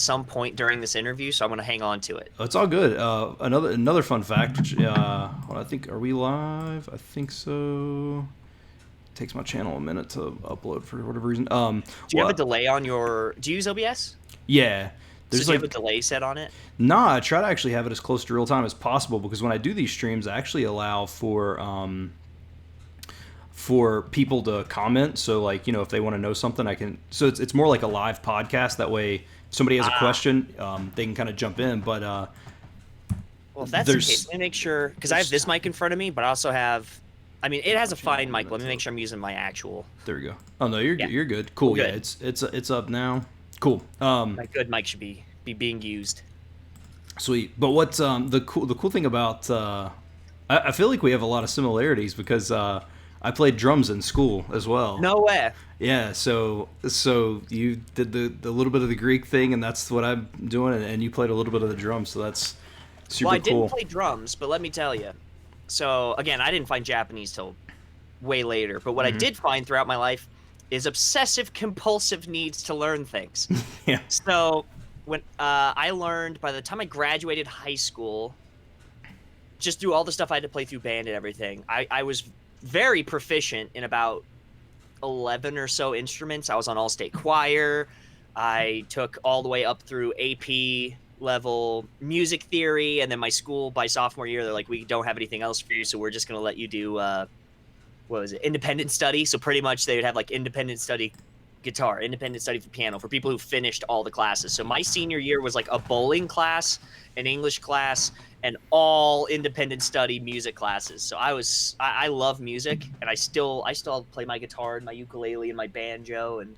some point during this interview, so I'm going to hang on to it. Oh, it's all good. Another fun fact. Which, I think, are we live? I think so. Takes my channel a minute to upload for whatever reason. Do you have a delay on your? Do you use OBS? Yeah. So There's do you like have a delay set on it? Nah, I try to actually have it as close to real time as possible because when I do these streams, I actually allow for people to comment. So like, if they want to know something, I can. So it's more like a live podcast. That way, if somebody has a question, they can kind of jump in. But well, if that's the case, let me make sure because I have this mic in front of me, but I also have. I mean, it has a fine mic. Let me make sure I'm using my actual. There we go. Oh no, you're good. Cool. Good. Yeah, it's up now. Cool. My good mic should be being used. Sweet. But what's the cool thing about I feel like we have a lot of similarities because I played drums in school as well. No way. Yeah, so you did the little bit of the Greek thing, and that's what I'm doing, and you played a little bit of the drums, so that's super cool. Well, I didn't play drums, but let me tell you. So again, I didn't find Japanese till way later, but what I did find throughout my life is obsessive compulsive needs to learn things. Yeah. So when I learned, by the time I graduated high school, just through all the stuff I had to play through band and everything, I was very proficient in about 11 or so instruments. I was on all-state choir. I took all the way up through AP level music theory, and then my school by sophomore year, they're like, we don't have anything else for you, so we're just going to let you do independent study. So pretty much they would have like independent study guitar, independent study for piano for people who finished all the classes. So my senior year was like a bowling class, an English class, and all independent study music classes. So I love music, and I still play my guitar and my ukulele and my banjo and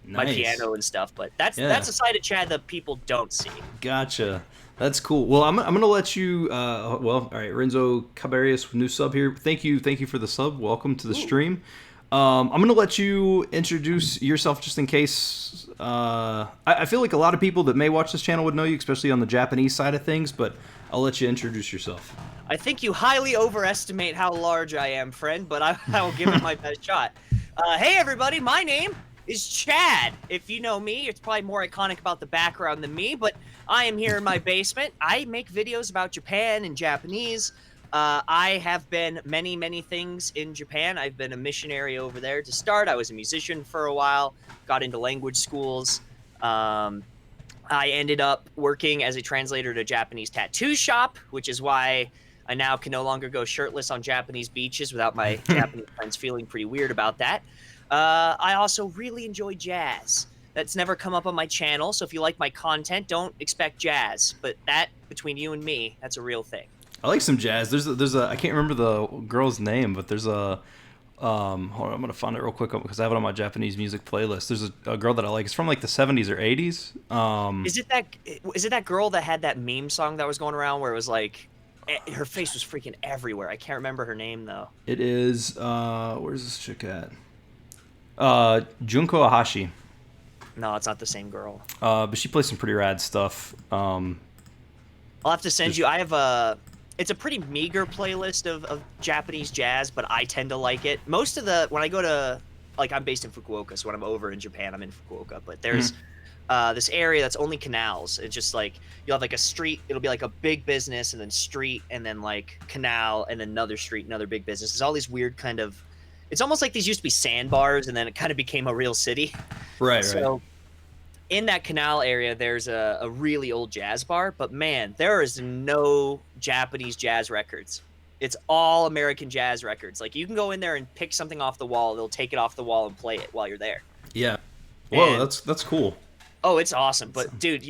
my piano and stuff. But that's a side of Chad that people don't see. Gotcha. That's cool. Well, I'm gonna let you. All right, Renzo Cabarius, new sub here. Thank you for the sub. Welcome to the stream. I'm gonna let you introduce yourself just in case. I feel like a lot of people that may watch this channel would know you, especially on the Japanese side of things. But I'll let you introduce yourself. I think you highly overestimate how large I am, friend. But I will give it my best shot. Hey, everybody, my name is Chad. If you know me, it's probably more iconic about the background than me, but I am here in my basement. I make videos about Japan and Japanese. I have been many things in Japan. I've been a missionary over there to start. I was a musician for a while, got into language schools. I ended up working as a translator at a Japanese tattoo shop, which is why I now can no longer go shirtless on Japanese beaches without my Japanese friends feeling pretty weird about that. I also really enjoy jazz. That's never come up on my channel, so if you like my content, don't expect jazz. But that, between you and me, that's a real thing. I like some jazz. There's a I can't remember the girl's name, but there's a hold on, I'm gonna find it real quick because I have it on my Japanese music playlist. There's a girl that I like. It's from like the 70s or 80s. Is it that girl that had that meme song that was going around where it was like her face was freaking everywhere? I can't remember her name though. It is where's this chick at? Junko Ahashi. No, it's not the same girl. But she plays some pretty rad stuff. I'll have to send you. I have it's a pretty meager playlist of Japanese jazz, but I tend to like it. Most of when I go to, like, I'm based in Fukuoka, so when I'm over in Japan, I'm in Fukuoka. But there's this area that's only canals. It's just like you'll have like a street. It'll be like a big business, and then street, and then like canal, and then another street, another big business. There's all these weird kind of. It's almost like these used to be sandbars, and then it kind of became a real city. Right. So in that canal area, there's a really old jazz bar, but man, there is no Japanese jazz records. It's all American jazz records. Like, you can go in there and pick something off the wall. They'll take it off the wall and play it while you're there. Yeah. Whoa, that's cool. Oh, it's awesome. But dude,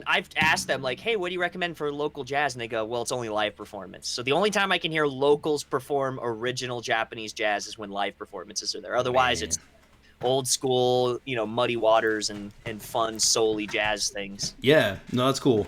I've asked them like, hey, what do you recommend for local jazz? And they go, well, it's only live performance. So the only time I can hear locals perform original Japanese jazz is when live performances are there. Otherwise, it's old school, Muddy Waters and fun, soul-y jazz things. Yeah, no, that's cool.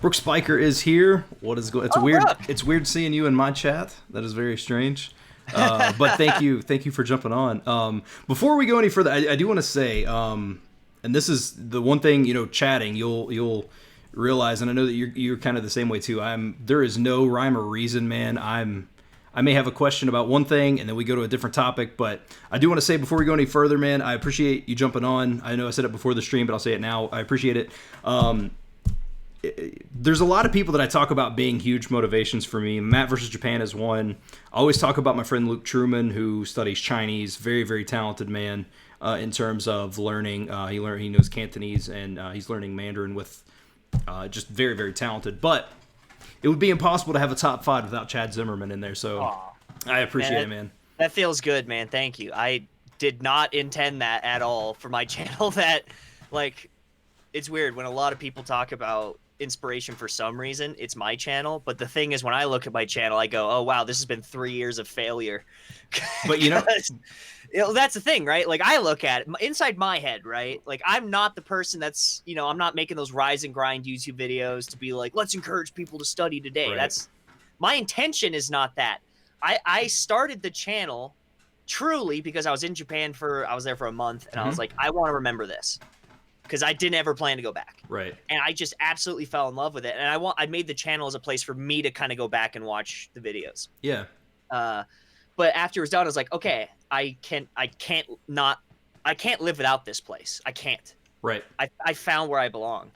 Brooke Spiker is here. What is going? It's weird. Brooke. It's weird seeing you in my chat. That is very strange. But thank you for jumping on. Before we go any further, I do want to say, and this is the one thing, chatting, you'll realize, and I know that you're kind of the same way too. There is no rhyme or reason, man. I may have a question about one thing, and then we go to a different topic, but I do want to say before we go any further, man, I appreciate you jumping on. I know I said it before the stream, but I'll say it now. I appreciate it. there's a lot of people that I talk about being huge motivations for me. Matt versus Japan is one. I always talk about my friend Luke Truman, who studies Chinese. Very, very talented man in terms of learning. He knows Cantonese, and he's learning Mandarin with just very, very talented. But it would be impossible to have a top 5 without Chad Zimmerman in there. So Aw. I appreciate Man, it, man. that feels good, man. Thank you. I did not intend that at all for my channel. That, like, it's weird when a lot of people talk about inspiration for some reason. It's my channel, but the thing is, when I look at my channel, I go, "Oh wow, this has been 3 years of failure." But you know, That's the thing, right? Like, I look at it inside my head, right? Like, I'm not the person that's, I'm not making those rise and grind YouTube videos to be like, let's encourage people to study today. Right. That's my intention is not that. I started the channel truly because I was in Japan I was there for a month, and I was like, I want to remember this, because I didn't ever plan to go back. Right. And I just absolutely fell in love with it. And I made the channel as a place for me to kind of go back and watch the videos. Yeah. But after it was done, I was like, okay, I can't live without this place. I can't. Right. I found where I belong.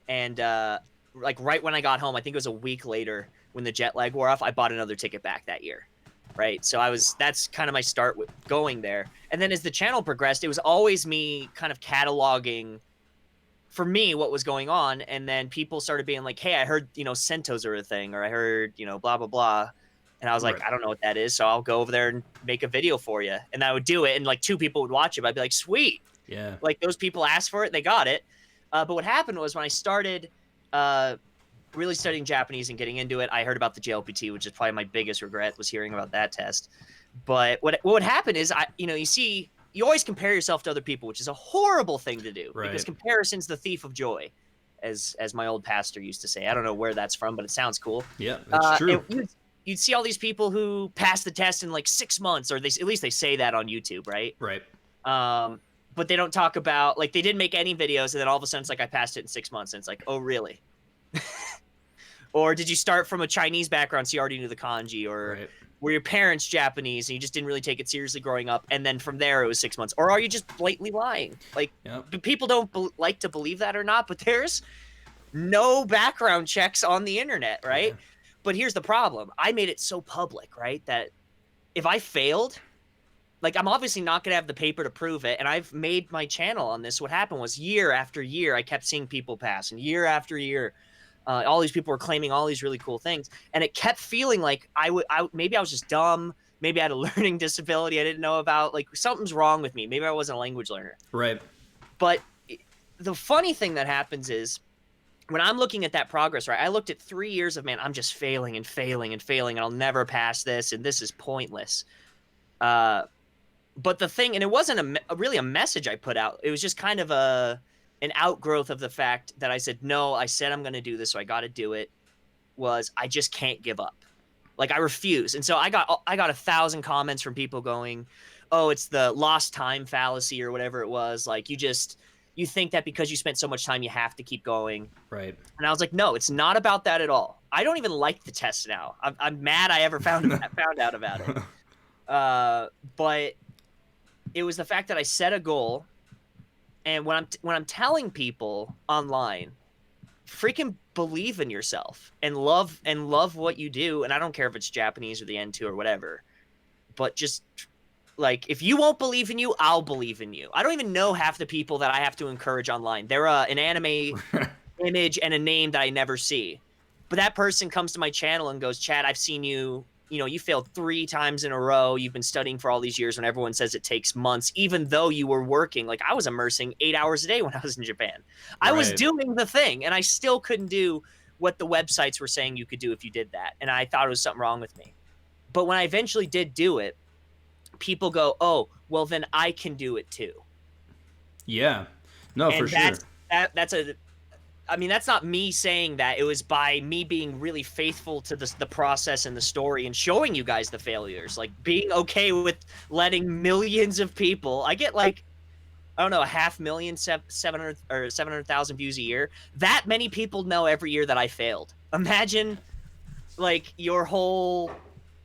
And like right when I got home, I think it was a week later when the jet lag wore off, I bought another ticket back that year. Right. So that's kind of my start with going there. And then as the channel progressed, it was always me kind of cataloging for me what was going on. And then people started being like, hey, I heard, Sentos are a thing, or I heard, blah, blah, blah. And I was like, Right. I don't know what that is. So I'll go over there and make a video for you. And I would do it. And like 2 people would watch it. I'd be like, sweet. Yeah. Like, those people asked for it. They got it. But what happened was, when I started really studying Japanese and getting into it, I heard about the JLPT, which is probably my biggest regret, was hearing about that test. But what would happen is, you always compare yourself to other people, which is a horrible thing to do, Right. because comparison's the thief of joy, as my old pastor used to say. I don't know where that's from, but it sounds cool. Yeah, that's true. You'd see all these people who pass the test in like 6 months, or at least they say that on YouTube, right? Right. But they don't talk about, like, they didn't make any videos, and then all of a sudden it's like, I passed it in 6 months, and it's like, oh really? Or did you start from a Chinese background, so you already knew the kanji, or Right. were your parents Japanese and you just didn't really take it seriously growing up, and then from there it was 6 months? Or are you just blatantly lying? Like, Yep. people don't like to believe that or not, but there's no background checks on the internet, right? Yeah. But here's the problem. I made it so public, right, that if I failed, like, I'm obviously not going to have the paper to prove it, and I've made my channel on this. What happened was, year after year, I kept seeing people pass, and year after year, all these people were claiming all these really cool things, and it kept feeling like maybe I was just dumb, maybe I had a learning disability I didn't know about, like, something's wrong with me, maybe I wasn't a language learner. Right. But the funny thing that happens is, when I'm looking at that progress, right, I looked at 3 years of, man, I'm just failing and failing and failing, and I'll never pass this, and this is pointless. But the thing, and it wasn't really a message I put out, it was just kind of an outgrowth of the fact that I said, no, I said I'm going to do this, so I got to do it, was I just can't give up. Like, I refuse. And so I got 1,000 comments from people going, oh, it's the lost time fallacy, or whatever it was. Like, you think that because you spent so much time, you have to keep going. Right. And I was like, no, it's not about that at all. I don't even like the test now. I'm mad I ever found out about it. But it was the fact that I set a goal, and when I'm telling people online, freaking believe in yourself and love what you do. And I don't care if it's Japanese or the N2 or whatever, but just, like, if you won't believe in you, I'll believe in you. I don't even know half the people that I have to encourage online. They're an anime image and a name that I never see. But that person comes to my channel and goes, Chad, I've seen you, you failed 3 times in a row. You've been studying for all these years when everyone says it takes months, even though you were working. Like, I was immersing 8 hours a day when I was in Japan. I was doing the thing, and I still couldn't do what the websites were saying you could do if you did that. And I thought it was something wrong with me. But when I eventually did do it, people go, oh, well, then I can do it too. Yeah. No, and for sure. That's not me saying that. It was by me being really faithful to the process and the story, and showing you guys the failures, like being okay with letting millions of people, I get like, I don't know, 500,000, 700 or 700,000 views a year. That many people know every year that I failed. Imagine, like, your whole,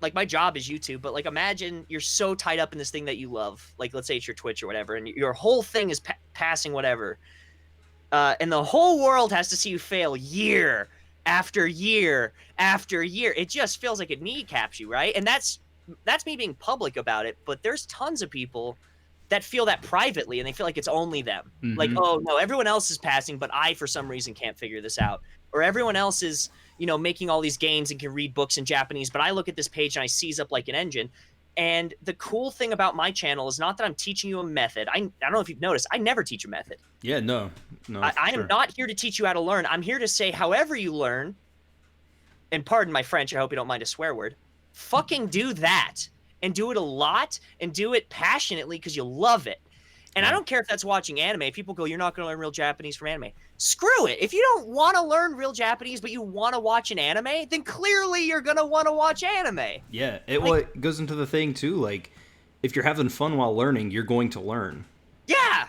like, my job is YouTube, but like, imagine you're so tied up in this thing that you love. Like, let's say it's your Twitch or whatever, and your whole thing is passing whatever. and the whole world has to see you fail year after year after year. It just feels like it kneecaps you, right? And that's me being public about it. But there's tons of people that feel that privately, and they feel like it's only them. Like, Mm-hmm. oh no, everyone else is passing, but I for some reason can't figure this out. Or everyone else is, making all these games and can read books in Japanese, but I look at this page and I seize up like an engine. And the cool thing about my channel is not that I'm teaching you a method. I don't know if you've noticed, I never teach a method. Yeah, no, no, for I am sure. not here to teach you how to learn. I'm here to say, however you learn, and pardon my French, I hope you don't mind a swear word, fucking do that. And do it a lot and do it passionately because you love it. And I Yeah. don't care if that's watching anime. If people go, you're not going to learn real Japanese from anime. Screw it. If you don't want to learn real Japanese, but you want to watch an anime, then clearly you're going to want to watch anime. Yeah, it Like, well, it goes into the thing too. Like, if you're having fun while learning, you're going to learn. yeah,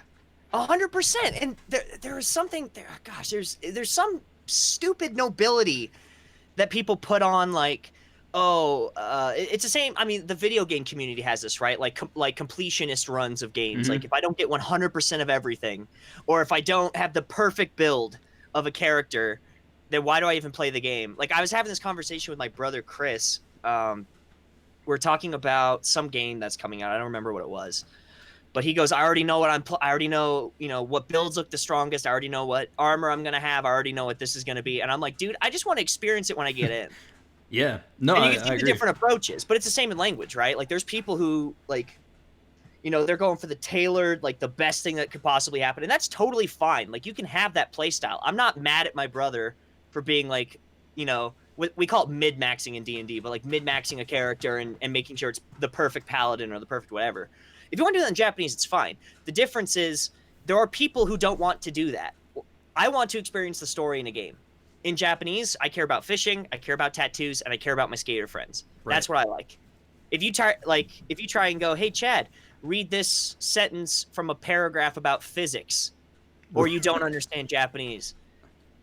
100%. And there is something there. Gosh, there's some stupid nobility that people put on, like, oh, it's the same. I mean, the video game community has this, right? Like completionist runs of games. Mm-hmm. Like, if I don't get 100% of everything, or if I don't have the perfect build of a character, then why do I even play the game? Like, I was having this conversation with my brother Chris. We're talking about some game that's coming out. I don't remember what it was, but he goes, I already know what I already know, what builds look the strongest. I already know what armor I'm gonna have. I already know what this is gonna be. And I'm like, dude, I just want to experience it when I get in. Yeah, no, And you I, can I see the agree. different approaches, but it's the same in language, right? Like, there's people who, like, they're going for the tailored, like, the best thing that could possibly happen, and that's totally fine. Like, you can have that play style. I'm not mad at my brother for being like, we call it mid-maxing in D&D, but like mid-maxing a character and making sure it's the perfect paladin or the perfect whatever. If you want to do that in Japanese, it's fine. The difference is there are people who don't want to do that. I want to experience the story in a game. In Japanese, I care about fishing, I care about tattoos, and I care about my skater friends. Right. That's what I like. If you try and go, hey Chad, read this sentence from a paragraph about physics, or you don't understand Japanese,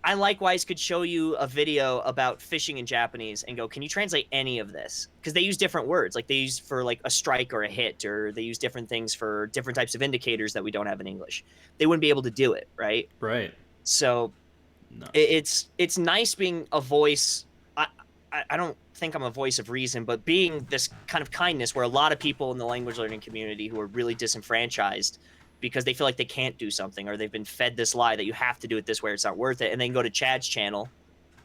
I likewise could show you a video about fishing in Japanese and go, can you translate any of this? Because they use different words. Like, they use for like a strike or a hit, or they use different things for different types of indicators that we don't have in English. They wouldn't be able to do it, right? Right. So No. it's nice being a voice. I don't think I'm a voice of reason, but being this kind of kindness where a lot of people in the language learning community who are really disenfranchised because they feel like they can't do something, or they've been fed this lie that you have to do it this way or it's not worth it, and then go to Chad's channel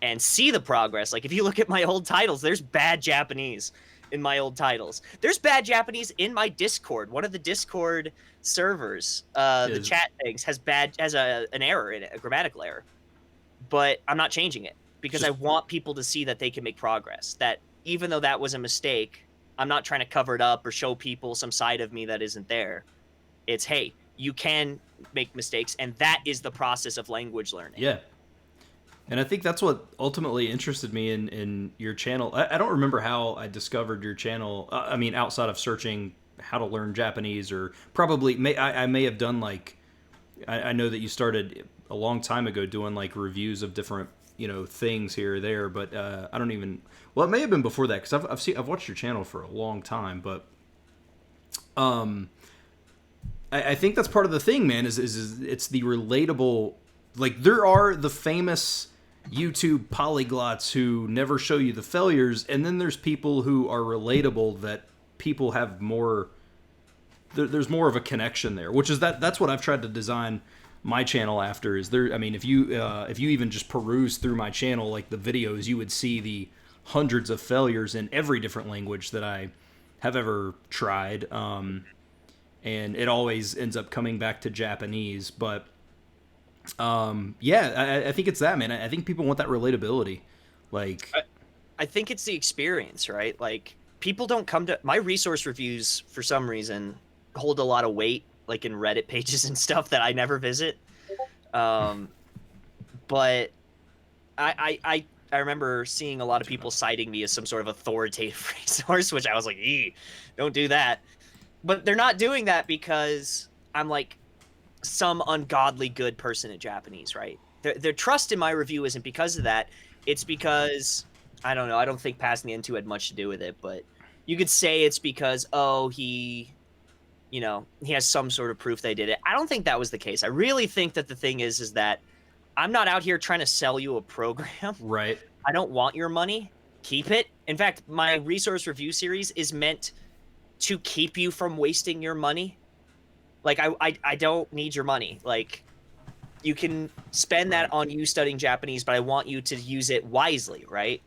and see the progress. Like, if you look at my old titles, there's bad Japanese in my old titles. There's bad Japanese in my Discord. One of the Discord servers, the Is chat things has an error in it, a grammatical error. But I'm not changing it because just I want people to see that they can make progress. That even though that was a mistake, I'm not trying to cover it up or show people some side of me that isn't there. It's, hey, you can make mistakes, and that is the process of language learning. yeah. And I think that's what ultimately interested me in your channel. I don't remember how I discovered your channel. I mean, outside of searching how to learn Japanese, or probably I may have done like I know that you started a long time ago doing like reviews of different things here or there, but I don't even. Well, it may have been before that because I've watched your channel for a long time, but I think that's part of the thing, man. Is it's the relatable. Like, there are the famous YouTube polyglots who never show you the failures, and then there's people who are relatable that people have more. There's more of a connection there, which is that's what I've tried to design my channel after. Is there? I mean, if you even just peruse through my channel, like the videos, you would see the hundreds of failures in every different language that I have ever tried. And it always ends up coming back to Japanese. But yeah, I think it's that, man. I think people want that relatability. Like, I think it's the experience, right? Like, people don't come to my resource reviews for some reason hold a lot of weight, like in Reddit pages and stuff that I never visit. But I remember seeing a lot of people citing me as some sort of authoritative resource, which I was like, don't do that. But they're not doing that because I'm like some ungodly good person at Japanese, right? Their trust in my review isn't because of that. It's because, I don't know, I don't think passing the N2 had much to do with it, but you could say it's because, oh, he he has some sort of proof they did it. I don't think that was the case. I really think that the thing is that I'm not out here trying to sell you a program. Right. I don't want your money. Keep it. In fact, my resource review series is meant to keep you from wasting your money. Like, I don't need your money. Like, you can spend Right. that on you studying Japanese, but I want you to use it wisely, right?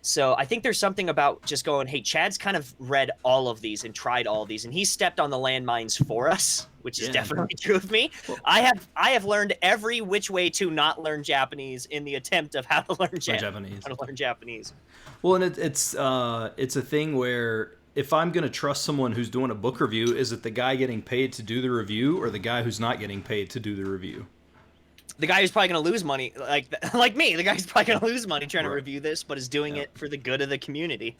So I think there's something about just going, hey, Chad's kind of read all of these and tried all of these, and he stepped on the landmines for us, which is Yeah. definitely true of me. Well, I have learned every which way to not learn Japanese in the attempt of how to learn Japanese. how to learn Japanese. Well, and it's a thing where if I'm gonna trust someone who's doing a book review, is it the guy getting paid to do the review or the guy who's not getting paid to do the review? The guy who's probably going to lose money, like me, the guy who's probably going to lose money trying to Right. review this, but is doing Yeah. it for the good of the community.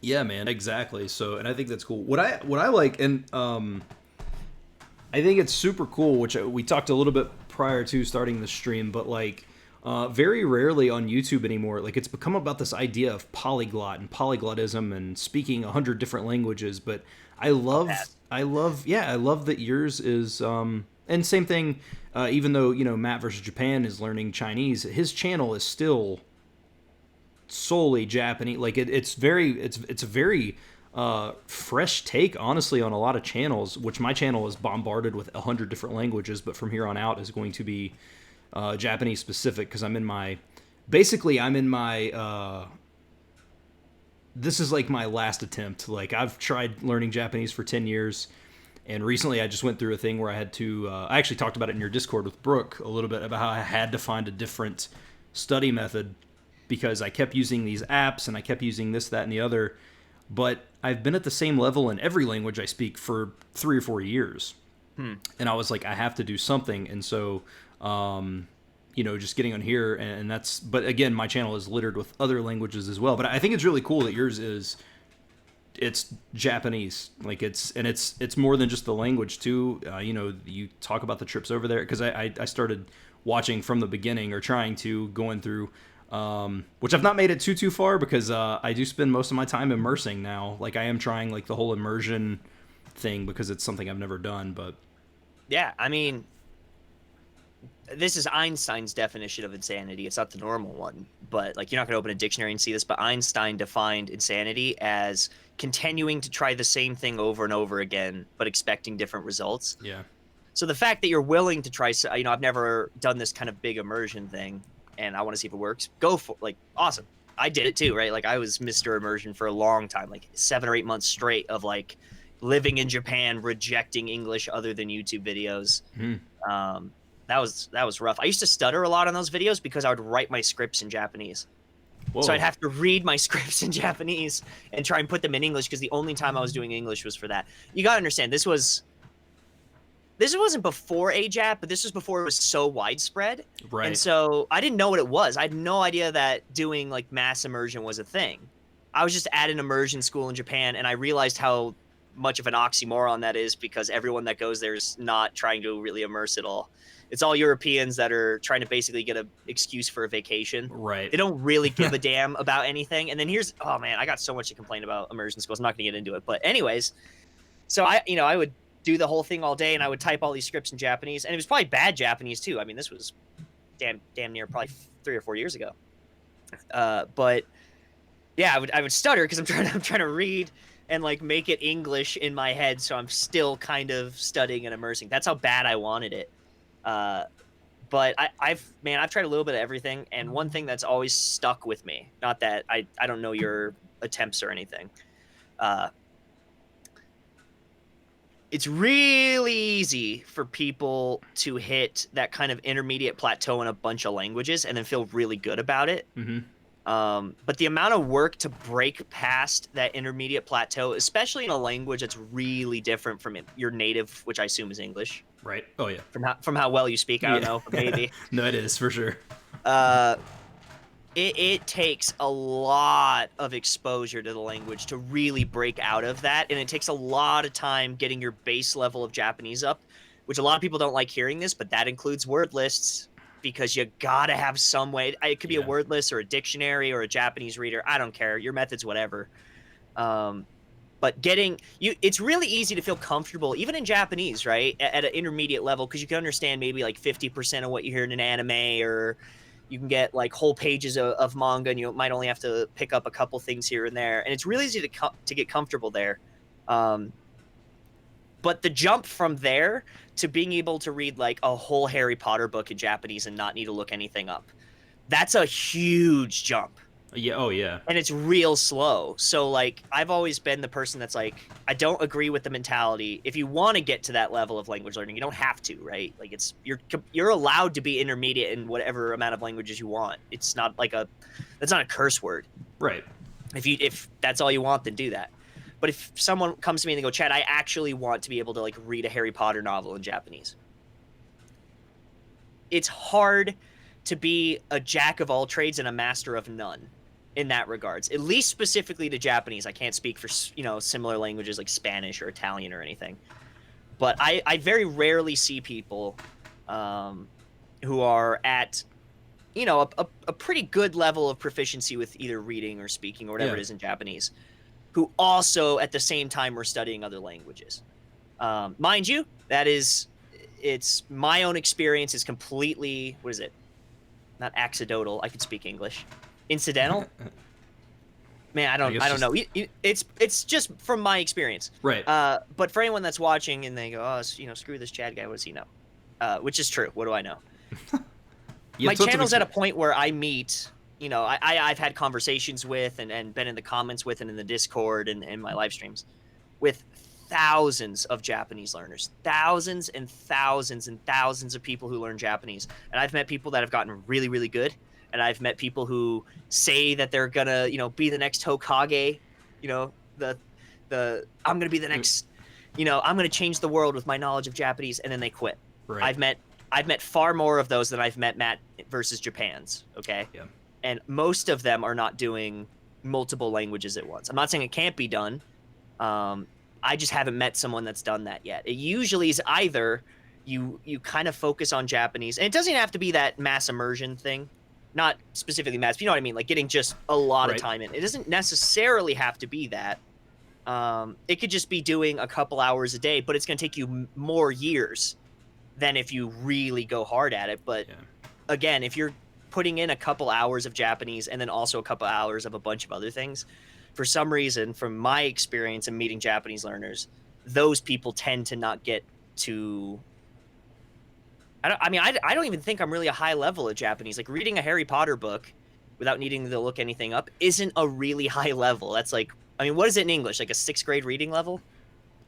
Yeah, man, exactly. So, and I think that's cool. What I like, and I think it's super cool, which we talked a little bit prior to starting the stream, but like very rarely on YouTube anymore, like it's become about this idea of polyglot and polyglotism and speaking 100 different languages. But I love that yours is, and same thing. Even though Matt versus Japan is learning Chinese, his channel is still solely Japanese. Like it's a very fresh take, honestly, on a lot of channels. Which my channel is bombarded with 100 different languages, but from here on out is going to be Japanese specific because I'm in my this is like my last attempt. Like I've tried learning Japanese for 10 years. And recently, I just went through a thing where I had to. I actually talked about it in your Discord with Brooke a little bit about how I had to find a different study method because I kept using these apps and I kept using this, that, and the other. But I've been at the same level in every language I speak for 3 or 4 years, and I was like, I have to do something. And so, just getting on here, and that's. But again, my channel is littered with other languages as well. But I think it's really cool that yours is. It's Japanese, like it's more than just the language too. You talk about the trips over there because I started watching from the beginning or trying to going through, which I've not made it too far because I do spend most of my time immersing now. Like I am trying like the whole immersion thing because it's something I've never done. But Yeah, I mean, this is Einstein's definition of insanity. It's not the normal one, but like you're not going to open a dictionary and see this, but Einstein defined insanity as continuing to try the same thing over and over again, but expecting different results. yeah, So the fact that you're willing to try, I've never done this kind of big immersion thing and I want to see if it works. Go for like, awesome. I did it too, right? Like I was Mr. Immersion for a long time, like 7 or 8 months straight of like living in Japan, rejecting English other than YouTube videos. That was rough. I used to stutter a lot on those videos because I would write my scripts in Japanese. Whoa. So I'd have to read my scripts in Japanese and try and put them in English because the only time I was doing English was for that. You got to understand, this wasn't before AJAP, but this was before it was so widespread. Right. And so I didn't know what it was. I had no idea that doing like mass immersion was a thing. I was just at an immersion school in Japan, and I realized how much of an oxymoron that is because everyone that goes there is not trying to really immerse at all. It's all Europeans that are trying to basically get an excuse for a vacation. Right. They don't really give a damn about anything. And then oh man, I got so much to complain about immersion schools. I'm not going to get into it. But anyways, so I would do the whole thing all day and I would type all these scripts in Japanese. And it was probably bad Japanese too. I mean, this was damn near probably 3 or 4 years ago. But yeah, I would stutter because I'm trying to read and like make it English in my head. So I'm still kind of studying and immersing. That's how bad I wanted it. But I've tried a little bit of everything, and one thing that's always stuck with me, not that I don't know your attempts or anything. It's really easy for people to hit that kind of intermediate plateau in a bunch of languages and then feel really good about it. But the amount of work to break past that intermediate plateau, especially in a language that's really different from your native, which I assume is English. Right. Oh yeah. From how well you speak, I don't know, maybe. No, it is for sure. It takes a lot of exposure to the language to really break out of that, and it takes a lot of time getting your base level of Japanese up, which a lot of people don't like hearing this, but that includes word lists because you gotta have some way. It could be a word list or a dictionary or a Japanese reader. I don't care. Your method's whatever. But it's really easy to feel comfortable, even in Japanese, right? At an intermediate level, because you can understand maybe like 50% of what you hear in an anime, or you can get like whole pages of manga, and you might only have to pick up a couple things here and there. And it's really easy to get comfortable there. Um, but the jump from there to being able to read like a whole Harry Potter book in Japanese and not need to look anything up, that's a huge jump. Yeah. Oh yeah. And it's real slow. So like I've always been the person that's like, I don't agree with the mentality. If you want to get to that level of language learning, you don't have to, right? Like you're allowed to be intermediate in whatever amount of languages you want. It's not like that's not a curse word. Right. If that's all you want, then do that. But if someone comes to me and they go, Chad, I actually want to be able to like read a Harry Potter novel in Japanese. It's hard to be a jack of all trades and a master of none in that regards, at least specifically to Japanese. I can't speak for, similar languages like Spanish or Italian or anything. But I very rarely see people who are at, a pretty good level of proficiency with either reading or speaking or whatever it is in Japanese, who also at the same time are studying other languages. Mind you, it's my own experience is completely, what is it? Not accidental. I could speak English. Incidental? Man, I don't know. It's just from my experience. Right. But for anyone that's watching and they go, oh, screw this Chad guy, what does he know? Which is true. What do I know? My channel's at a point where I meet, I've had conversations with and been in the comments with and in the Discord and my live streams with thousands of Japanese learners, thousands and thousands and thousands of people who learn Japanese. And I've met people that have gotten really, really good. And I've met people who say that they're gonna, be the next Hokage, I'm gonna be the next, I'm gonna change the world with my knowledge of Japanese, and then they quit. Right. I've met far more of those than I've met Matt versus Japan's. Okay. Yeah. And most of them are not doing multiple languages at once. I'm not saying it can't be done. I just haven't met someone that's done that yet. It usually is either you kind of focus on Japanese, and it doesn't have to be that mass immersion thing. Not specifically mass, but you know what I mean? Like getting just a lot of time in. It doesn't necessarily have to be that. It could just be doing a couple hours a day, but it's going to take you more years than if you really go hard at it. But again, if you're putting in a couple hours of Japanese and then also a couple hours of a bunch of other things, for some reason, from my experience in meeting Japanese learners, those people tend to not get to... I don't even think I'm really a high level of Japanese. Like reading a Harry Potter book without needing to look anything up isn't a really high level. That's like, what is it in English? Like a 6th grade reading level?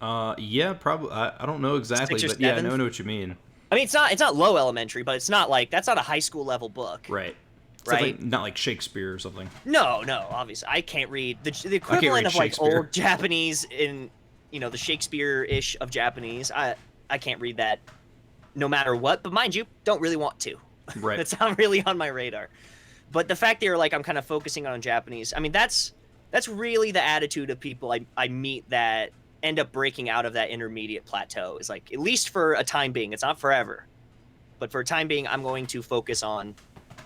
Yeah, probably. I don't know exactly, but yeah, I know what you mean. It's not low elementary, but it's not like, that's not a high school level book. Right. Right. Not like Shakespeare or something. No, obviously. I can't read the equivalent of like old Japanese in, the Shakespeare-ish of Japanese. I can't read that no matter what, but mind you, don't really want to. Right. That's not really on my radar. But the fact that you're like, I'm kind of focusing on Japanese, that's really the attitude of people I meet that end up breaking out of that intermediate plateau. Is like, at least for a time being, it's not forever, but for a time being, I'm going to focus on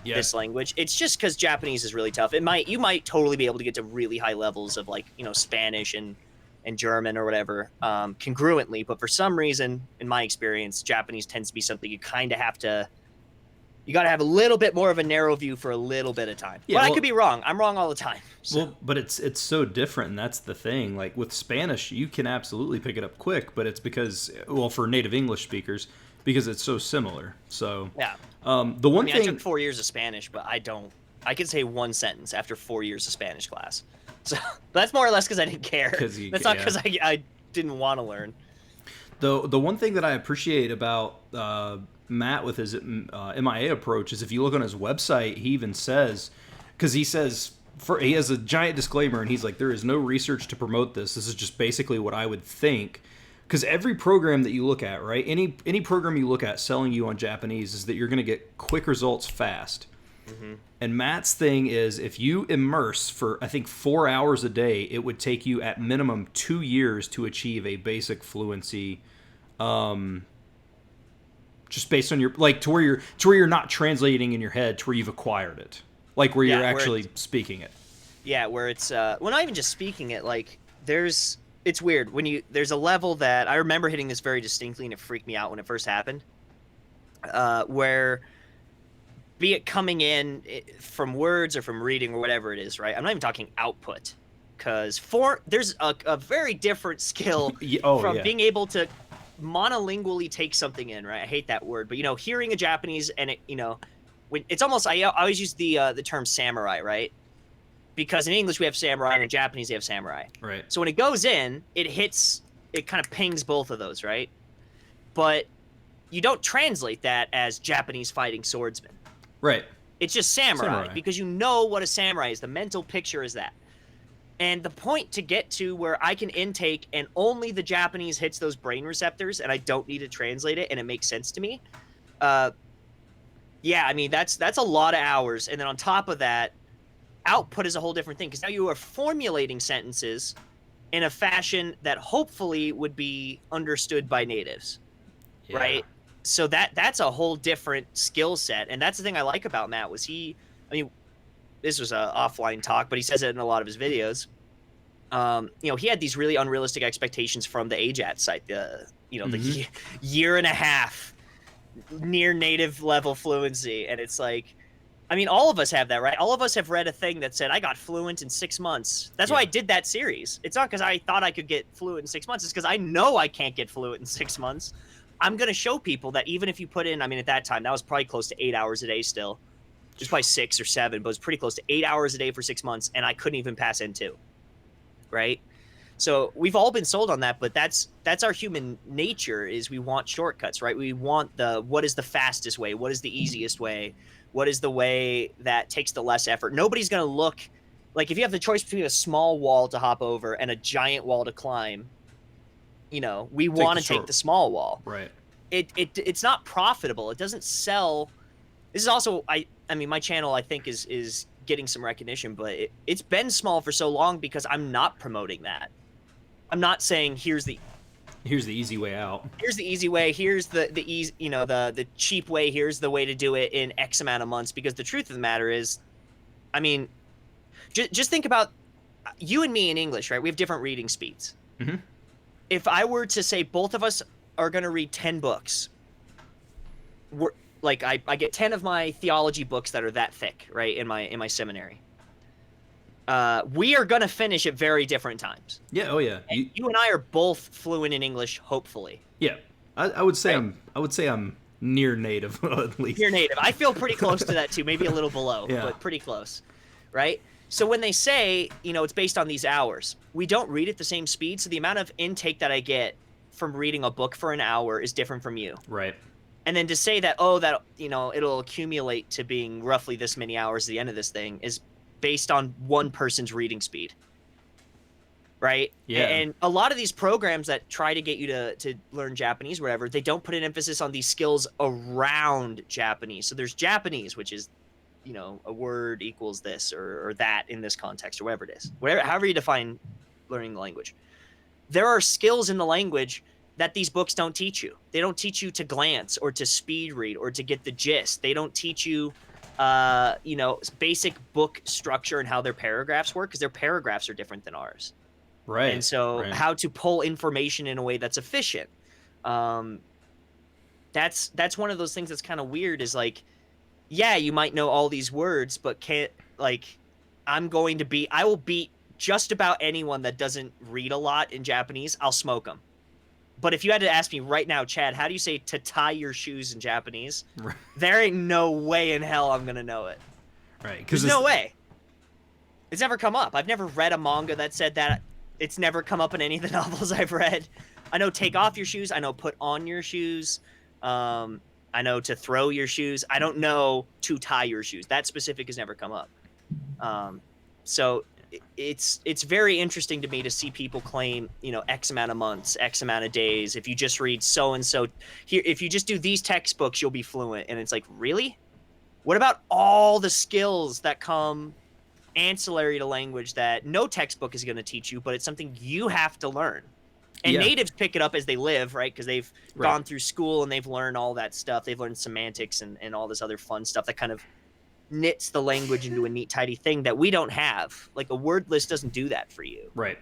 this language. It's just because Japanese is really tough. You might totally be able to get to really high levels of like, Spanish and German or whatever, congruently, but for some reason, in my experience, Japanese tends to be something you kind of have to, you got to have a little bit more of a narrow view for a little bit of time. Yeah, but I could be wrong. I'm wrong all the time. So. Well, but it's so different, and that's the thing. Like with Spanish, you can absolutely pick it up quick, but it's because, for native English speakers, because it's so similar. So yeah. The one thing I took 4 years of Spanish, but I can say one sentence after 4 years of Spanish class. So that's more or less because I didn't care. That's not because I didn't want to learn. The one thing that I appreciate about Matt with his MIA approach is if you look on his website, he even says, because he has a giant disclaimer, and he's like, there is no research to promote this. This is just basically what I would think. Because every program that you look at, right, any program you look at selling you on Japanese is that you're going to get quick results fast. Mm-hmm. And Matt's thing is, if you immerse for, I think, 4 hours a day, it would take you at minimum 2 years to achieve a basic fluency, just based on your, like, to where you're not translating in your head, to where you've acquired it, like where you're actually speaking it. Yeah, where it's well, not even just speaking it. Like there's it's weird when there's a level that I remember hitting this very distinctly, and it freaked me out when it first happened. Where be it coming in from words or from reading or whatever it is, right? I'm not even talking output, because there's a very different skill Oh from yeah. being able to monolingually take something in, right? I hate that word, but hearing a Japanese and when it's almost, I always use the term samurai, right? Because in English we have samurai and in Japanese they have samurai. Right. So when it goes in, it kind of pings both of those, right? But you don't translate that as Japanese fighting swordsman. Right. It's just samurai, Samurai. because you know what a samurai is. The mental picture is that. And the point to get to where I can intake and only the Japanese hits those brain receptors and I don't need to translate it and it makes sense to me. Yeah, I mean, that's a lot of hours. And then on top of that, output is a whole different thing, because now you are formulating sentences in a fashion that hopefully would be understood by natives, Yeah. right? So that's a whole different skill set. And that's the thing I like about Matt was I mean, this was a offline talk, but he says it in a lot of his videos. He had these really unrealistic expectations from the AJAT site, the year and a half near native level fluency. And it's like, I mean, all of us have that, right? All of us have read a thing that said, I got fluent in 6 months. That's why I did that series. It's not because I thought I could get fluent in 6 months. It's because I know I can't get fluent in 6 months. I'm going to show people that even if you put in, I mean, at that time, that was probably close to 8 hours a day still. Just probably 6 or 7, but it was pretty close to 8 hours a day for 6 months, and I couldn't even pass N2, right? So we've all been sold on that, but that's our human nature, is we want shortcuts, right? We want what is the fastest way? What is the easiest way? What is the way that takes the less effort? Nobody's going to look, like if you have the choice between a small wall to hop over and a giant wall to climb, we want to take the small wall. Right. It's not profitable. It doesn't sell. This is also, I mean, my channel, I think, is getting some recognition, but it's been small for so long because I'm not promoting that. I'm not saying here's the easy way out. Here's the easy way. Here's the easy, the cheap way. Here's the way to do it in X amount of months. Because the truth of the matter is, I mean, just think about you and me in English, right? We have different reading speeds. Mm-hmm. If I were to say both of us are going to read 10 books, I get 10 of my theology books that are that thick, right, in my seminary. We are going to finish at very different times. Yeah. Oh yeah. You and I are both fluent in English, hopefully. Yeah. I would say I'm near native at least. Near native. I feel pretty close to that too, maybe a little below, yeah. But pretty close, right? So when they say, it's based on these hours, we don't read at the same speed, so the amount of intake that I get from reading a book for an hour is different from you. Right. And then to say that, it'll accumulate to being roughly this many hours at the end of this thing is based on one person's reading speed. Right? Yeah. And a lot of these programs that try to get you to learn Japanese, whatever, they don't put an emphasis on these skills around Japanese. So there's Japanese, which is, a word equals this or that in this context, or whatever it is. However you define learning the language. There are skills in the language that these books don't teach you. They don't teach you to glance or to speed read or to get the gist. They don't teach you, basic book structure and how their paragraphs work, because their paragraphs are different than ours. Right. And so how to pull information in a way that's efficient. That's one of those things that's kind of weird, is like, yeah, you might know all these words, but I will beat just about anyone that doesn't read a lot in Japanese. I'll smoke them. But if you had to ask me right now, Chad, how do you say to tie your shoes in Japanese? Right. There ain't no way in hell I'm going to know it. Right. There's no way. It's never come up. I've never read a manga that said that. It's never come up in any of the novels I've read. I know take off your shoes. I know put on your shoes. I know to throw your shoes. I don't know to tie your shoes. That specific has never come up. So it's very interesting to me to see people claim, X amount of months, X amount of days. If you just read so-and-so here, if you just do these textbooks, you'll be fluent. And it's like, really? What about all the skills that come ancillary to language that no textbook is going to teach you, but it's something you have to learn? And natives pick it up as they live, right? Because they've gone through school and they've learned all that stuff. They've learned semantics and all this other fun stuff that kind of knits the language into a neat, tidy thing that we don't have. Like a word list doesn't do that for you. Right.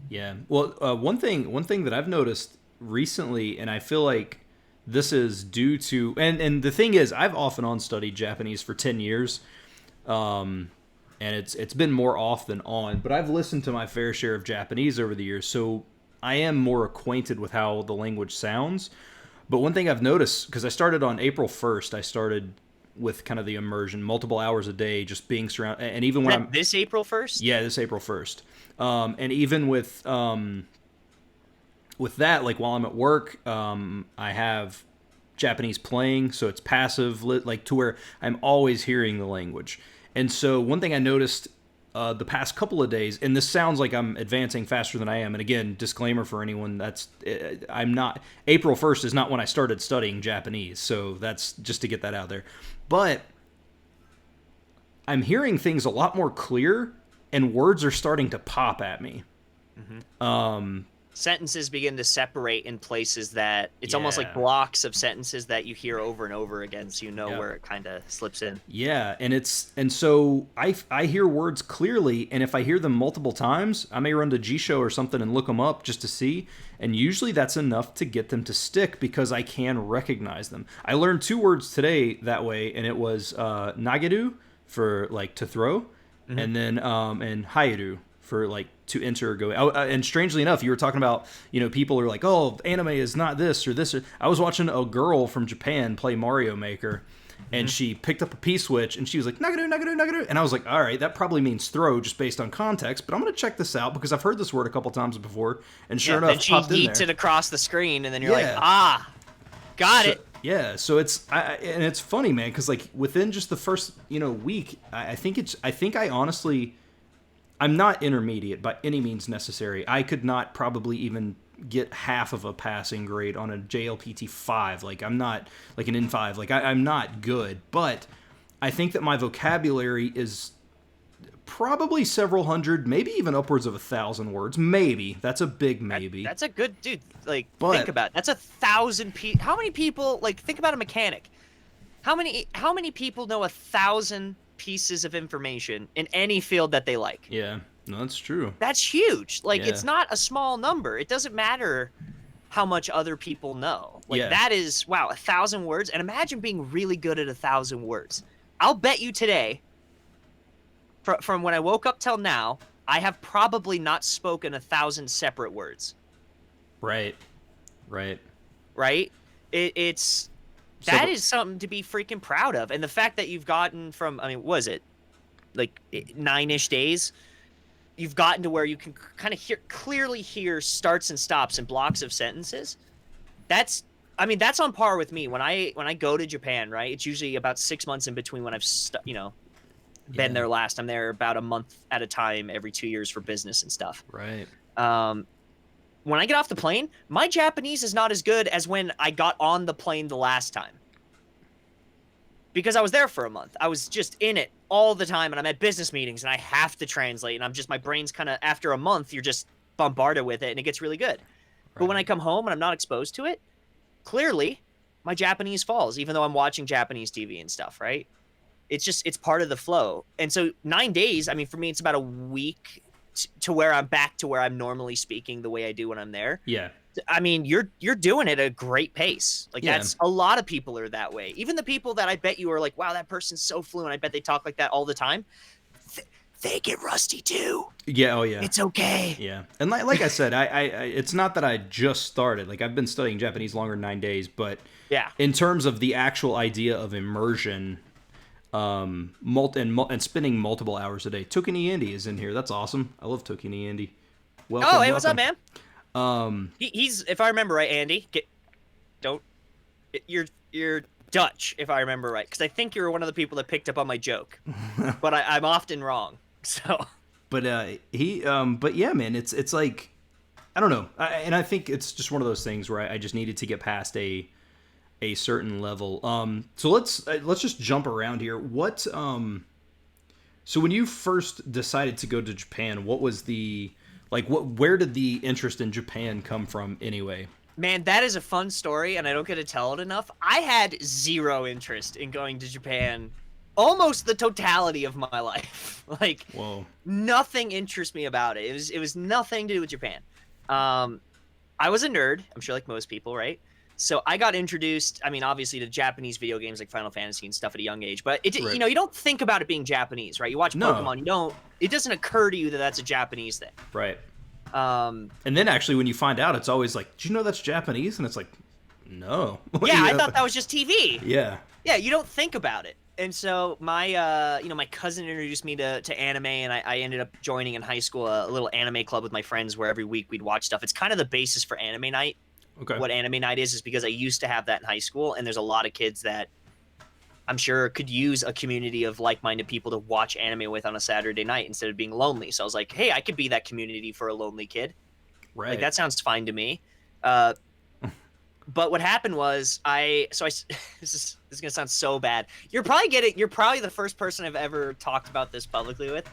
Yeah. Well, one thing that I've noticed recently, and I feel like this is due to, and the thing is, I've off and on studied Japanese for 10 years, um, and it's been more off than on. But I've listened to my fair share of Japanese over the years, so I am more acquainted with how the language sounds. But one thing I've noticed, because I started on April 1st, I started with kind of the immersion, multiple hours a day, just being surrounded, and even Is when that I'm, this April 1st? yeah, this April 1st, and even with that, like while I'm at work, I have Japanese playing, so it's passive, like to where I'm always hearing the language. And so one thing I noticed the past couple of days, and this sounds like I'm advancing faster than I am. And again, disclaimer for anyone that's I'm not. April 1st is not when I started studying Japanese, so that's just to get that out there. But I'm hearing things a lot more clear, and words are starting to pop at me. Mm-hmm. Um, Sentences begin to separate in places that it's almost like yeah. blocks of sentences that you hear over and over again, so you know Yep. where it kind of slips in. Yeah, and so I hear words clearly, and if I hear them multiple times, I may run to G-Show or something and look them up just to see, and usually that's enough to get them to stick because I can recognize them. I learned 2 words today that way, and it was nageru for like to throw, Mm-hmm. and then and hairu for like to enter or go. And strangely enough, you were talking about, people are like, oh, anime is not this or this. I was watching a girl from Japan play Mario Maker, and she picked up a P-switch, and she was like, nagadu, nagadu, nagadu. And I was like, all right, that probably means throw just based on context, but I'm going to check this out because I've heard this word a couple times before, and sure enough, Then she popped in yeets there. it across the screen, and then you're like, Yeah. ah, got So, it. yeah, so and it's funny, man, because like within just the first week, I think I honestly, I'm not intermediate by any means necessary. I could not probably even get half of a passing grade on a JLPT 5. Like I'm not like an N5. Like I'm not good, but I think that my vocabulary is probably several hundred, maybe even upwards of 1,000 words. Maybe that's a big maybe. That's a good dude. Like, But- think about it. That's 1,000 people. How many people? Like, think about a mechanic. How many people know 1,000 pieces of information in any field that they like? Yeah, no, that's true. That's huge. Like, Yeah. it's not a small number. It doesn't matter how much other people know. Like, Yeah. that is, wow, 1,000 words. And imagine being really good at 1,000 words. I'll bet you today, from when I woke up till now, I have probably not spoken 1,000 separate words. Right. Right. Right? It's that is something to be freaking proud of. And the fact that you've gotten from, I mean, was it like 9-ish days? You've gotten to where you can kind of clearly hear starts and stops and blocks of sentences. That's on par with me when I go to Japan, right? It's usually about 6 months in between when I've been there last. I'm there about a month at a time every 2 years for business and stuff. Right. When I get off the plane, my Japanese is not as good as when I got on the plane the last time. Because I was there for a month. I was just in it all the time, and I'm at business meetings, and I have to translate, and my brain's kind of, after a month, you're just bombarded with it, and it gets really good. But when I come home and I'm not exposed to it, clearly, my Japanese falls, even though I'm watching Japanese TV and stuff, right? It's part of the flow. And so 9 days, I mean, for me, it's about a week to where I'm back to where I'm normally speaking the way I do when I'm there. Yeah. I mean, you're doing it at a great pace. Like, Yeah. that's a lot of people are that way. Even the people that I bet you are like, wow, that person's so fluent. I bet they talk like that all the time. They get rusty too. Yeah. Oh, yeah. It's okay. Yeah. And like I said, I it's not that I just started. Like I've been studying Japanese longer than 9 days, but Yeah. in terms of the actual idea of immersion, and spending multiple hours a day. Tokini Andy is in here. That's awesome. I love Tokini Andy. Welcome. Oh, hey, what's up, welcome. man? He's, if I remember right, Andy. You're Dutch, if I remember right, because I think you're one of the people that picked up on my joke, but I'm often wrong. So. But but yeah, man, it's like, I don't know, and I think it's just one of those things where I just needed to get past a certain level. So let's just jump around here. So when you first decided to go to Japan, what was where did the interest in Japan come from anyway? Man, that is a fun story, and I don't get to tell it enough. I had zero interest in going to Japan almost the totality of my life. Like, Whoa. nothing interests me about it. It was nothing to do with Japan. I was a nerd, I'm sure, like most people, right? So I got introduced, I mean, obviously to Japanese video games like Final Fantasy and stuff at a young age, but Right. you don't think about it being Japanese, right? You watch No. Pokemon, it doesn't occur to you that that's a Japanese thing. Right. Um, And then actually, when you find out, it's always like, "Did you know that's Japanese?" And it's like, "No." yeah, I thought that was just TV. Yeah. Yeah, you don't think about it. And so my cousin introduced me to anime, and I ended up joining in high school a little anime club with my friends where every week we'd watch stuff. It's kind of the basis for anime night. Okay. What anime night is because I used to have that in high school, and there's a lot of kids that I'm sure could use a community of like-minded people to watch anime with on a Saturday night instead of being lonely. So I was like, hey, I could be that community for a lonely kid. Right. Like, that sounds fine to me. But what happened was this is gonna sound so bad. You're probably the first person I've ever talked about this publicly with.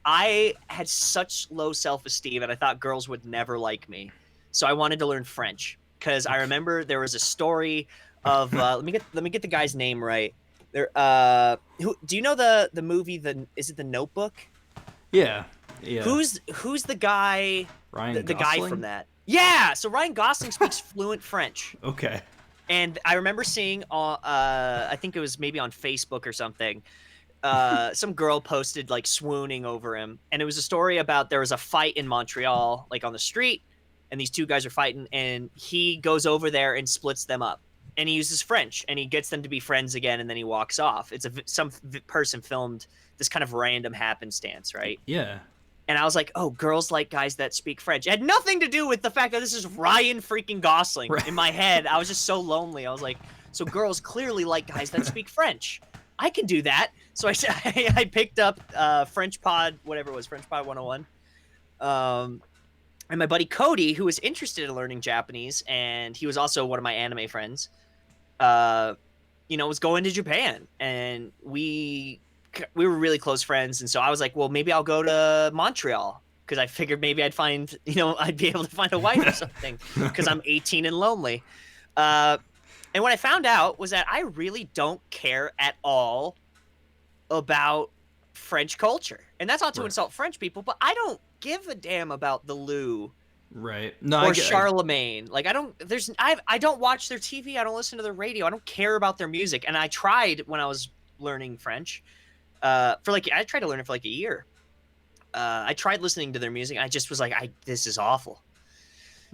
I had such low self-esteem, and I thought girls would never like me. So I wanted to learn French because I remember there was a story of let me get the guy's name right. There who do you know the movie is it The Notebook? Yeah. Yeah. Who's the guy Ryan the guy Gosling? from that? Yeah, so Ryan Gosling speaks fluent French. Okay. And I remember seeing I think it was maybe on Facebook or something. Some girl posted like swooning over him, and it was a story about there was a fight in Montreal, like on the street, and these two guys are fighting, and he goes over there and splits them up, and he uses French, and he gets them to be friends again, and then he walks off. It's some person filmed this kind of random happenstance, right? Yeah. And I was like, oh, girls like guys that speak French. It had nothing to do with the fact that this is Ryan freaking Gosling. Right. In my head, I was just so lonely. I was like, so girls clearly like guys that speak French. I can do that. So I picked up French Pod, whatever it was, French Pod 101. And my buddy Cody, who was interested in learning Japanese, and he was also one of my anime friends, was going to Japan. And we were really close friends, and so I was like, well, maybe I'll go to Montreal because I figured maybe I'd find, I'd be able to find a wife or something because I'm 18 and lonely. And what I found out was that I really don't care at all about French culture. And that's not to insult French people, but I don't give a damn about the Lou. Right. No, Or Charlemagne. Like, I don't watch their TV. I don't listen to their radio. I don't care about their music. And I tried when I was learning French. I tried to learn it for like a year. I tried listening to their music. I just was like, this is awful.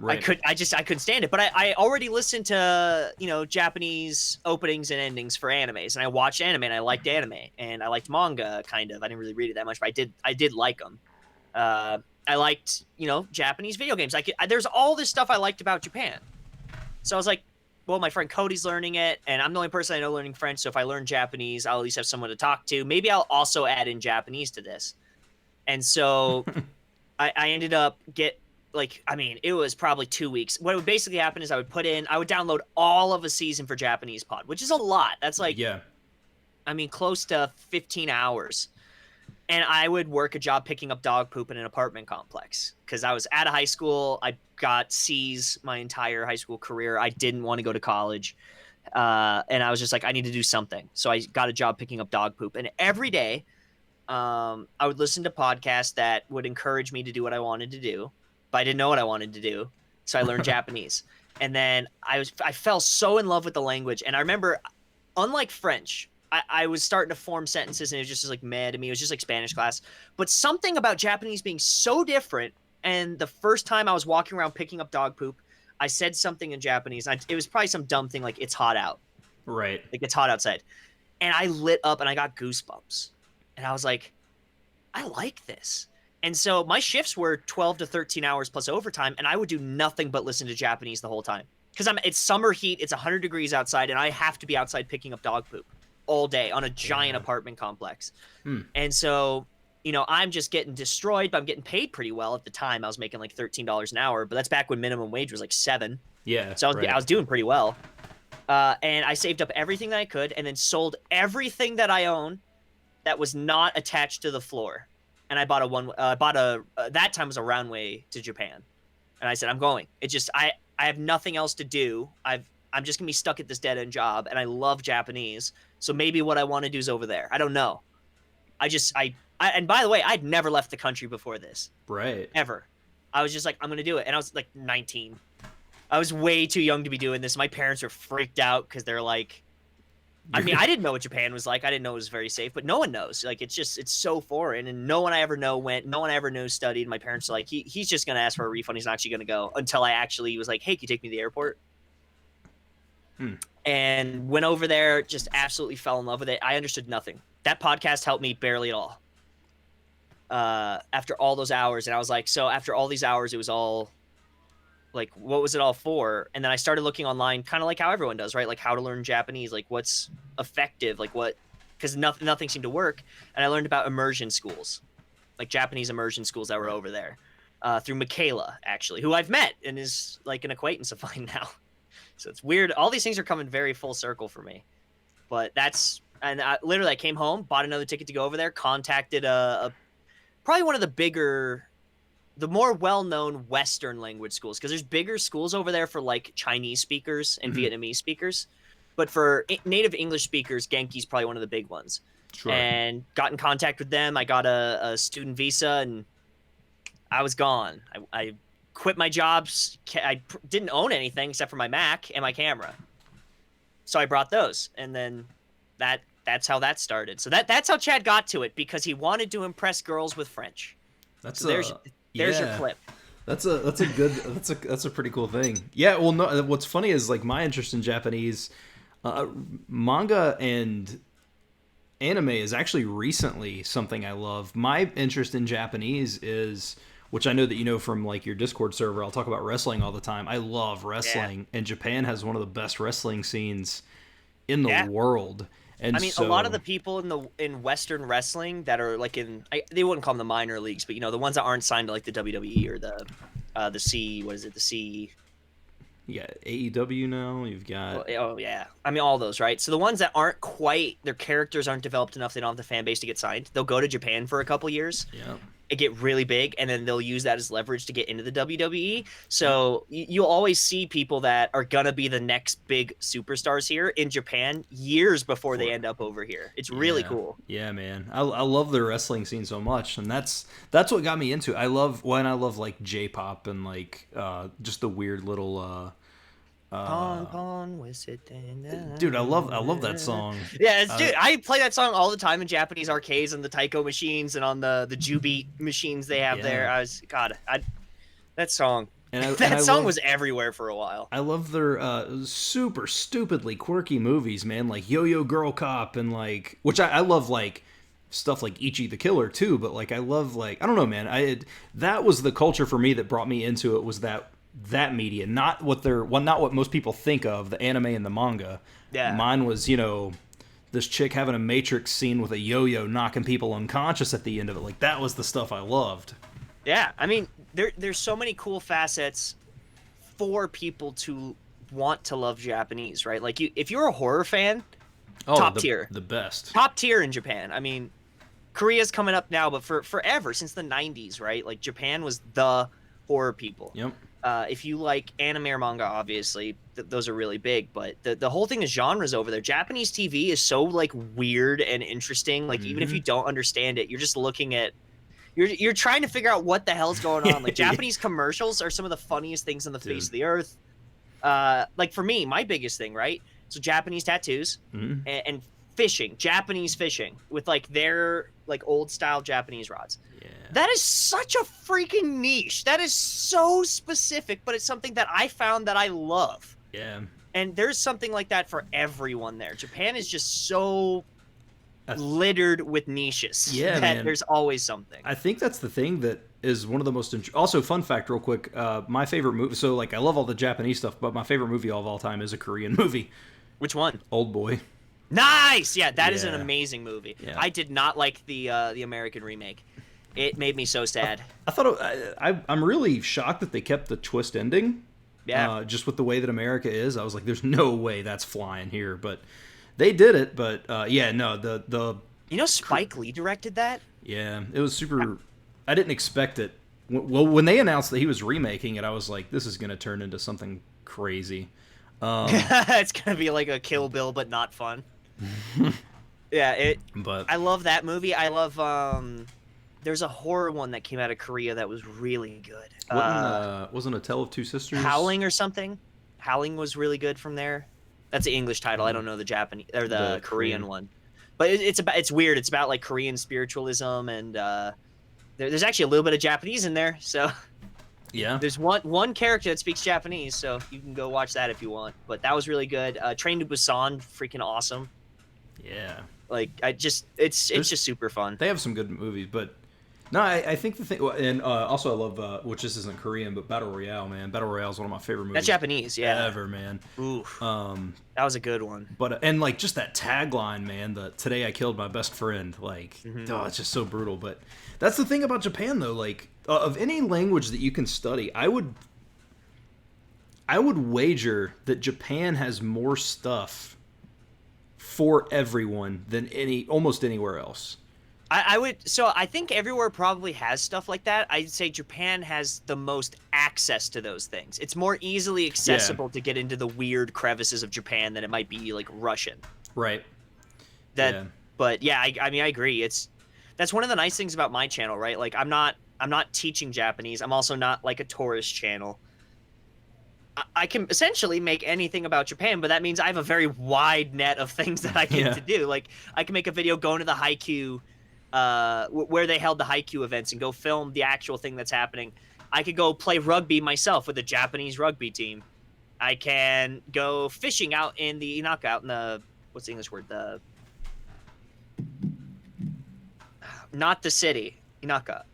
Right. I couldn't stand it. But I already listened to, Japanese openings and endings for animes, and I watched anime, and I liked anime, and I liked manga kind of. I didn't really read it that much, but I did like them. I liked, Japanese video games. There's all this stuff I liked about Japan. So I was like, well, my friend Cody's learning it, and I'm the only person I know learning French. So if I learn Japanese, I'll at least have someone to talk to. Maybe I'll also add in Japanese to this. And so I ended up it was probably 2 weeks. What would basically happen is I would download all of a season for Japanese Pod, which is a lot. That's close to 15 hours. And I would work a job picking up dog poop in an apartment complex because I was out of high school. I got C's my entire high school career. I didn't want to go to college. And I was just like, I need to do something. So I got a job picking up dog poop. And every day I would listen to podcasts that would encourage me to do what I wanted to do. But I didn't know what I wanted to do. So I learned Japanese. And then I fell so in love with the language. And I remember, unlike French, I was starting to form sentences, and it was just like meh to me. It was just like Spanish class. But something about Japanese being so different, and the first time I was walking around picking up dog poop, I said something in Japanese. It was probably some dumb thing like, it's hot out. Right. Like, it's hot outside. And I lit up, and I got goosebumps. And I was like, I like this. And so my shifts were 12 to 13 hours plus overtime, and I would do nothing but listen to Japanese the whole time. Because it's summer heat, it's 100 degrees outside, and I have to be outside picking up dog poop all day on a giant apartment complex. And so, I'm just getting destroyed, but I'm getting paid pretty well at the time. I was making like $13 an hour, but that's back when minimum wage was like $7. Yeah. So I was doing pretty well. And I saved up everything that I could and then sold everything that I own that was not attached to the floor. And I bought that time was a round way to Japan. And I said, I'm going. I have nothing else to do. I'm just gonna be stuck at this dead end job, and I love Japanese. So maybe what I want to do is over there. I don't know. And by the way, I'd never left the country before this, Right. ever. I was just like, I'm gonna do it, and I was like 19. I was way too young to be doing this. My parents were freaked out because they're like, I mean, I didn't know what Japan was like. I didn't know it was very safe, but no one knows. Like, it's so foreign, and no one I ever know went. No one I ever knew studied. My parents are like, he's just gonna ask for a refund. He's not actually gonna go until I actually was like, hey, can you take me to the airport? And went over there, just absolutely fell in love with it. I understood nothing. That podcast helped me barely at all. After all those hours, and I was like, so after all these hours, it was all like, what was it all for? And then I started looking online, kind of like how everyone does, right? Like how to learn Japanese, like what's effective, like what, because nothing seemed to work. And I learned about immersion schools, like Japanese immersion schools that were over there, through Michaela, actually, who I've met and is like an acquaintance of mine now. So it's weird. All these things are coming very full circle for me. But and I came home, bought another ticket to go over there, contacted probably one of the more well-known Western language schools, because there's bigger schools over there for like Chinese speakers and Vietnamese speakers, but for native English speakers, Genki's probably one of the big ones. Sure. And got in contact with them. I got a student visa, and I was gone. I quit my jobs. I didn't own anything except for my Mac and my camera, so I brought those, and then that's how that started. So that's how Chad got to it, because he wanted to impress girls with French. That's so there's your clip. That's a pretty cool thing. Yeah. Well, no. What's funny is like my interest in Japanese manga and anime is actually recently something I love. My interest in Japanese is, which I know that you know from like your Discord server. I'll talk about wrestling all the time. I love wrestling, and Japan has one of the best wrestling scenes in the world. And I mean, a lot of the people in Western wrestling that are like they wouldn't call them the minor leagues, but the ones that aren't signed to like the WWE or the C, what is it, the C? Yeah, AEW now. You've got I mean, all those, right? So the ones that aren't quite, their characters aren't developed enough, they don't have the fan base to get signed. They'll go to Japan for a couple years. Yeah. It get really big, and then they'll use that as leverage to get into the WWE. So you'll always see people that are gonna be the next big superstars here in Japan years before they end up over here. It's really cool. Yeah, man. I love the wrestling scene so much, and that's what got me into it. I love like J-pop and like just the weird little dude, I love that song. Yeah, dude, I play that song all the time in Japanese arcades and the taiko machines and on the Jubeat machines they have there. That song. That song was everywhere for a while. I love their super stupidly quirky movies, man, like Yo-Yo Girl Cop and like, which I love, like stuff like Ichi the Killer too, but like I love, like, I don't know, man. That was the culture for me that brought me into it, was that media, not what most people think of, the anime and the manga. Yeah. Mine was, this chick having a Matrix scene with a yo-yo knocking people unconscious at the end of it. Like, that was the stuff I loved. Yeah, I mean, there's so many cool facets for people to want to love Japanese, right? Like, if you're a horror fan, top tier. The best. Top tier in Japan. I mean, Korea's coming up now, but for forever, since the 90s, right? Like, Japan was the horror people. Yep. If you like anime or manga, obviously, those are really big. But the whole thing is genres over there. Japanese TV is so like weird and interesting. Like even if you don't understand it, you're just looking at, you're trying to figure out what the hell's going on. Like Japanese commercials are some of the funniest things on the face of the earth. Like for me, my biggest thing, right? So Japanese tattoos and fishing, Japanese fishing with like their like old style Japanese rods. Yeah. That is such a freaking niche. That is so specific, but it's something that I found that I love. Yeah. And there's something like that for everyone there. Japan is just so littered with niches. Yeah, that man. There's always something. I think that's the thing that is one of the most... Also, fun fact real quick. My favorite movie... So, like, I love all the Japanese stuff, but my favorite movie of all time is a Korean movie. Which one? Old Boy. Nice! Yeah, that is an amazing movie. Yeah. I did not like the American remake. It made me so sad. I thought I'm really shocked that they kept the twist ending. Yeah. Just with the way that America is, I was like, "There's no way that's flying here." But they did it. But the Spike Lee directed that. Yeah, it was super. I didn't expect it. Well, when they announced that he was remaking it, I was like, "This is going to turn into something crazy." It's going to be like a Kill Bill, but not fun. Yeah, But I love that movie. I love there's a horror one that came out of Korea that was really good. wasn't A Tale of Two Sisters Howling or something. Howling was really good from there. That's the English title. I don't know the Japanese or the the Korean Korean? one. But it's weird. It's about like Korean spiritualism and there's actually a little bit of Japanese in there. So Yeah. there's one character that speaks Japanese, so you can go watch that if you want. But that was really good. Train to Busan, freaking awesome. Yeah. Like it's There's just super fun. They have some good movies, but no, I think the thing, and also I love, which this isn't Korean, but Battle Royale, man. Battle Royale is one of my favorite movies. That's Japanese, yeah. Ever, man. Oof. That was a good one. But and like just that tagline, man. The "Today I killed my best friend." Like, oh, it's just so brutal. But that's the thing about Japan, though. Like, of any language that you can study, I would wager that Japan has more stuff for everyone than almost anywhere else. I think everywhere probably has stuff like that. I'd say Japan has the most access to those things. It's more easily accessible to get into the weird crevices of Japan than it might be like Russian. Right. But yeah, I mean I agree. That's one of the nice things about my channel, right? Like I'm not teaching Japanese. I'm also not like a tourist channel. I can essentially make anything about Japan, but that means I have a very wide net of things that I get to do. Like I can make a video going to the Haiku where they held the Haiku events and go film the actual thing that's happening. I could go play rugby myself with a Japanese rugby team. I can go fishing out in the Inaka, out in the, what's the English word? Not the city, Inaka.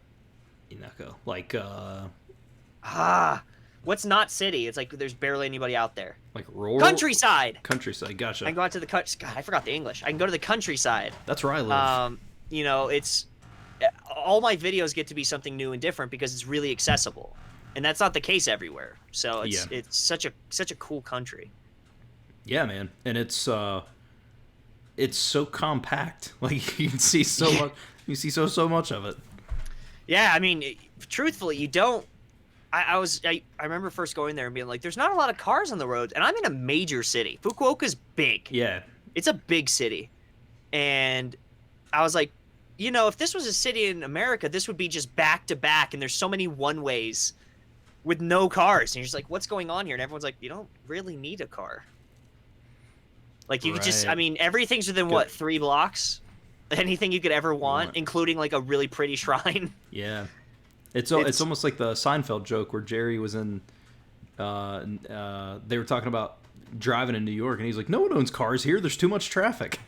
Like, what's not city? It's like there's barely anybody out there. Like rural? Countryside. Countryside, gotcha. I can go out to the country. God, I forgot the English. I can go to the countryside. That's where I live. You know, it's all my videos get to be something new and different because it's really accessible, and that's not the case everywhere. So it's such a cool country. Yeah, man, and it's so compact. Like you can see so much. You see so much of it. Yeah, I mean, truthfully, you don't. I remember first going there and being like, "There's not a lot of cars on the roads," and I'm in a major city. Fukuoka's big. Yeah, it's a big city, and I was like, you know, if this was a city in America, this would be just back to back, and there's so many one ways with no cars, and you're just like, what's going on here? And everyone's like, you don't really need a car. Like you could just, I mean, everything's within what, 3 blocks? Anything you could ever want, including like a really pretty shrine. Yeah, it's almost like the Seinfeld joke where Jerry was in. They were talking about driving in New York, and he's like, "No one owns cars here. There's too much traffic."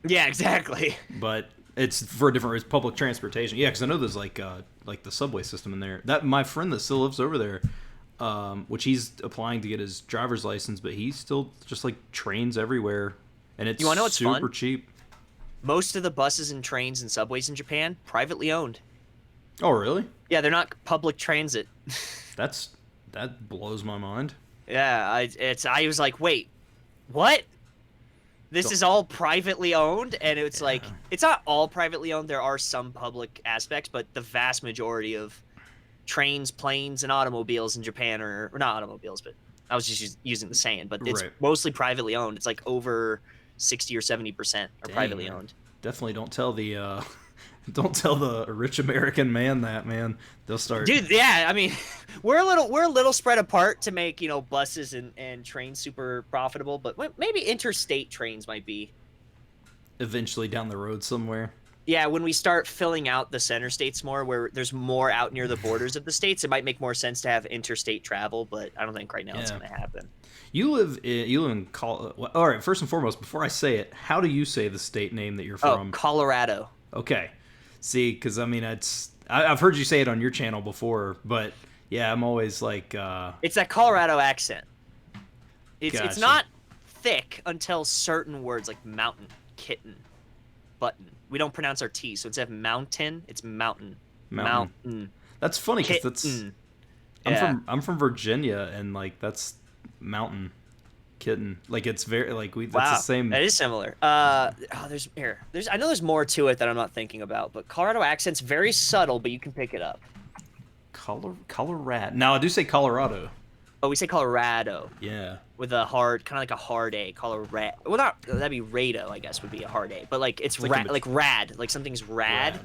Yeah, exactly. But it's for it's public transportation. Yeah, because I know there's like the subway system in there. That my friend that still lives over there, which he's applying to get his driver's license, but he still just like trains everywhere, and it's super cheap. Most of the buses and trains and subways in Japan privately owned. Oh, really? Yeah, they're not public transit. That blows my mind. Yeah, I was like, wait, what? This is all privately owned, and it's like it's not all privately owned. There are some public aspects, but the vast majority of trains, planes, and automobiles in Japan are or not automobiles, but I was just using the saying, but it's mostly privately owned. It's like over 60 or 70% are privately owned. Definitely don't tell the rich American man that, man. They'll start. Dude, yeah, I mean, we're a little spread apart to make, you know, buses and trains super profitable, but maybe interstate trains might be eventually down the road somewhere. Yeah, when we start filling out the center states more, where there's more out near the borders of the states, it might make more sense to have interstate travel, but I don't think right now it's going to happen. You live in Colorado. All right, first and foremost, before I say it, how do you say the state name that you're from? Oh, Colorado. Okay. See, because I mean, I've heard you say it on your channel before, but yeah, I'm always like. It's that Colorado accent. It's gotcha. not thick until certain words like mountain, kitten, button. We don't pronounce our T, so instead of mountain, it's mountain. Mountain. That's funny because I'm from Virginia, and like that's mountain. Kitten, like it's very like that's the same. That is similar. I know there's more to it that I'm not thinking about, but Colorado accent's very subtle, but you can pick it up. Colorado. Now I do say Colorado. Oh, we say Colorado Yeah. with a hard, kind of like a hard A. Colorado. Well, not that'd be Rado, I guess would be a hard A. But like it's It's like in like rad, like something's rad. rad.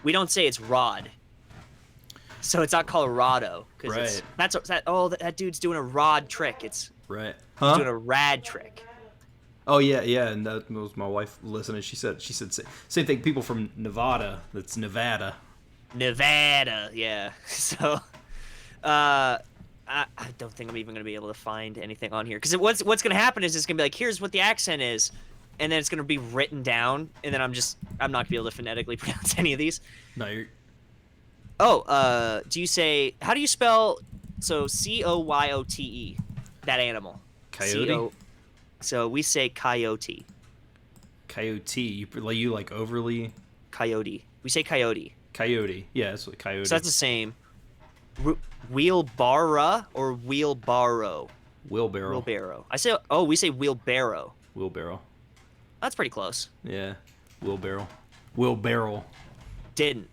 We don't say it's rod. So it's not Colorado because Right. that's that. Oh, that dude's doing a rod trick. Right. He's doing Huh? a rad trick. Oh yeah, yeah, and that was my wife listening. She said same thing. People from Nevada. That's Nevada. Nevada, yeah. So, I don't think I'm even gonna be able to find anything on here because what's gonna happen is it's gonna be like, here's what the accent is, and then it's gonna be written down, and then I'm not gonna be able to phonetically pronounce any of these. No, you're Oh, do you say how do you spell so Coyote that animal? coyote. C-O, so we say coyote. Coyote. You like overly Coyote. We say coyote. coyote. Yeah, it's like coyote. So that's the same. Wheelbarrow or wheelbarrow? Wheelbarrow. Wheelbarrow. We say wheelbarrow. Wheelbarrow. That's pretty close. Yeah. Wheelbarrow. Wheelbarrow. Didn't.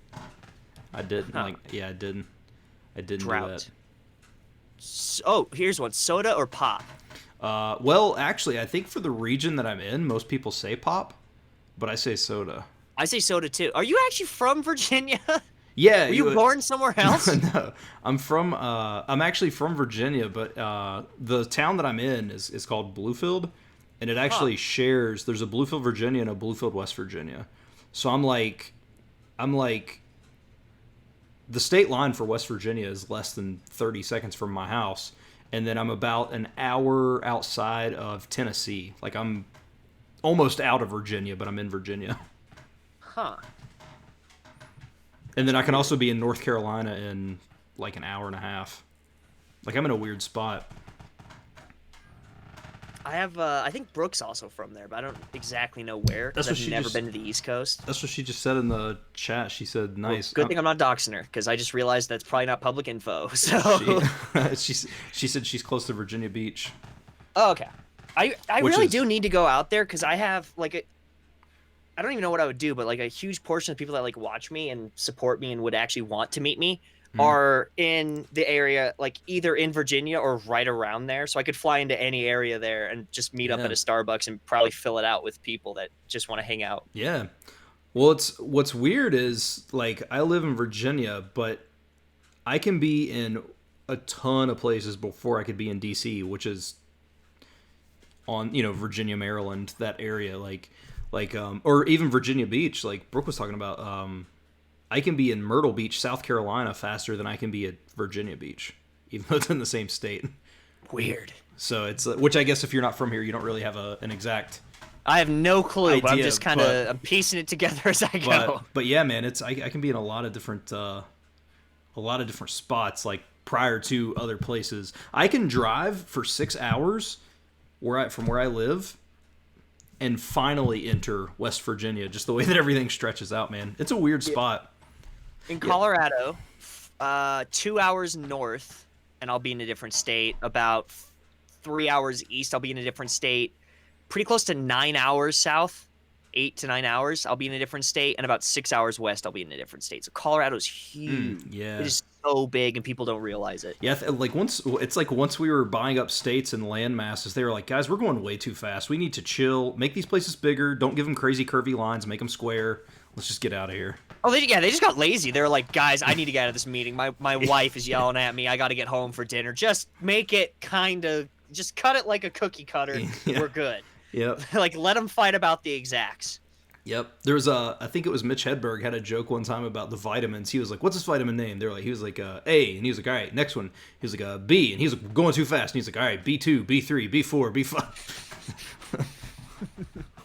I didn't Huh. like. Yeah, I didn't. I didn't do Drought. that. Oh, here's one. Soda or pop? Well, actually, I think for the region that I'm in, most people say pop, but I say soda. I say soda too. Are you actually from Virginia? Yeah. Were you born somewhere else? No, I'm actually from Virginia, but the town that I'm in is called Bluefield, and it actually shares. There's a Bluefield, Virginia, and a Bluefield, West Virginia. So I'm like, the state line for West Virginia is less than 30 seconds from my house, and then I'm about an hour outside of Tennessee. Like I'm almost out of Virginia, but I'm in Virginia. Huh. And then I can also be in North Carolina in like an hour and a half. Like I'm in a weird spot. I think Brooke's also from there, but I don't exactly know where because That's what I've she never just- been to the East Coast. That's what she just said in the chat. She said, "Nice." Good thing I'm not doxing her because I just realized that's probably not public info. So, she said she's close to Virginia Beach. oh, okay. I Which really is- do need to go out there because I have I don't even know what I would do, but like a huge portion of people that like watch me and support me and would actually want to meet me are in the area, like either in Virginia or right around there. So I could fly into any area there and just meet up Yeah. at a Starbucks and probably fill it out with people that just want to hang out. Yeah. Well, what's weird is like I live in Virginia, but I can be in a ton of places before I could be in DC, which is on, Virginia, Maryland, that area, or even Virginia Beach, like Brooke was talking about. I can be in Myrtle Beach, South Carolina, faster than I can be at Virginia Beach, even though it's in the same state. Weird. So it's which I guess if you're not from here, you don't really have an exact. I have no clue, but I'm Idea, just kind but- of I'm piecing it together as I go. But yeah, man, I can be in a lot of different spots, like prior to other places. I can drive for 6 hours from where I live, and finally enter West Virginia. Just the way that everything stretches out, man. It's a weird spot. In Colorado, 2 hours north, and I'll be in a different state. About 3 hours east, I'll be in a different state. Pretty close to 9 hours south, 8 to 9 hours, I'll be in a different state. And about 6 hours west, I'll be in a different state. So Colorado's huge. Yeah. It is so big, and people don't realize it. Yeah, once we were buying up states and land masses, they were like, guys, we're going way too fast. We need to chill, make these places bigger. Don't give them crazy curvy lines, make them square. Let's just get out of here. Oh, they just got lazy. They were like, guys, I need to get out of this meeting. My wife is yelling at me. I got to get home for dinner. Just make it just cut it like a cookie cutter. Yeah. We're good. Yep. Like, let them fight about the exacts. Yep. There was I think it was Mitch Hedberg had a joke one time about the vitamins. He was like, "What's this vitamin name?" He was like, A, and he was like, "All right, next one." He was like, B, and he was like, going too fast. And he's like, "All right, B2, B3, B4, B5."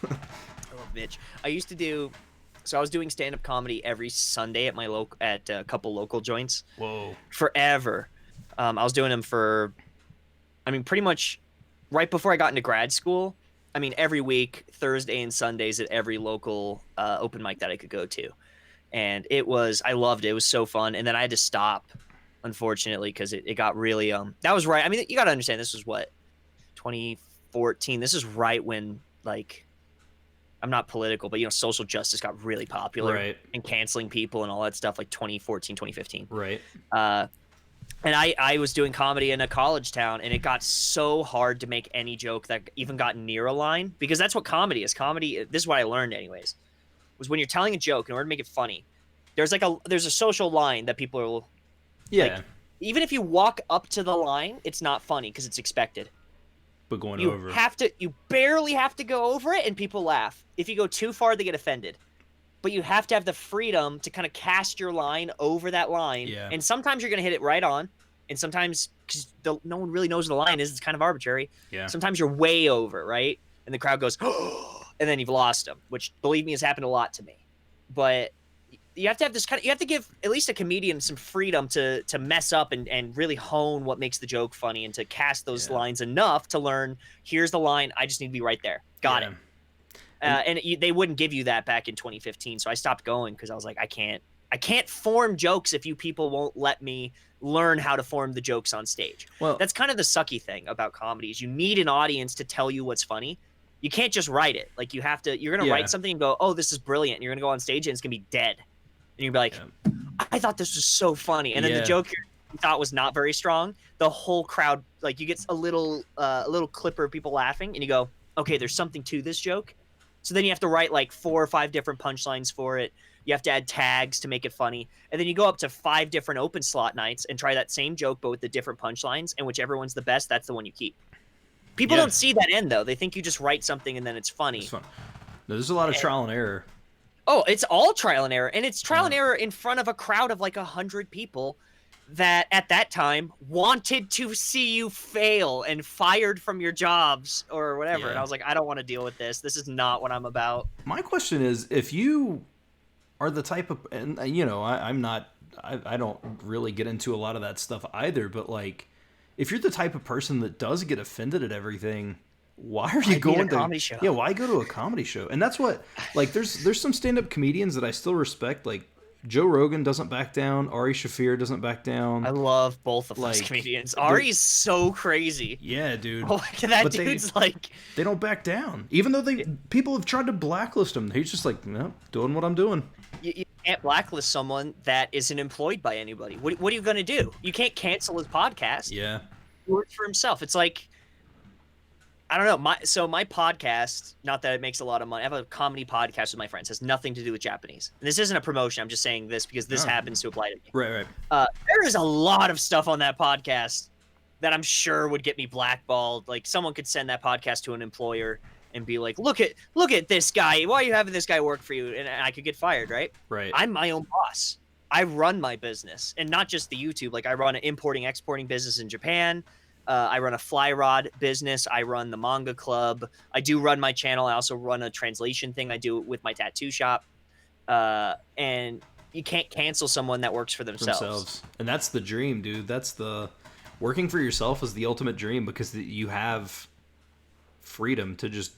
I love Mitch. I was doing stand-up comedy every Sunday at at a couple local joints Whoa. forever. I was doing them pretty much right before I got into grad school. Every week, Thursday and Sundays at every local open mic that I could go to. And I loved it. It was so fun. And then I had to stop, unfortunately, because it got really, that was right. You got to understand, this was what, 2014. This is right when, like, I'm not political, but, social justice got really popular. Right. And canceling people and all that stuff, like 2014, 2015. Right. And I was doing comedy in a college town, and it got so hard to make any joke that even got near a line, because that's what comedy is. Comedy, this is what I learned anyways, was when you're telling a joke, in order to make it funny, there's a social line that people are Yeah, like, even if you walk up to the line, it's not funny because it's expected. but going You over. you barely have to go over it and people laugh. If you go too far, they get offended. But you have to have the freedom to kind of cast your line over that line. Yeah. And sometimes you're going to hit it right on. And sometimes, because no one really knows what the line is, it's kind of arbitrary. Yeah. Sometimes you're way over, right? And the crowd goes, oh, and then you've lost them, which, believe me, has happened a lot to me. But you have to have this you have to give at least a comedian some freedom to mess up and really hone what makes the joke funny, and to cast those lines enough to learn, here's the line, I just need to be right there. Got it. And they wouldn't give you that back in 2015, so I stopped going because I was like, I can't form jokes if you people won't let me learn how to form the jokes on stage. Well, that's kind of the sucky thing about comedy, is you need an audience to tell you what's funny. You can't just write it. Like, you're gonna write something and go, oh, this is brilliant, and you're gonna go on stage and it's gonna be dead, and you'll be like, I thought this was so funny, and then the joke you thought was not very strong, the whole crowd, like, you get a little clipper of people laughing, and you go, okay, there's something to this joke. So then you have to write like 4 or 5 different punchlines for it. You have to add tags to make it funny. And then you go up to 5 different open slot nights and try that same joke, but with the different punchlines, and whichever one's the best, that's the one you keep. People don't see that end, though. They think you just write something and then it's funny. It's fun. No, there's a lot of trial and error. Oh, it's all trial and error. And it's trial and error in front of a crowd of like 100 people that at that time wanted to see you fail and fired from your jobs or whatever. And I was like, I don't want to deal with this. This is not what I'm about. My question is, if you are the type of, and you know, I don't really get into a lot of that stuff either, but like, if you're the type of person that does get offended at everything, why are you going to a comedy show? Yeah, why go to a comedy show? And that's what, like, there's some stand-up comedians that I still respect, like Joe Rogan doesn't back down. Ari Shaffir doesn't back down. I love both of those comedians. Ari's so crazy. Yeah, dude. Oh, that dude's they don't back down. Even though people have tried to blacklist him. He's just like, no, doing what I'm doing. You can't blacklist someone that isn't employed by anybody. What are you going to do? You can't cancel his podcast. Yeah. He works for himself. It's like, I don't know. My podcast, not that it makes a lot of money. I have a comedy podcast with my friends. It has nothing to do with Japanese. And this isn't a promotion. I'm just saying this because this happens to apply to me. Right. There is a lot of stuff on that podcast that I'm sure would get me blackballed. Like, someone could send that podcast to an employer and be like, look at this guy. Why are you having this guy work for you? And I could get fired, right? Right. I'm my own boss. I run my business, and not just the YouTube. Like, I run an importing, exporting business in Japan. I run a fly rod business. I run the manga club. I do run my channel. I also run a translation thing. I do it with my tattoo shop. And you can't cancel someone that works for themselves. And that's the dream, dude. Working for yourself is the ultimate dream, because you have freedom to just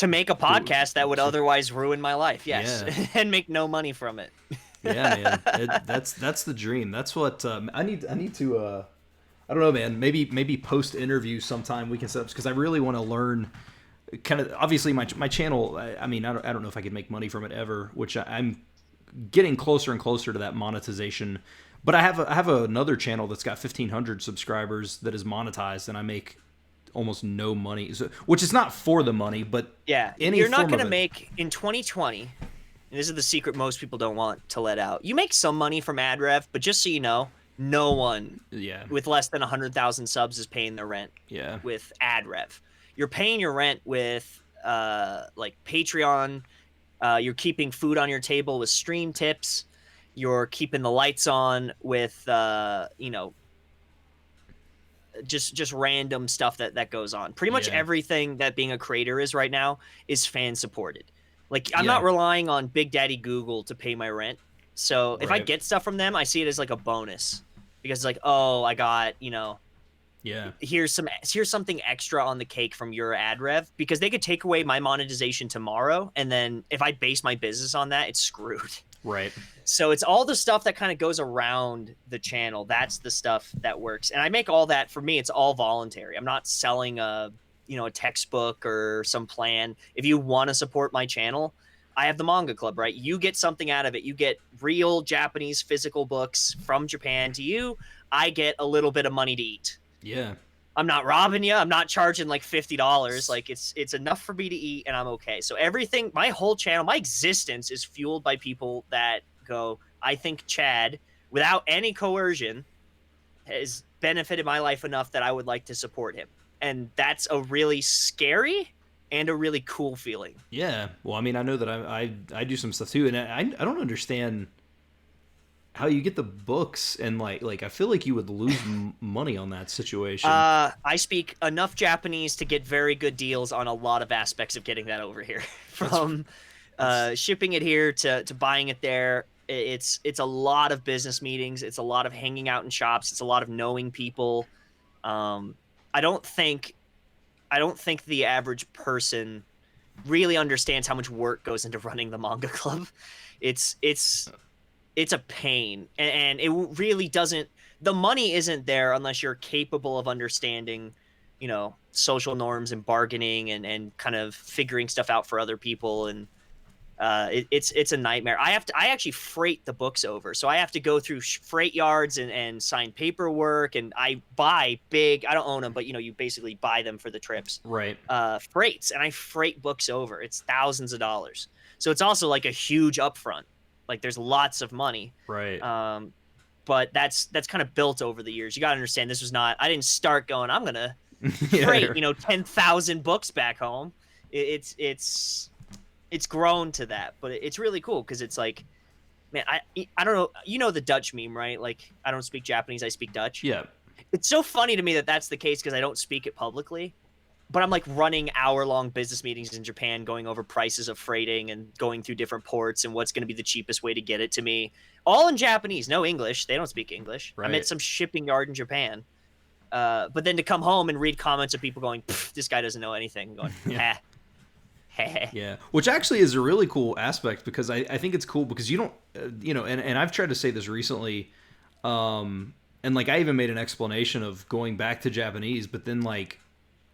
make a podcast that would otherwise ruin my life. Yes. Yeah. And make no money from it. Yeah, man. That's the dream. That's what I need to I don't know, man. Maybe post interview sometime we can set up, because I really want to learn. Kind of, obviously my channel. I mean, I don't know if I could make money from it ever, which I'm getting closer and closer to that monetization. But I have another channel that's got 1,500 subscribers that is monetized, and I make almost no money. So, which is not for the money, but yeah, you're not going to make in 2020. And this is the secret most people don't want to let out. You make some money from ad rev, but just so you know, no one with less than 100,000 subs is paying their rent with ad rev. You're paying your rent with like Patreon. You're keeping food on your table with stream tips. You're keeping the lights on with just random stuff that goes on. Pretty much everything that being a creator is right now is fan supported. Like, I'm not relying on Big Daddy Google to pay my rent. So if I get stuff from them, I see it as like a bonus. Because it's like, oh, I got, here's something extra on the cake from your ad rev, because they could take away my monetization tomorrow, and then if I base my business on that, it's screwed. Right. So it's all the stuff that kind of goes around the channel. That's the stuff that works. And I make all that, for me, it's all voluntary. I'm not selling a textbook or some plan. If you want to support my channel, I have the manga club, right? You get something out of it. You get real Japanese physical books from Japan to you. I get a little bit of money to eat. Yeah. I'm not robbing you. I'm not charging like $50. Like it's enough for me to eat and I'm okay. So everything, my whole channel, my existence is fueled by people that go, I think Chad, without any coercion, has benefited my life enough that I would like to support him. And that's a really scary and a really cool feeling. Yeah. Well, I mean, I know that I do some stuff too, and I don't understand how you get the books, and like I feel like you would lose money on that situation. I speak enough Japanese to get very good deals on a lot of aspects of getting that over here. From shipping it here to buying it there. It's a lot of business meetings. It's a lot of hanging out in shops. It's a lot of knowing people. I don't think the average person really understands how much work goes into running the manga club. It's a pain, and it really doesn't. The money isn't there unless you're capable of understanding, social norms and bargaining and kind of figuring stuff out for other people. And it's a nightmare. I actually freight the books over, so I have to go through freight yards and sign paperwork, and I buy big. I don't own them, but you basically buy them for the trips. Right. Freights, and I freight books over. It's thousands of dollars, so it's also like a huge upfront. Like there's lots of money. Right. But that's kind of built over the years. You got to understand, this was not. I didn't start going, I'm gonna freight 10,000 books back home. It's grown to that, but it's really cool because it's like, man, I don't know, the Dutch meme, right? Like, I don't speak Japanese, I speak Dutch. Yeah. It's so funny to me that that's the case because I don't speak it publicly, but I'm like running hour-long business meetings in Japan, going over prices of freighting and going through different ports and what's going to be the cheapest way to get it to me. All in Japanese, no English. They don't speak English. Right. I'm at some shipping yard in Japan. But then to come home and read comments of people going, this guy doesn't know anything, going, yeah. Yeah, which actually is a really cool aspect because I think it's cool because you don't, and I've tried to say this recently, and like I even made an explanation of going back to Japanese, but then like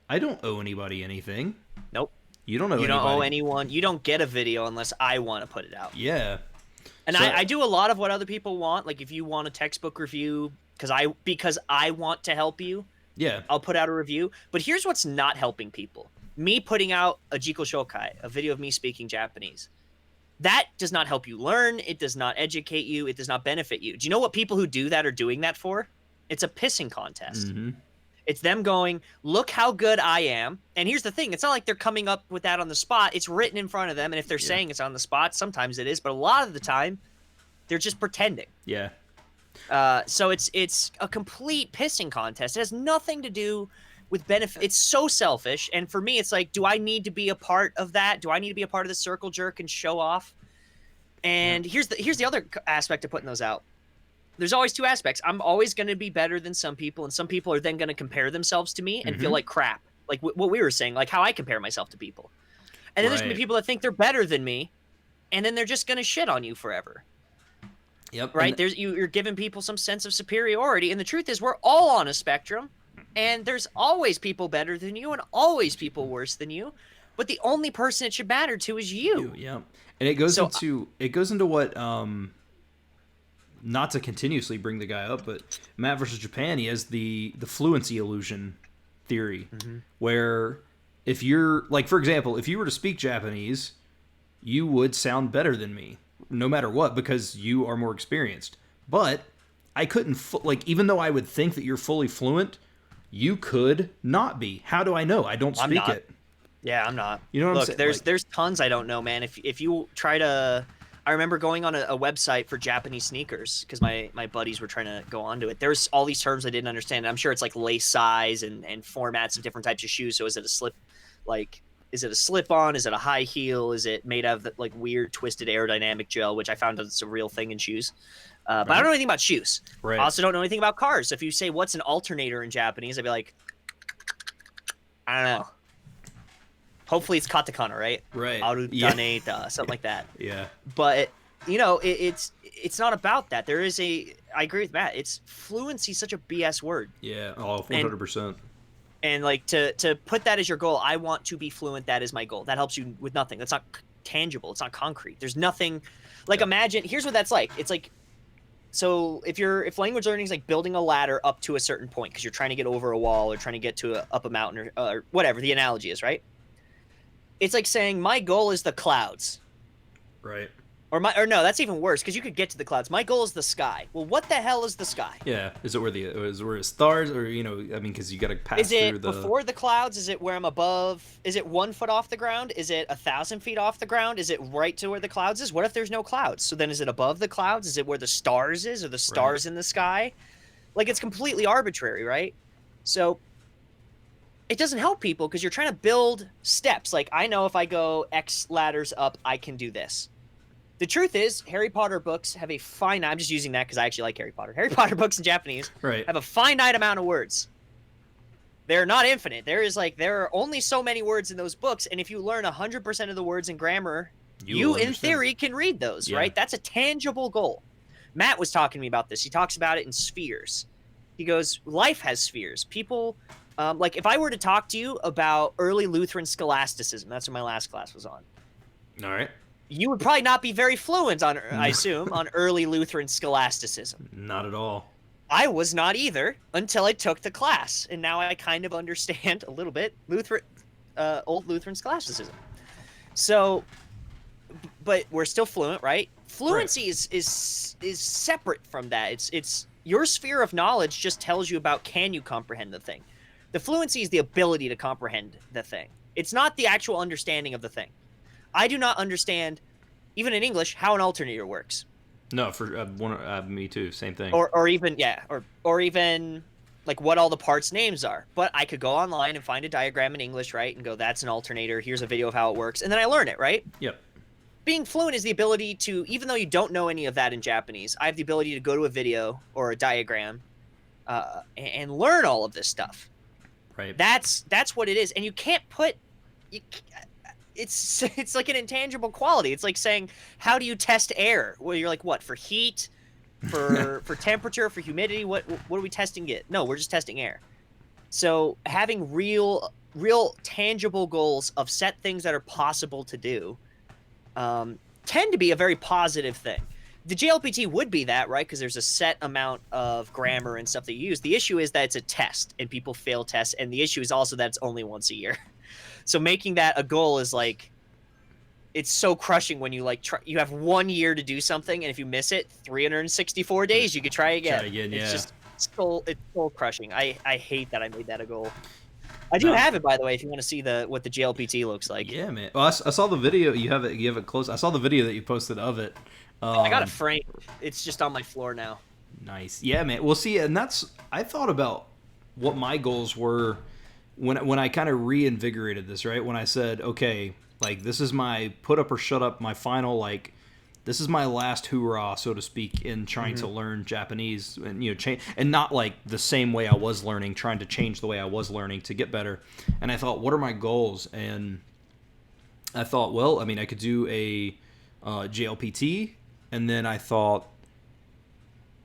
I don't owe anybody anything. Nope. You don't owe anybody. You don't owe anyone. You don't get a video unless I want to put it out. Yeah. And so, I do a lot of what other people want. Like if you want a textbook review, because I want to help you, yeah, I'll put out a review. But here's what's not helping people. Me putting out a Jiko Shokai, a video of me speaking Japanese. That does not help you learn. It does not educate you. It does not benefit you. Do you know what people who do that are doing that for? It's a pissing contest. Mm-hmm. It's them going, look how good I am. And here's the thing. It's not like they're coming up with that on the spot. It's written in front of them. And if they're saying it's on the spot, sometimes it is. But a lot of the time, they're just pretending. Yeah. So it's a complete pissing contest. It has nothing to do with benefit. It's so selfish. And for me, it's like, do I need to be a part of that? Do I need to be a part of the circle jerk and show off? And here's the other aspect of putting those out. There's always two aspects. I'm always going to be better than some people, and some people are then going to compare themselves to me and feel like crap. Like what we were saying, like how I compare myself to people. And then there's going to be people that think they're better than me, and then they're just going to shit on you forever. Yep. Right? You're giving people some sense of superiority, and the truth is we're all on a spectrum, and there's always people better than you and always people worse than you. But the only person it should matter to is you. Yeah. And it goes into what not to continuously bring the guy up, but Matt versus Japan, he has the fluency illusion theory, where if you're, like, for example, if you were to speak Japanese, you would sound better than me, no matter what, because you are more experienced. But I couldn't, even though I would think that you're fully fluent, you could not be. How do I know? I don't speak it. Yeah, I'm not. You know what I'm saying? There's tons I don't know, man. If you try to... I remember going on a website for Japanese sneakers because my buddies were trying to go onto it. There's all these terms I didn't understand. I'm sure it's like lace size and formats of different types of shoes. So is it a slip-on? Is it a high heel? Is it made out of like weird twisted aerodynamic gel, which I found is a real thing in shoes. But I don't know anything about shoes. Right. I also don't know anything about cars. So if you say what's an alternator in Japanese, I'd be like, I don't know. Hopefully it's katakana, right? Right. Arutaneta, something like that. Yeah. But it's not about that. I agree with Matt. It's fluency is such a BS word. Yeah. Oh, 100%. And like to put that as your goal, I want to be fluent. That is my goal. That helps you with nothing. That's not tangible. It's not concrete. There's nothing. Like imagine. Here's what that's like. It's like So if language learning is like building a ladder up to a certain point because you're trying to get over a wall or trying to get to up a mountain or whatever the analogy is, right? It's like saying my goal is the clouds. Right. Or no, that's even worse because you could get to the clouds. My goal is the sky. Well, what the hell is the sky? Yeah. Is it where the stars, or I mean, because you got to pass Is through it the before the clouds? Is it where I'm above? Is it 1 foot off the ground? Is it 1,000 feet off the ground? Is it right to where the clouds is? What if there's no clouds? So then is it above the clouds? Is it where the stars is? Or the stars in the sky? Like, it's completely arbitrary, right? So it doesn't help people because you're trying to build steps. Like, I know if I go X ladders up, I can do this. The truth is, Harry Potter books have a finite... I'm just using that because I actually like Harry Potter. Harry Potter books in Japanese have a finite amount of words. They're not infinite. There are only so many words in those books, and if you learn 100% of the words in grammar, you in theory can read those, right? That's a tangible goal. Matt was talking to me about this. He talks about it in spheres. He goes, life has spheres. People... like, if I were to talk to you about early Lutheran scholasticism, that's what my last class was on. All right. You would probably not be very fluent on, I assume, on early Lutheran scholasticism. Not at all. I was not either until I took the class, and now I kind of understand a little bit old Lutheran scholasticism. So, but we're still fluent, right? Fluency is separate from that. It's your sphere of knowledge just tells you about can you comprehend the thing. The fluency is the ability to comprehend the thing. It's not the actual understanding of the thing. I do not understand, even in English, how an alternator works. No, for me too. Same thing. Or even like what all the parts' names are. But I could go online and find a diagram in English, right, and go, that's an alternator. Here's a video of how it works, and then I learn it, right? Yep. Being fluent is the ability to, even though you don't know any of that in Japanese, I have the ability to go to a video or a diagram and learn all of this stuff. Right. That's what it is, and you can't put. It's like an intangible quality. It's like saying, how do you test air? Well, you're like, what, for heat, for temperature, for humidity? What are we testing it? No, we're just testing air. So having real tangible goals of set things that are possible to do tend to be a very positive thing. The JLPT would be that, right? Because there's a set amount of grammar and stuff that you use. The issue is that it's a test and people fail tests. And the issue is also that it's only once a year. So making that a goal is like, it's so crushing when you like you have 1 year to do something, and if you miss it, 364 days you could try again. It's just soul crushing. I hate that I made that a goal. I do have it, by the way, if you want to see what the JLPT looks like. Yeah, man. Well, I saw the video. You have it close. I saw the video that you posted of it. I got it framed. It's just on my floor now. Nice. Yeah, man. Well, see, and I thought about what my goals were when I kind of reinvigorated this, right? When I said, okay, like, this is my put up or shut up, my final, like, this is my last hoorah, so to speak, in trying to learn Japanese and, change, and not like the same way I was learning, trying to change the way I was learning to get better. And I thought, what are my goals? And I thought, well, I mean, I could do a JLPT, and then I thought,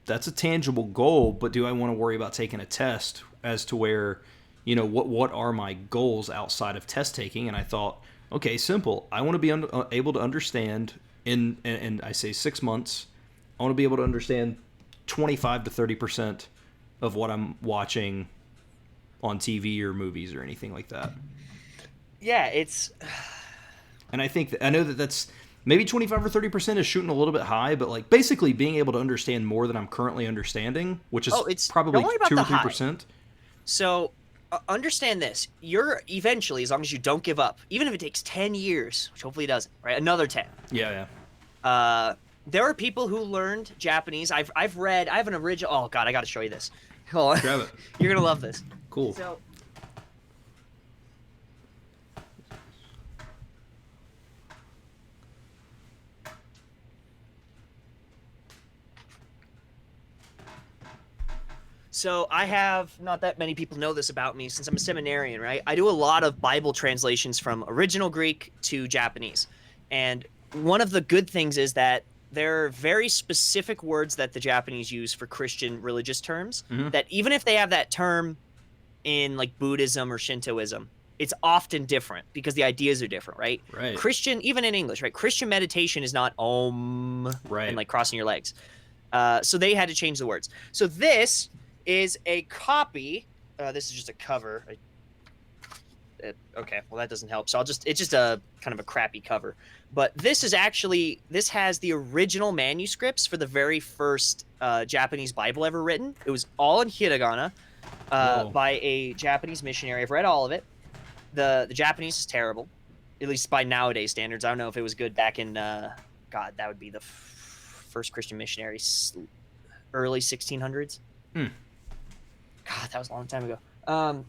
that's a tangible goal, but do I want to worry about taking a test as to where, what are my goals outside of test taking? And I thought, okay, simple. I want to be able to understand and I say 6 months. I want to be able to understand 25 to 30% of what I'm watching on TV or movies or anything like that. Yeah, it's. And I think I know that's maybe 25 or 30% is shooting a little bit high, but like basically being able to understand more than I'm currently understanding, which is probably 2 or 3%. So. Understand this. You're eventually, as long as you don't give up, even if it takes 10 years, which hopefully it doesn't, right? Another 10. Yeah. There are people who learned Japanese. I have an original. Oh God, I got to show you this. Hold on. Grab it. You're gonna love this. Cool. So I have, not that many people know this about me since I'm a seminarian, right? I do a lot of Bible translations from original Greek to Japanese. And one of the good things is that there are very specific words that the Japanese use for Christian religious terms that even if they have that term in like Buddhism or Shintoism, it's often different because the ideas are different, right? Right. Christian, even in English, right? Christian meditation is not om and like crossing your legs. So they had to change the words. So this is a copy. This is just a cover. Okay, well that doesn't help. So it's just a kind of a crappy cover. But this has the original manuscripts for the very first Japanese Bible ever written. It was all in hiragana Whoa. by a Japanese missionary. I've read all of it. The Japanese is terrible, at least by nowadays standards. I don't know if it was good back in God, that would be the first Christian missionary, early 1600s. Hmm. God, that was a long time ago.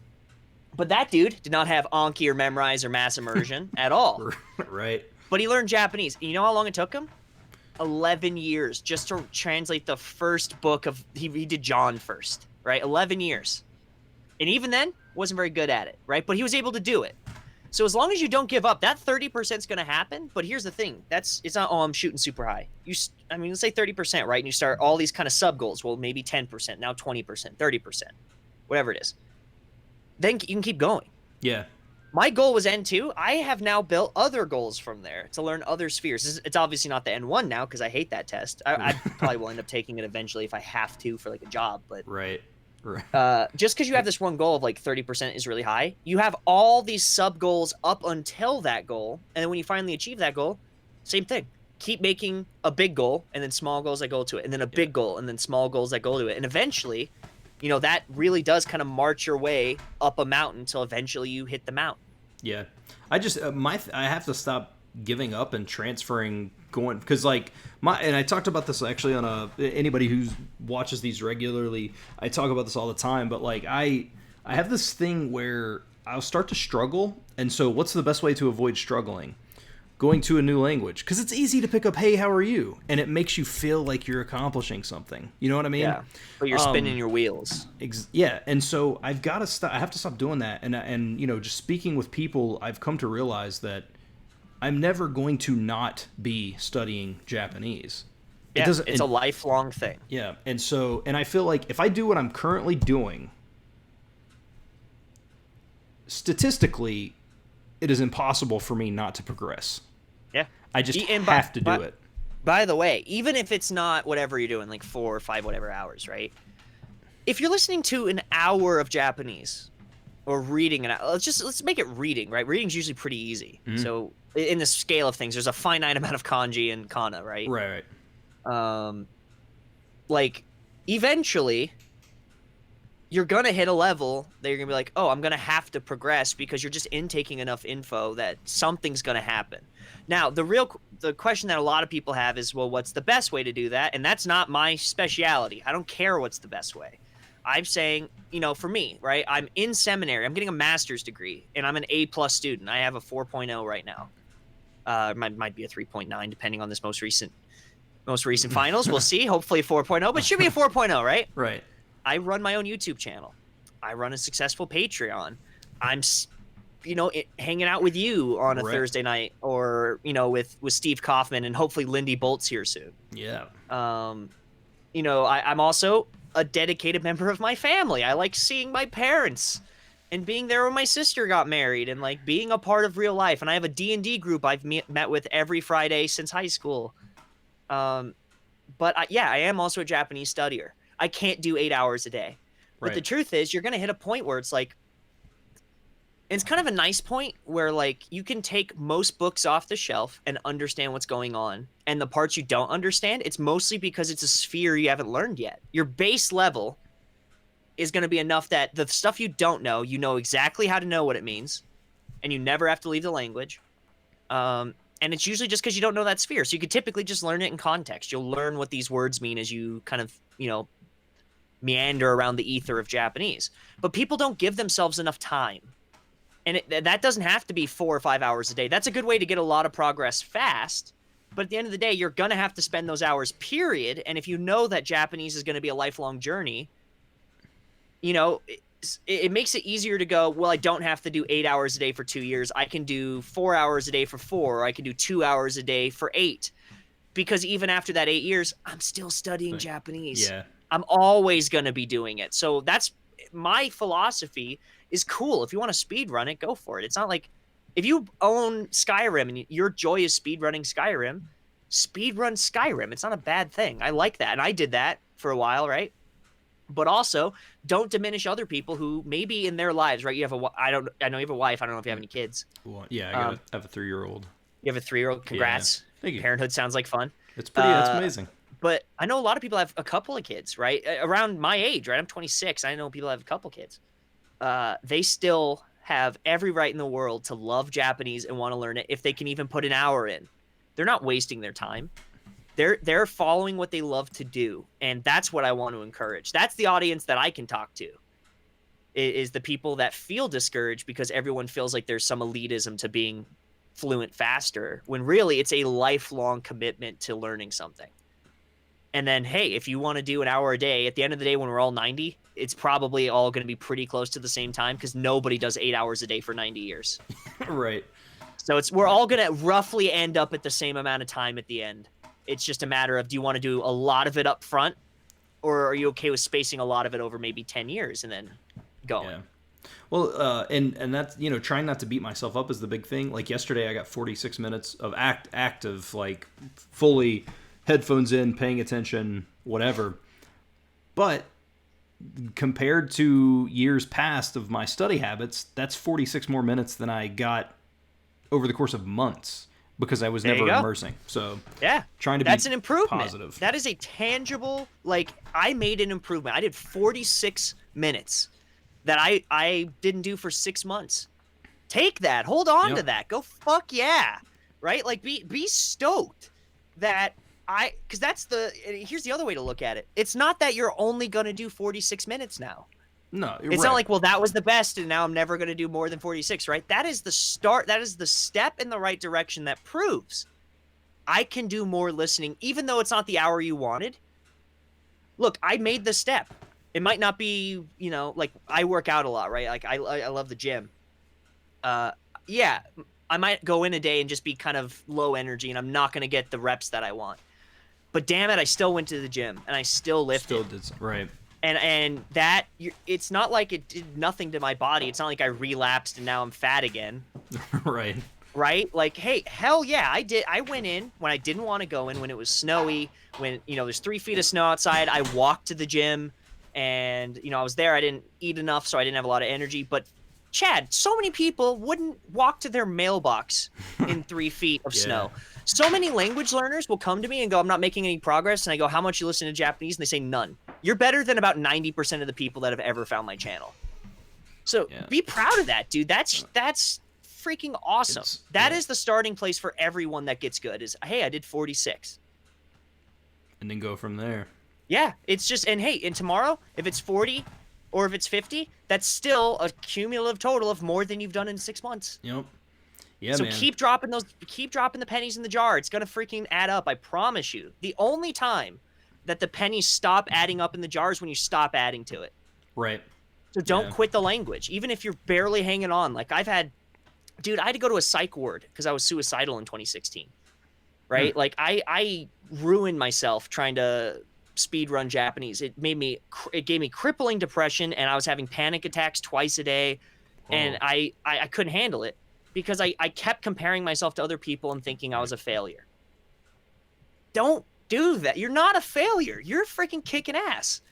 But that dude did not have Anki or Memrise or Mass Immersion at all. Right. But he learned Japanese. And you know how long it took him? 11 years just to translate the first book of he did John first, right? 11 years. And even then, wasn't very good at it, right? But he was able to do it. So as long as you don't give up, that 30% is going to happen. But here's the thing. It's not, oh, I'm shooting super high. Let's say 30%, right? And you start all these kind of sub goals. Well, maybe 10%, now 20%, 30%, whatever it is. Then you can keep going. Yeah. My goal was N2. I have now built other goals from there to learn other spheres. It's obviously not the N1 now because I hate that test. I probably will end up taking it eventually if I have to for like a job. But Right. just because you have this one goal of like 30% is really high, you have all these sub goals up until that goal. And then when you finally achieve that goal, same thing. Keep making a big goal and then small goals that go to it. And then a big goal and then small goals that go to it. And eventually, that really does kind of march your way up a mountain until eventually you hit the mountain. Yeah. I just I have to stop giving up and transferring going because and I talked about this actually on anybody who watches these regularly. I talk about this all the time, but like I have this thing where I'll start to struggle, and so what's the best way to avoid struggling? Going to a new language, because it's easy to pick up, hey, how are you? And it makes you feel like you're accomplishing something. You know what I mean? Yeah. But you're spinning your wheels. Yeah. And so I've got to stop. I have to stop doing that. And just speaking with people, I've come to realize that I'm never going to not be studying Japanese. Yeah, it's a lifelong thing. Yeah. And I feel like if I do what I'm currently doing, statistically, it is impossible for me not to progress. Yeah. I just have to do it. By the way, even if it's not whatever you're doing, like 4 or 5 whatever hours, right? If you're listening to an hour of Japanese or reading let's make it reading, right? Reading's usually pretty easy. Mm-hmm. So in the scale of things, there's a finite amount of kanji and kana, right? Right. Like eventually you're going to hit a level that you're going to be like, oh, I'm going to have to progress because you're just intaking enough info that something's going to happen. Now, the question that a lot of people have is, well, what's the best way to do that? And that's not my speciality. I don't care what's the best way. I'm saying, for me, right, I'm in seminary. I'm getting a master's degree, and I'm an A-plus student. I have a 4.0 right now. Might be a 3.9, depending on this most recent finals. We'll see. Hopefully a 4.0, but it should be a 4.0, right? Right. I run my own YouTube channel. I run a successful Patreon. I'm, hanging out with you on a Thursday night, or with Steve Kaufman, and hopefully Lindy Bolt's here soon. Yeah. I'm also a dedicated member of my family. I like seeing my parents and being there when my sister got married, and like being a part of real life. And I have a D&D group I've met with every Friday since high school. But I am also a Japanese studier. I can't do 8 hours a day. But the truth is, you're going to hit a point where it's like, it's kind of a nice point where like you can take most books off the shelf and understand what's going on. And the parts you don't understand, it's mostly because it's a sphere you haven't learned yet. Your base level is going to be enough that the stuff you don't know, you know exactly how to know what it means, and you never have to leave the language. And it's usually just because you don't know that sphere. So you could typically just learn it in context. You'll learn what these words mean as you kind of, meander around the ether of Japanese. But people don't give themselves enough time. And that doesn't have to be 4 or 5 hours a day. That's a good way to get a lot of progress fast. But at the end of the day, you're going to have to spend those hours, period. And if you know that Japanese is going to be a lifelong journey, it makes it easier to go, well, I don't have to do 8 hours a day for 2 years. I can do 4 hours a day for 4, or I can do 2 hours a day for 8. Because even after that 8 years, I'm still studying Japanese. Yeah. I'm always going to be doing it. So that's my philosophy is cool. If you want to speed run it, go for it. It's not like if you own Skyrim and your joy is speed running Skyrim, speed run Skyrim. It's not a bad thing. I like that. And I did that for a while, right? But also, don't diminish other people who maybe in their lives, right? You have I know you have a wife. I don't know if you have any kids. Well, yeah, I have a 3-year-old. You have a 3-year-old. Yeah. Congrats. Thank you. Parenthood sounds like fun. It's amazing. But I know a lot of people have a couple of kids, right? Around my age, right? I'm 26. I know people have a couple kids. They still have every right in the world to love Japanese and want to learn it if they can even put an hour in. They're not wasting their time. They're following what they love to do, and that's what I want to encourage. That's the audience that I can talk to. Is the people that feel discouraged because everyone feels like there's some elitism to being fluent faster, when really it's a lifelong commitment to learning something. And then, hey, if you want to do an hour a day, at the end of the day, when we're all 90, it's probably all going to be pretty close to the same time because nobody does 8 hours a day for 90 years. Right. So we're all going to roughly end up at the same amount of time at the end. It's just a matter of, do you want to do a lot of it up front, or are you okay with spacing a lot of it over maybe 10 years and then going? Yeah. Well, and that's, trying not to beat myself up is the big thing. Like yesterday, I got 46 minutes of active, like fully headphones in, paying attention, whatever. But compared to years past of my study habits, that's 46 more minutes than I got over the course of months because I was never immersing. So yeah, trying to that's be an improvement. positive. That is a tangible, like, I made an improvement. I did 46 minutes that I didn't do for 6 months. Take that. Hold on to that. Go fuck yeah. Right? Like, be stoked that because here's the other way to look at it. It's not that you're only going to do 46 minutes now. No, it's not like, well, that was the best and now I'm never going to do more than 46, right? That is the start. That is the step in the right direction that proves I can do more listening, even though it's not the hour you wanted. Look, I made the step. It might not be, like, I work out a lot, right? Like, I love the gym. Yeah, I might go in a day and just be kind of low energy and I'm not going to get the reps that I want. But damn it, I still went to the gym and I still lifted. Right. And that, it's not like it did nothing to my body. It's not like I relapsed and now I'm fat again. Right. Right? Like, hey, hell yeah, I did. I went in when I didn't want to go in, when it was snowy, when, there's 3 feet of snow outside. I walked to the gym and, I was there. I didn't eat enough, so I didn't have a lot of energy. But Chad, so many people wouldn't walk to their mailbox in 3 feet of snow. So many language learners will come to me and go, I'm not making any progress. And I go, how much you listen to Japanese? And they say none. You're better than about 90% of the people that have ever found my channel. So be proud of that, dude. That's freaking awesome. That is the starting place for everyone that gets good is, hey, I did 46. And then go from there. Yeah, it's just, and hey, and tomorrow, if it's 40 or if it's 50, that's still a cumulative total of more than you've done in 6 months. Yep. Yeah, so man. keep dropping the pennies in the jar. It's gonna freaking add up. I promise you. The only time that the pennies stop adding up in the jar is when you stop adding to it. Right. So don't quit the language, even if you're barely hanging on. Like I had to go to a psych ward because I was suicidal in 2016. Right? Like I ruined myself trying to speed run Japanese. It gave me crippling depression, and I was having panic attacks twice a day, and I couldn't handle it. Because I kept comparing myself to other people and thinking I was a failure. Don't do that. You're not a failure. You're freaking kicking ass.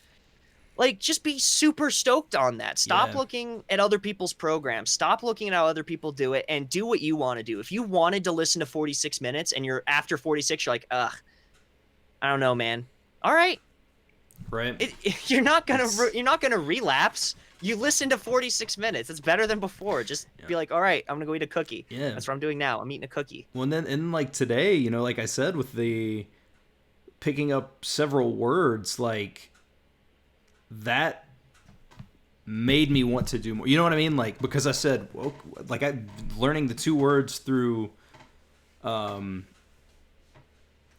Like, just be super stoked on that. Stop looking at other people's programs. Stop looking at how other people do it and do what you want to do. If you wanted to listen to 46 minutes and you're after 46, you're like, ugh, I don't know, man. All right. Right. You're not gonna relapse. You listen to 46 minutes. It's better than before. Just be like, all right, I'm going to go eat a cookie. Yeah. That's what I'm doing now. I'm eating a cookie. Well, and then like today, like I said, with the picking up several words, like that made me want to do more. You know what I mean? Like, because I said, well, like learning the 2 words through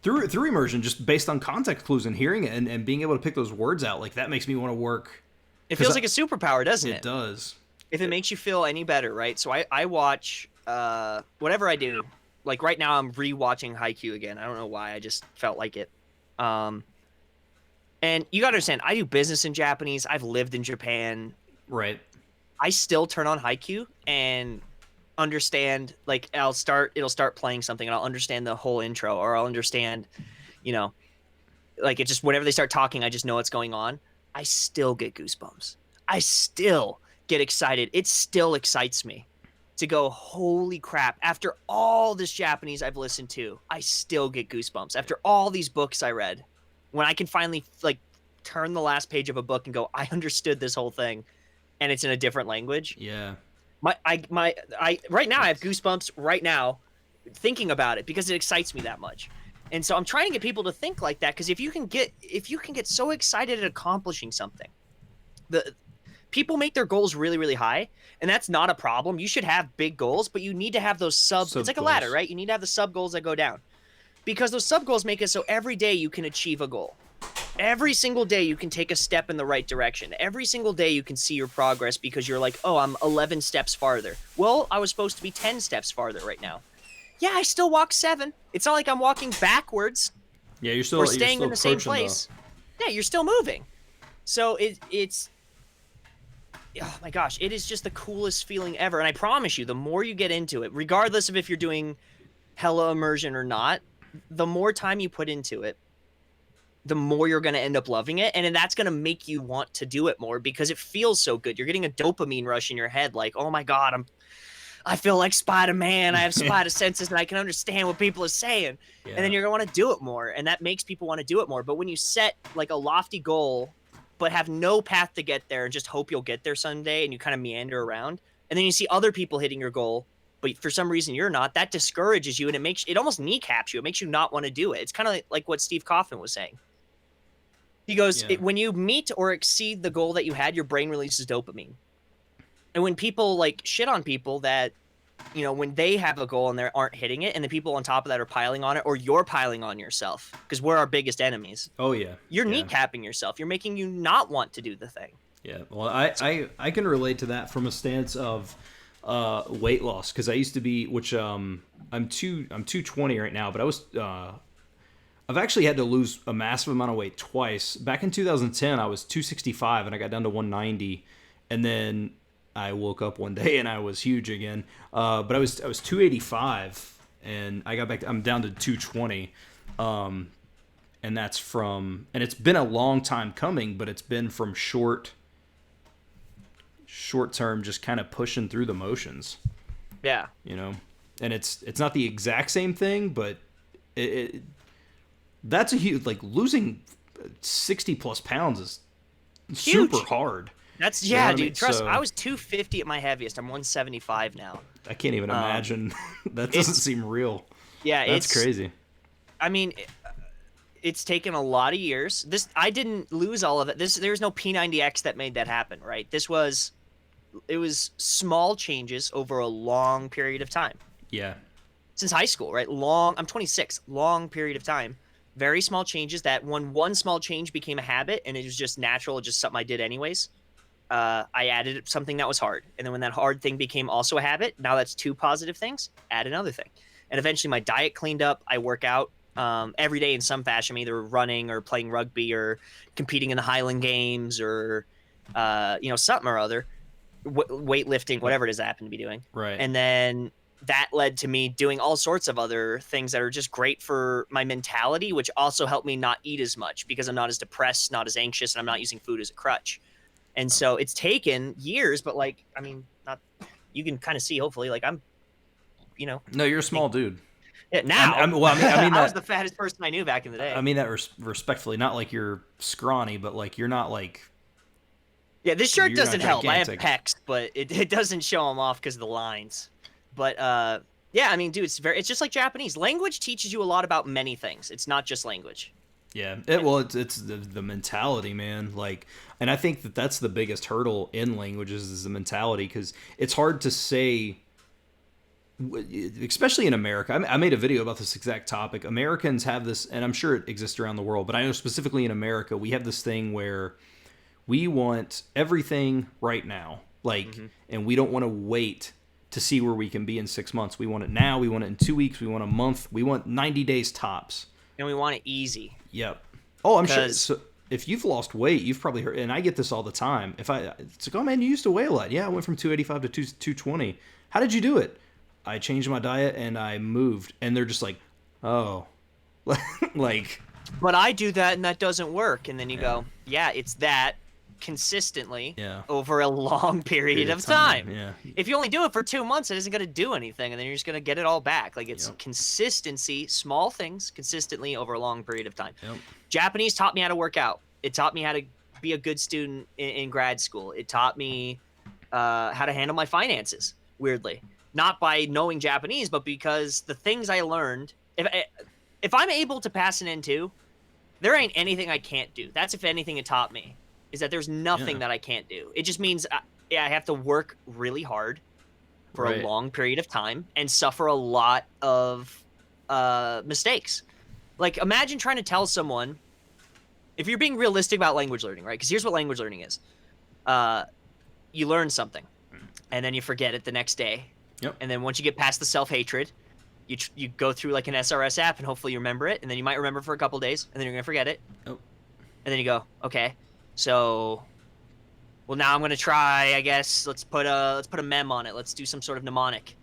immersion, just based on context clues and hearing it and being able to pick those words out, like that makes me want to work. It feels like a superpower, doesn't it? It does. If it makes you feel any better, right? So I watch whatever I do. Like right now I'm rewatching Haikyuu again. I don't know why. I just felt like it. And you gotta understand, I do business in Japanese. I've lived in Japan. Right. I still turn on Haikyuu and understand, like it'll start playing something and I'll understand the whole intro, or I'll understand, you know, like it just whenever they start talking, I just know what's going on. I still get goosebumps. I still get excited. It still excites me to go, holy crap, after all this Japanese I've listened to, I still get goosebumps. After all these books I read, when I can finally like turn the last page of a book and go, I understood this whole thing and it's in a different language. Yeah. I right now I have goosebumps right now thinking about it because it excites me that much. And so I'm trying to get people to think like that, because if you can get so excited at accomplishing something, the people make their goals really, really high, and that's not a problem. You should have big goals, but you need to have those Sub it's like a goals. ladder, right? You need to have the sub goals that go down, because those sub goals make it so every day you can achieve a goal. Every single day you can take a step in the right direction. Every single day you can see your progress, because you're like, oh, I'm 11 steps farther. Well, I was supposed to be 10 steps farther right now. Yeah, I still walk 7. It's not like I'm walking backwards Yeah, you're still or staying you're in the still same approaching place. Yeah, you're still moving. So it's oh my gosh, it is just the coolest feeling ever. And I promise you, the more you get into it, regardless of if you're doing hella immersion or not, the more time you put into it, the more you're going to end up loving it. And then that's going to make you want to do it more because it feels so good. You're getting a dopamine rush in your head. Like, oh my God, I feel like Spider-Man. I have spider senses and I can understand what people are saying. Yeah. And then you're going to want to do it more. And that makes people want to do it more. But when you set like a lofty goal, but have no path to get there and just hope you'll get there someday, and you kind of meander around, and then you see other people hitting your goal, but for some reason you're not, that discourages you, and it almost kneecaps you. It makes you not want to do it. It's kind of like what Steve Kaufman was saying. He goes, Yeah. when you meet or exceed the goal that you had, your brain releases dopamine. And when people like shit on people that, you know, when they have a goal and they aren't hitting it, and the people on top of that are piling on it, or you're piling on yourself, because we're our biggest enemies. Oh yeah. You're yeah. kneecapping yourself. You're making you not want to do the thing. Yeah. Well, I can relate to that from a stance of weight loss, because I used to be, which I'm 220 right now, but I was I've actually had to lose a massive amount of weight twice. Back in 2010, I was 265 and I got down to 190, and then I woke up one day and I was huge again. But I was 285 and I got back. I'm down to 220, and that's from. And it's been a long time coming, but it's been from short term, just kind of pushing through the motions. Yeah. You know, and it's not the exact same thing, but that's a huge, like, losing 60 plus pounds is Huge. super hard. That's You know what I dude. mean? Trust So- me, I was 250 at my heaviest. I'm 175 now. I can't even imagine. That doesn't seem real. Yeah, That's crazy. I mean, it's taken a lot of years. I didn't lose all of it. There's no P90X that made that happen, right? It was small changes over a long period of time. Yeah. Since high school, right? I'm 26, long period of time. Very small changes that when one small change became a habit and it was just natural, just something I did anyways. I added something that was hard. And then when that hard thing became also a habit, now that's 2 positive things, add another thing. And eventually my diet cleaned up. I work out every day in some fashion, either running or playing rugby or competing in the Highland Games or, something or other, weightlifting, whatever it is I happen to be doing. Right. And then that led to me doing all sorts of other things that are just great for my mentality, which also helped me not eat as much because I'm not as depressed, not as anxious, and I'm not using food as a crutch. And so it's taken years, but you can kind of see, hopefully, like I'm, No, you're a small dude. yeah, now. I mean I was that. the fattest person I knew back in the day. I mean that respectfully, not like you're scrawny, but like you're not like. Yeah, this shirt you're not doesn't help. I have gigantic. pecs, but it doesn't show them off because of the lines. But yeah, I mean, dude, it's just like Japanese. Language teaches you a lot about many things. It's not just language. Yeah, it's the mentality, man. Like, and I think that's the biggest hurdle in languages is the mentality, because it's hard to say, especially in America. I made a video about this exact topic. Americans have this, and I'm sure it exists around the world, but I know specifically in America, we have this thing where we want everything right now, like, and we don't want to wait to see where we can be in 6 months. We want it now. We want it in 2 weeks. We want a month. We want 90 days tops. And we want it easy. Yep. Oh, I'm sure. 'Cause- So if you've lost weight, you've probably heard, and I get this all the time. It's like, oh man, you used to weigh a lot. Yeah, I went from 285 to 220. How did you do it? I changed my diet and I moved, and they're just like, oh, like, But I do that and that doesn't work. And then you yeah, go, yeah, it's that consistently yeah, over a long period period of of time. yeah, If you only do it for 2 months, it isn't going to do anything. And then you're just going to get it all back. Like it's yep, consistency, small things consistently over a long period of time. yep, Japanese taught me how to work out. It taught me how to be a good student in grad school. It taught me how to handle my finances, weirdly. Not by knowing Japanese, but because the things I learned, if I'm able to pass an N2, there ain't anything I can't do. That's if anything it taught me, is that there's nothing yeah, that I can't do. It just means I have to work really hard for a right, long period of time and suffer a lot of mistakes. Like imagine trying to tell someone, if you're being realistic about language learning, right? Because here's what language learning is. You learn something and then you forget it the next day. yep, And then once you get past the self-hatred, you go through like an SRS app and hopefully you remember it, and then you might remember for a couple days, and then you're gonna forget it, oh, and then you go, okay, so, well now I'm gonna try, I guess let's put a mem on it. Let's do some sort of mnemonic.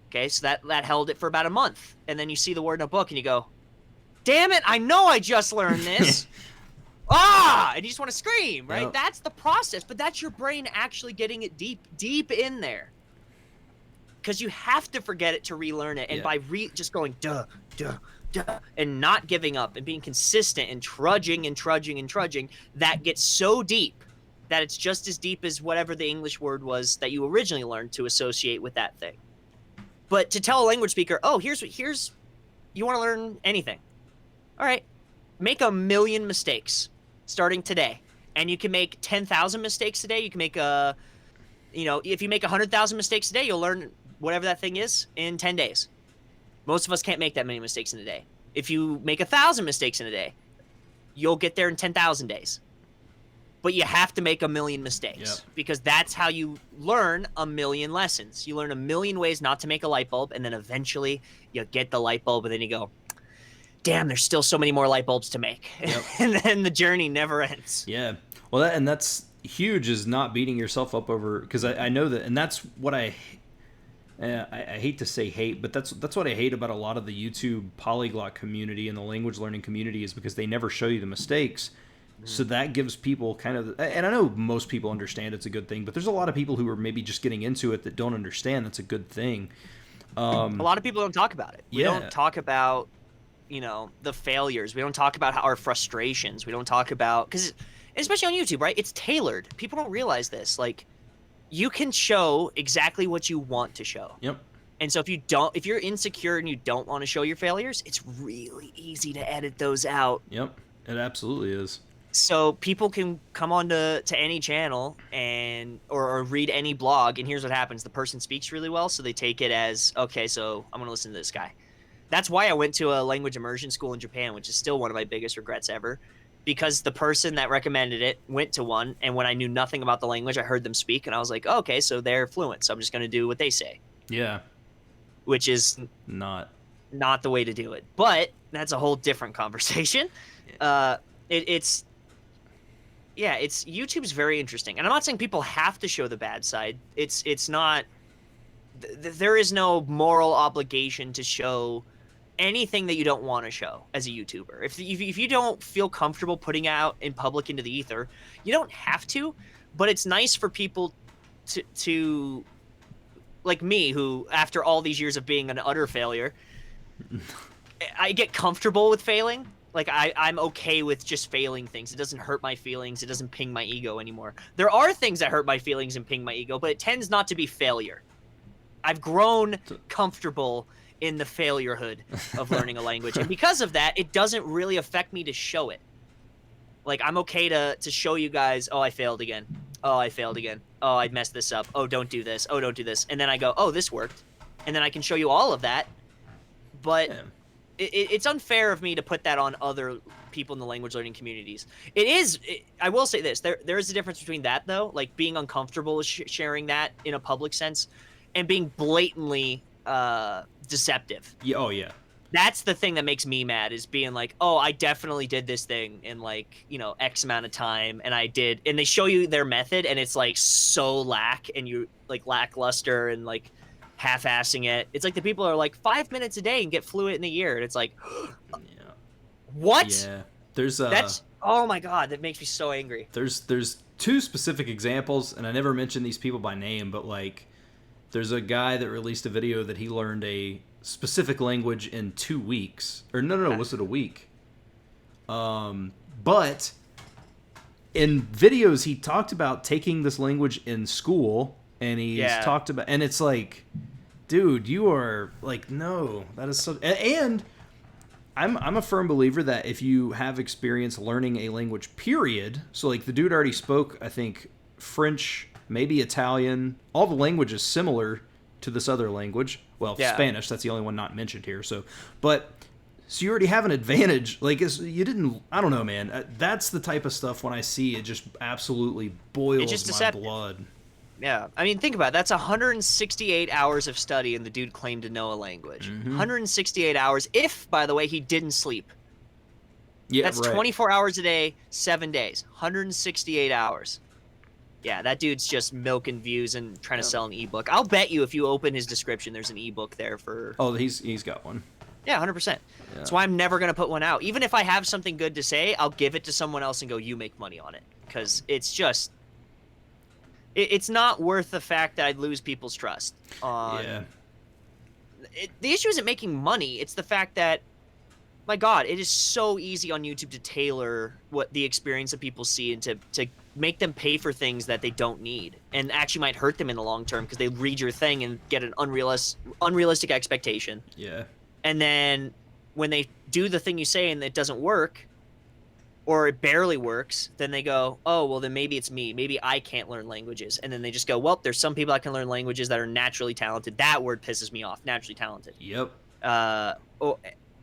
Okay, so that held it for about a month, and then you see the word in a book and you go, damn it, I know I just learned this. And you just want to scream, right? Yep. That's the process, but that's your brain actually getting it deep in there. Because you have to forget it to relearn it, and Yeah. by just going duh, and not giving up and being consistent and trudging, that gets so deep that it's just as deep as whatever the English word was that you originally learned to associate with that thing. But to tell a language speaker, oh, here's you want to learn anything, all right, make 1,000,000 mistakes starting today, and you can make 10,000 mistakes today. You can make if you make 100,000 mistakes today, you'll learn whatever that thing is in 10 days. Most of us can't make that many mistakes in a day. If you make 1,000 mistakes in a day, you'll get there in 10,000 days. But you have to make 1,000,000 mistakes, because that's how you learn 1,000,000 lessons. You learn 1,000,000 ways not to make a light bulb, and then eventually you get the light bulb, and then you go, damn, there's still so many more light bulbs to make. Yep. And then the journey never ends. Yeah. Well, that's huge, is not beating yourself up over, because I know that, and that's what I hate to say hate, but that's what I hate about a lot of the YouTube polyglot community and the language learning community, is because they never show you the mistakes. So that gives people kind of, and I know most people understand it's a good thing, but there's a lot of people who are maybe just getting into it that don't understand that's a good thing. A lot of people don't talk about it. We Yeah. don't talk about, the failures. We don't talk about our frustrations. We don't talk about, because especially on YouTube, right? It's tailored. People don't realize this. Like, you can show exactly what you want to show. Yep. And so if you're insecure and you don't want to show your failures, it's really easy to edit those out. Yep. It absolutely is. So people can come on to any channel and or read any blog, and here's what happens. The person speaks really well, so they take it as, okay, so I'm going to listen to this guy. That's why I went to a language immersion school in Japan, which is still one of my biggest regrets ever, because the person that recommended it went to one, and when I knew nothing about the language, I heard them speak, and I was like, oh, okay, so they're fluent, so I'm just going to do what they say. Yeah. Which is Not the way to do it. But that's a whole different conversation. It's YouTube's very interesting, and I'm not saying people have to show the bad side. It's not. There is no moral obligation to show anything that you don't want to show as a YouTuber. If you don't feel comfortable putting out in public into the ether, you don't have to. But it's nice for people to like me, who after all these years of being an utter failure, I get comfortable with failing. Like, I'm okay with just failing things. It doesn't hurt my feelings. It doesn't ping my ego anymore. There are things that hurt my feelings and ping my ego, but it tends not to be failure. I've grown comfortable in the failurehood of learning a language. And because of that, it doesn't really affect me to show it. Like, I'm okay to show you guys, oh, I failed again. Oh, I failed again. Oh, I messed this up. Oh, don't do this. Oh, don't do this. And then I go, oh, this worked. And then I can show you all of that. But... yeah. It's unfair of me to put that on other people in the language learning communities. I will say this. There is a difference between that, though, like being uncomfortable with sharing that in a public sense, and being blatantly deceptive. Yeah. Oh, yeah. That's the thing that makes me mad, is being like, oh, I definitely did this thing in like, X amount of time, and I did, and they show you their method, and it's like so and you like lackluster, and like, half-assing it. It's like the people are like 5 minutes a day and get fluent in a year, and it's like, Yeah. what? Yeah. There's That's oh my god, that makes me so angry. there's two specific examples, and I never mentioned these people by name, but like there's a guy that released a video that he learned a specific language in 2 weeks. Or no, was it a week? But in videos he talked about taking this language in school, and he's talked about, and it's like, dude, you are like, no, that is so. And I'm a firm believer that if you have experience learning a language, period, so like the dude already spoke, I think, French, maybe Italian, all the languages similar to this other language. Well, Spanish, that's the only one not mentioned here. So you already have an advantage. Like, you didn't, I don't know, man. That's the type of stuff when I see it just absolutely boils my blood. Yeah, I mean, think about it. That's 168 hours of study, and the dude claimed to know a language. 168 hours, if, by the way, he didn't sleep. Yeah, that's 24 hours a day, 7 days. 168 hours. Yeah, that dude's just milking views and trying to sell an ebook. I'll bet you if you open his description, there's an ebook there for... Oh, he's got one. Yeah, 100%. Yeah. That's why I'm never going to put one out. Even if I have something good to say, I'll give it to someone else and go, you make money on it. Because it's just... It's not worth the fact that I'd lose people's trust. The issue isn't making money. It's the fact that, my God, it is so easy on YouTube to tailor what the experience that people see and to make them pay for things that they don't need and actually might hurt them in the long term because they read your thing and get an unrealistic expectation. Yeah. And then when they do the thing you say and it doesn't work, or it barely works, then they go, oh, well, then maybe it's me. Maybe I can't learn languages. And then they just go, well, there's some people that can learn languages that are naturally talented. That word pisses me off, naturally talented. Yep.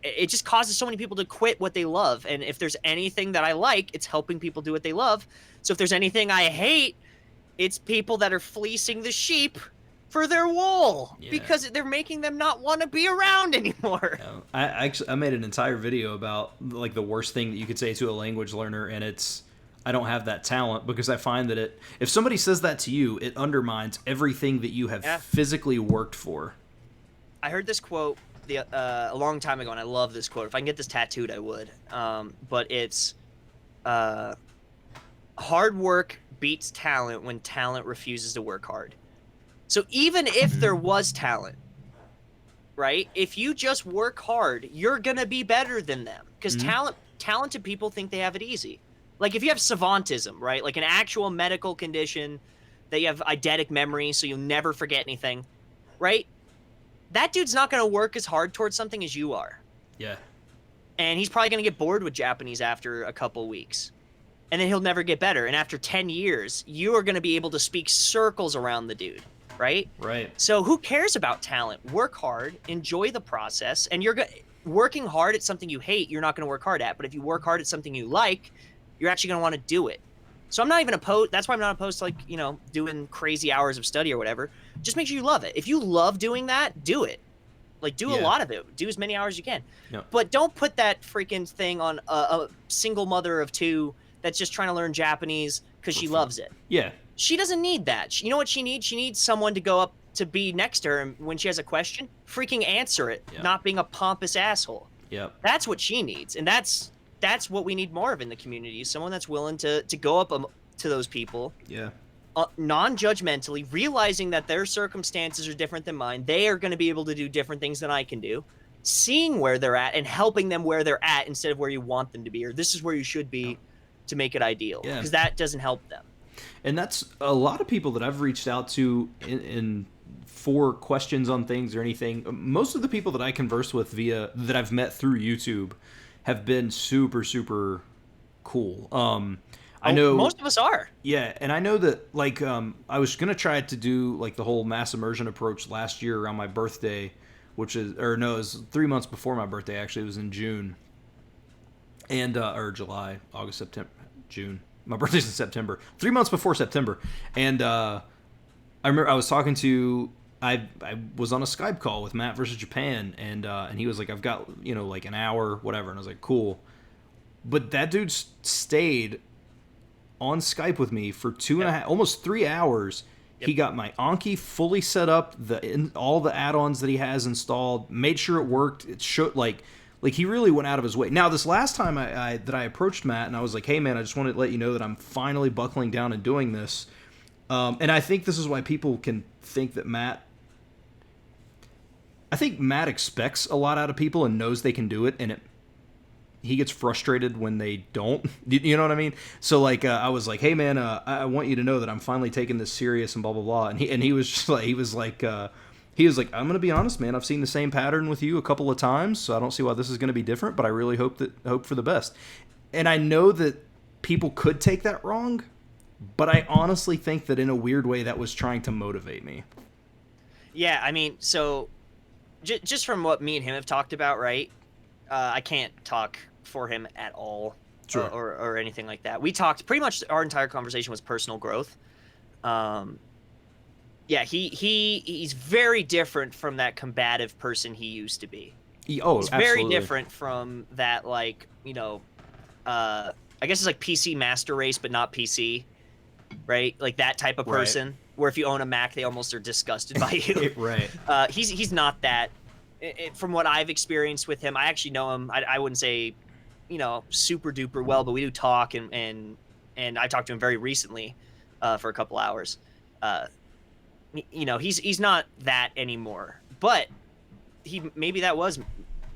It just causes so many people to quit what they love. And if there's anything that I like, it's helping people do what they love. So if there's anything I hate, it's people that are fleecing the sheep for their wool because they're making them not want to be around anymore. I made an entire video about like the worst thing that you could say to a language learner, and it's, I don't have that talent, because I find that if somebody says that to you, it undermines everything that you have physically worked for. I heard this quote a long time ago, and I love this quote. If I can get this tattooed, I would. But it's hard work beats talent when talent refuses to work hard. So even if there was talent, right? If you just work hard, you're going to be better than them. Because talented people think they have it easy. Like if you have savantism, right? Like an actual medical condition that you have eidetic memory, so you'll never forget anything, right? That dude's not going to work as hard towards something as you are. Yeah. And he's probably going to get bored with Japanese after a couple weeks. And then he'll never get better. And after 10 years, you are going to be able to speak circles around the dude. Right? Right. So who cares about talent? Work hard, enjoy the process, and working hard at something you hate, you're not going to work hard at. But if you work hard at something you like, you're actually going to want to do it. So I'm not even opposed. That's why I'm not opposed to, like, you know, doing crazy hours of study or whatever. Just make sure you love it. If you love doing that, do it. Like, do a lot of it. Do as many hours as you can. Yep. But don't put that freaking thing on a single mother of two that's just trying to learn Japanese because she loves it. Yeah. She doesn't need that. You know what she needs? She needs someone to go up to be next to her, and when she has a question, freaking answer it, not being a pompous asshole. Yep. That's what she needs, and that's what we need more of in the community. Someone that's willing to go up to those people. Yeah. Non-judgmentally, realizing that their circumstances are different than mine. They are going to be able to do different things than I can do. Seeing where they're at and helping them where they're at instead of where you want them to be, or this is where you should be to make it ideal. Because that doesn't help them. And that's a lot of people that I've reached out to for questions on things or anything. Most of the people that I converse with that I've met through YouTube have been super, super cool. I know most of us are. Yeah, and I know that like I was gonna try to do like the whole mass immersion approach last year around my birthday, it was 3 months before my birthday. Actually, it was in June, and or July, August, September, June. My birthday's in September. 3 months before September. And I remember I was talking to... I was on a Skype call with Matt versus Japan, and he was like, I've got, you know, like an hour, whatever. And I was like, cool. But that dude stayed on Skype with me for almost 3 hours. Yep. He got my Anki fully set up, all the add-ons that he has installed, made sure it worked. It showed like he really went out of his way. Now, this last time I approached Matt and I was like, "Hey, man, I just wanted to let you know that I'm finally buckling down and doing this." And I think this is why people can think that I think Matt expects a lot out of people and knows they can do it, and he gets frustrated when they don't. You know what I mean? So like, I was like, "Hey, man, I want you to know that I'm finally taking this serious and blah blah blah." And he was just like, he was like, "I'm gonna be honest, man. I've seen the same pattern with you a couple of times, so I don't see why this is gonna be different. But I really hope for the best." And I know that people could take that wrong, but I honestly think that in a weird way that was trying to motivate me. Yeah, I mean, so just from what me and him have talked about, right? I can't talk for him at all, Sure. or anything like that. We talked pretty much our entire conversation was personal growth. Yeah, he's very different from that combative person he used to be. Oh, He's very absolutely. different from that, like, I guess it's like PC master race, but not PC, right? Like that type of Right. person where if you own a Mac, they almost are disgusted by you. Right. He's not that. From what I've experienced with him, I actually know him. I wouldn't say, super duper well, but we do talk, and I talked to him very recently, for a couple hours. He's not that anymore, but maybe that was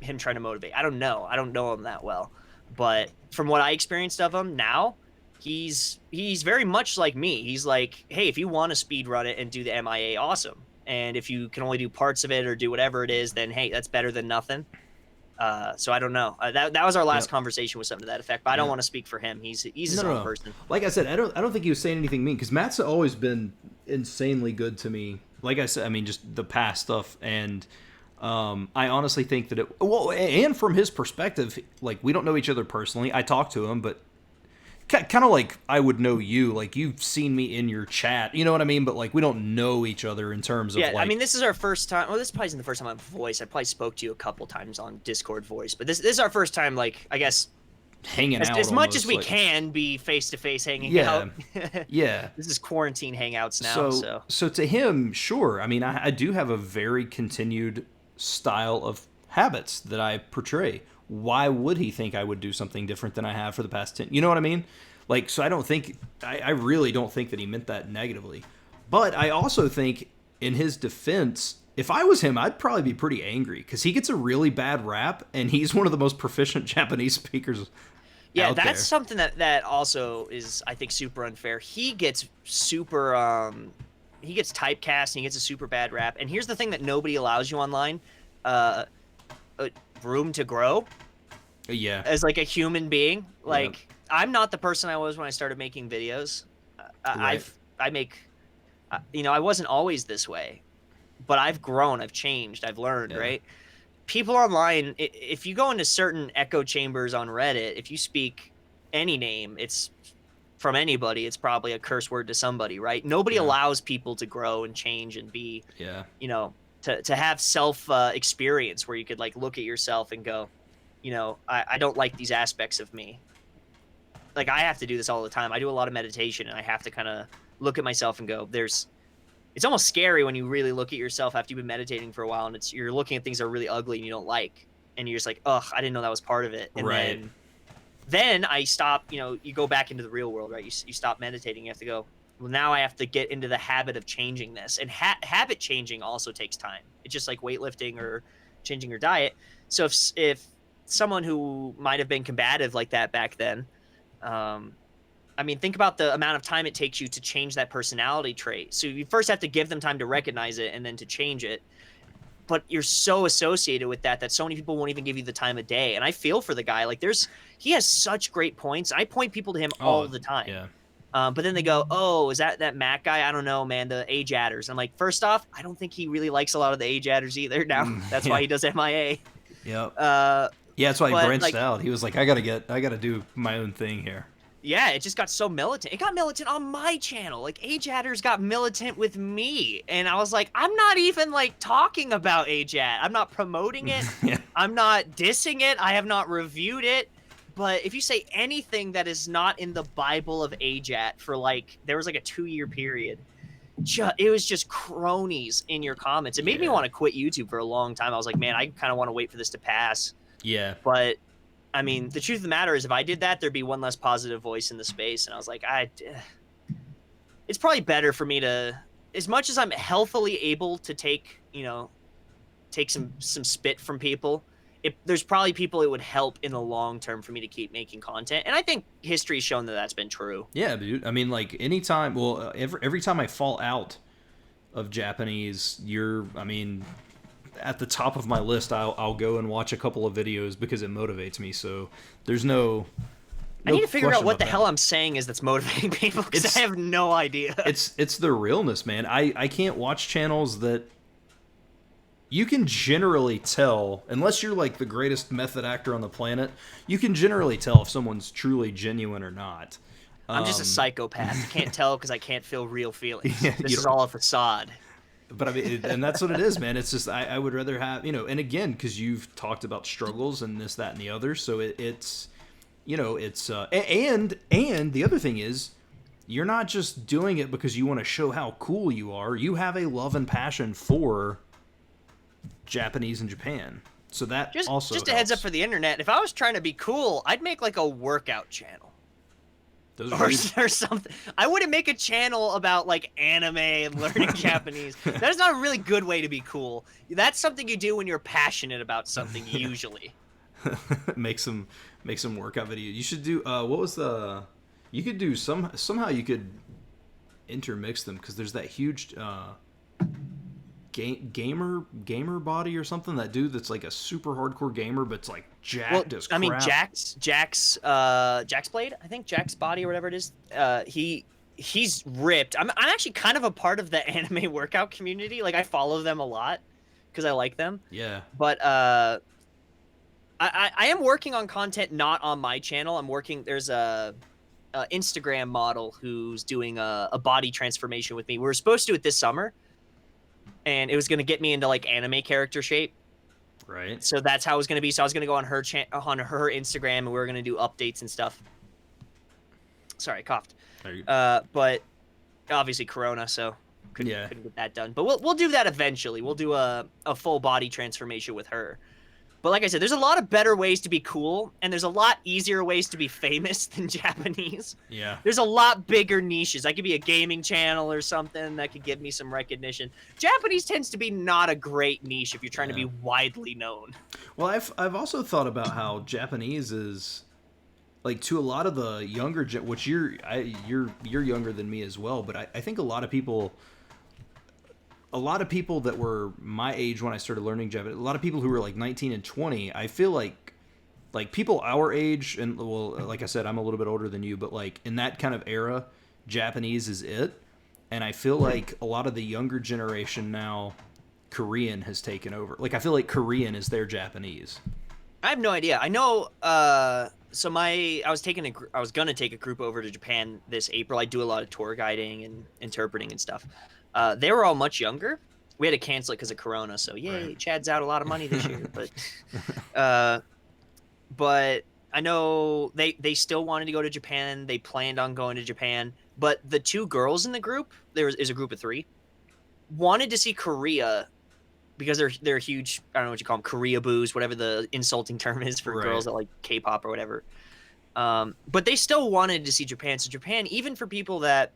him trying to motivate. I don't know. I don't know him that well, but from what I experienced of him now, he's very much like me. He's like, hey, if you want to speed run it and do the MIA, awesome. And if you can only do parts of it or do whatever it is, then hey, that's better than nothing. So I don't know. That was our last conversation with something to that effect. But I don't want to speak for him. He's his own person. Like I said, I don't think he was saying anything mean, because Matt's always been insanely good to me. Like I said, I mean, just the past stuff, and I honestly think that and from his perspective, like, we don't know each other personally. I talk to him, but kind of like I would know you. Like, you've seen me in your chat, you know what I mean? But like, we don't know each other in terms of, Yeah, like, I mean, this is our first time. Well, this probably isn't the first time on voice. I probably spoke to you a couple times on Discord voice, but this is our first time, like, I guess, hanging out as much as we like, can be face to face hanging out. Yeah. This is quarantine hangouts now. So to him, sure. I mean, I do have a very continued style of habits that I portray. Why would he think I would do something different than I have for the past 10? You know what I mean? Like, so I really don't think that he meant that negatively. But I also think, in his defense, if I was him, I'd probably be pretty angry, because he gets a really bad rap, and he's one of the most proficient Japanese speakers. Yeah, out that's there. something that also is, I think, super unfair. He gets super he gets typecast and he gets a super bad rap. And here's the thing that nobody allows you online: room to grow. Yeah. As like a human being, like, I'm not the person I was when I started making videos. Right. I wasn't always this way, but I've grown, I've changed, I've learned, right? People online, if you go into certain echo chambers on Reddit, if you speak any name, it's from anybody, it's probably a curse word to somebody, right? Nobody allows people to grow and change and be, to have self experience where you could, like, look at yourself and go, I don't like these aspects of me. Like, I have to do this all the time. I do a lot of meditation, and I have to kind of look at myself and go, it's almost scary when you really look at yourself after you've been meditating for a while, and you're looking at things that are really ugly and you don't like, and you're just like, ugh, I didn't know that was part of it. And then I stop, you go back into the real world, right? You stop meditating. You have to go, well, now I have to get into the habit of changing this. And habit changing also takes time. It's just like weightlifting or changing your diet. So if someone who might have been combative like that back then, I mean, think about the amount of time it takes you to change that personality trait. So you first have to give them time to recognize it and then to change it. But you're so associated with that so many people won't even give you the time of day. And I feel for the guy. Like, he has such great points. I point people to him all the time. Yeah. But then they go, oh, is that Matt guy? I don't know, man, the age adders. I'm like, first off, I don't think he really likes a lot of the age adders either now. That's why he does MIA. Yep. Yeah, that's why he branched out. He was like, I gotta do my own thing here. Yeah, it just got so militant. It got militant on my channel. Like, Age Adders got militant with me. And I was like, I'm not even, like, talking about Age Ad. I'm not promoting it. I'm not dissing it. I have not reviewed it. But if you say anything that is not in the Bible of Age Ad for, like, there was, like, a 2-year period, it was just cronies in your comments. It made me Yeah. want to quit YouTube for a long time. I was like, man, I kind of want to wait for this to pass. Yeah. But I mean, the truth of the matter is, if I did that, there'd be one less positive voice in the space. And I was like, it's probably better for me to, as much as I'm healthily able to take, take some spit from people. There's probably people it would help in the long term for me to keep making content, and I think history's shown that that's been true. Yeah, dude. I mean, like anytime. Well, every time I fall out of Japanese, I mean, at the top of my list. I'll go and watch a couple of videos because it motivates me. So there's no. I need to figure out what the that. hell I'm saying is that's motivating people, because I have no idea. It's the realness, man. I can't watch channels that you can generally tell, unless you're like the greatest method actor on the planet, you can generally tell if someone's truly genuine or not. I'm just a psychopath. I can't tell because I can't feel real feelings. Yeah, This is all a facade. But I mean, and that's what it is, man. It's just I would rather have, and again, because you've talked about struggles and this, that, and the other, so it's and the other thing is, you're not just doing it because you want to show how cool you are. You have a love and passion for Japanese and Japan. So that Just also a heads up for the internet. If I was trying to be cool, I'd make like a workout channel. Those Or something. I wouldn't make a channel about like anime and learning Japanese. That is not a really good way to be cool. That's something you do when you're passionate about something, usually. make some workout videos. You should do what was the you could do somehow you could intermix them, because there's that huge gamer body or something, that dude that's like a super hardcore gamer but it's like jacked as crap. I mean, Jack's Blade, I think, Jack's body or whatever it is. He's ripped. I'm actually kind of a part of the anime workout community. Like, I follow them a lot because I like them. Yeah. But I am working on content not on my channel. There's a Instagram model who's doing a body transformation with me. We were supposed to do it this summer, and it was going to get me into like anime character shape. Right. So that's how it was going to be. So I was going to go on her Instagram, and we were going to do updates and stuff. Sorry, I coughed. But obviously Corona, so couldn't get that done. But we'll do that eventually. We'll do a full body transformation with her. But like I said, there's a lot of better ways to be cool, and there's a lot easier ways to be famous than Japanese. Yeah. There's a lot bigger niches. I could be a gaming channel or something that could give me some recognition. Japanese tends to be not a great niche if you're trying to be widely known. Well, I've also thought about how Japanese is, like, to a lot of the younger, which you're younger than me as well, but I think a lot of people that were my age when I started learning Japanese, a lot of people who were like 19 and 20, I feel like people our age, and well, like I said, I'm a little bit older than you, but like in that kind of era, Japanese is it. And I feel like a lot of the younger generation now, Korean has taken over. Like, I feel like Korean is their Japanese. I have no idea. I know, so I was gonna take a group over to Japan this April. I do a lot of tour guiding and interpreting and stuff. They were all much younger. We had to cancel it because of Corona, so yay, right. Chad's out a lot of money this year. But I know they still wanted to go to Japan. They planned on going to Japan. But the two girls in the group, there is a group of 3, wanted to see Korea because they're huge, I don't know what you call them, Korea boos, whatever the insulting term is for girls that like K-pop or whatever. But they still wanted to see Japan. So Japan, even for people that,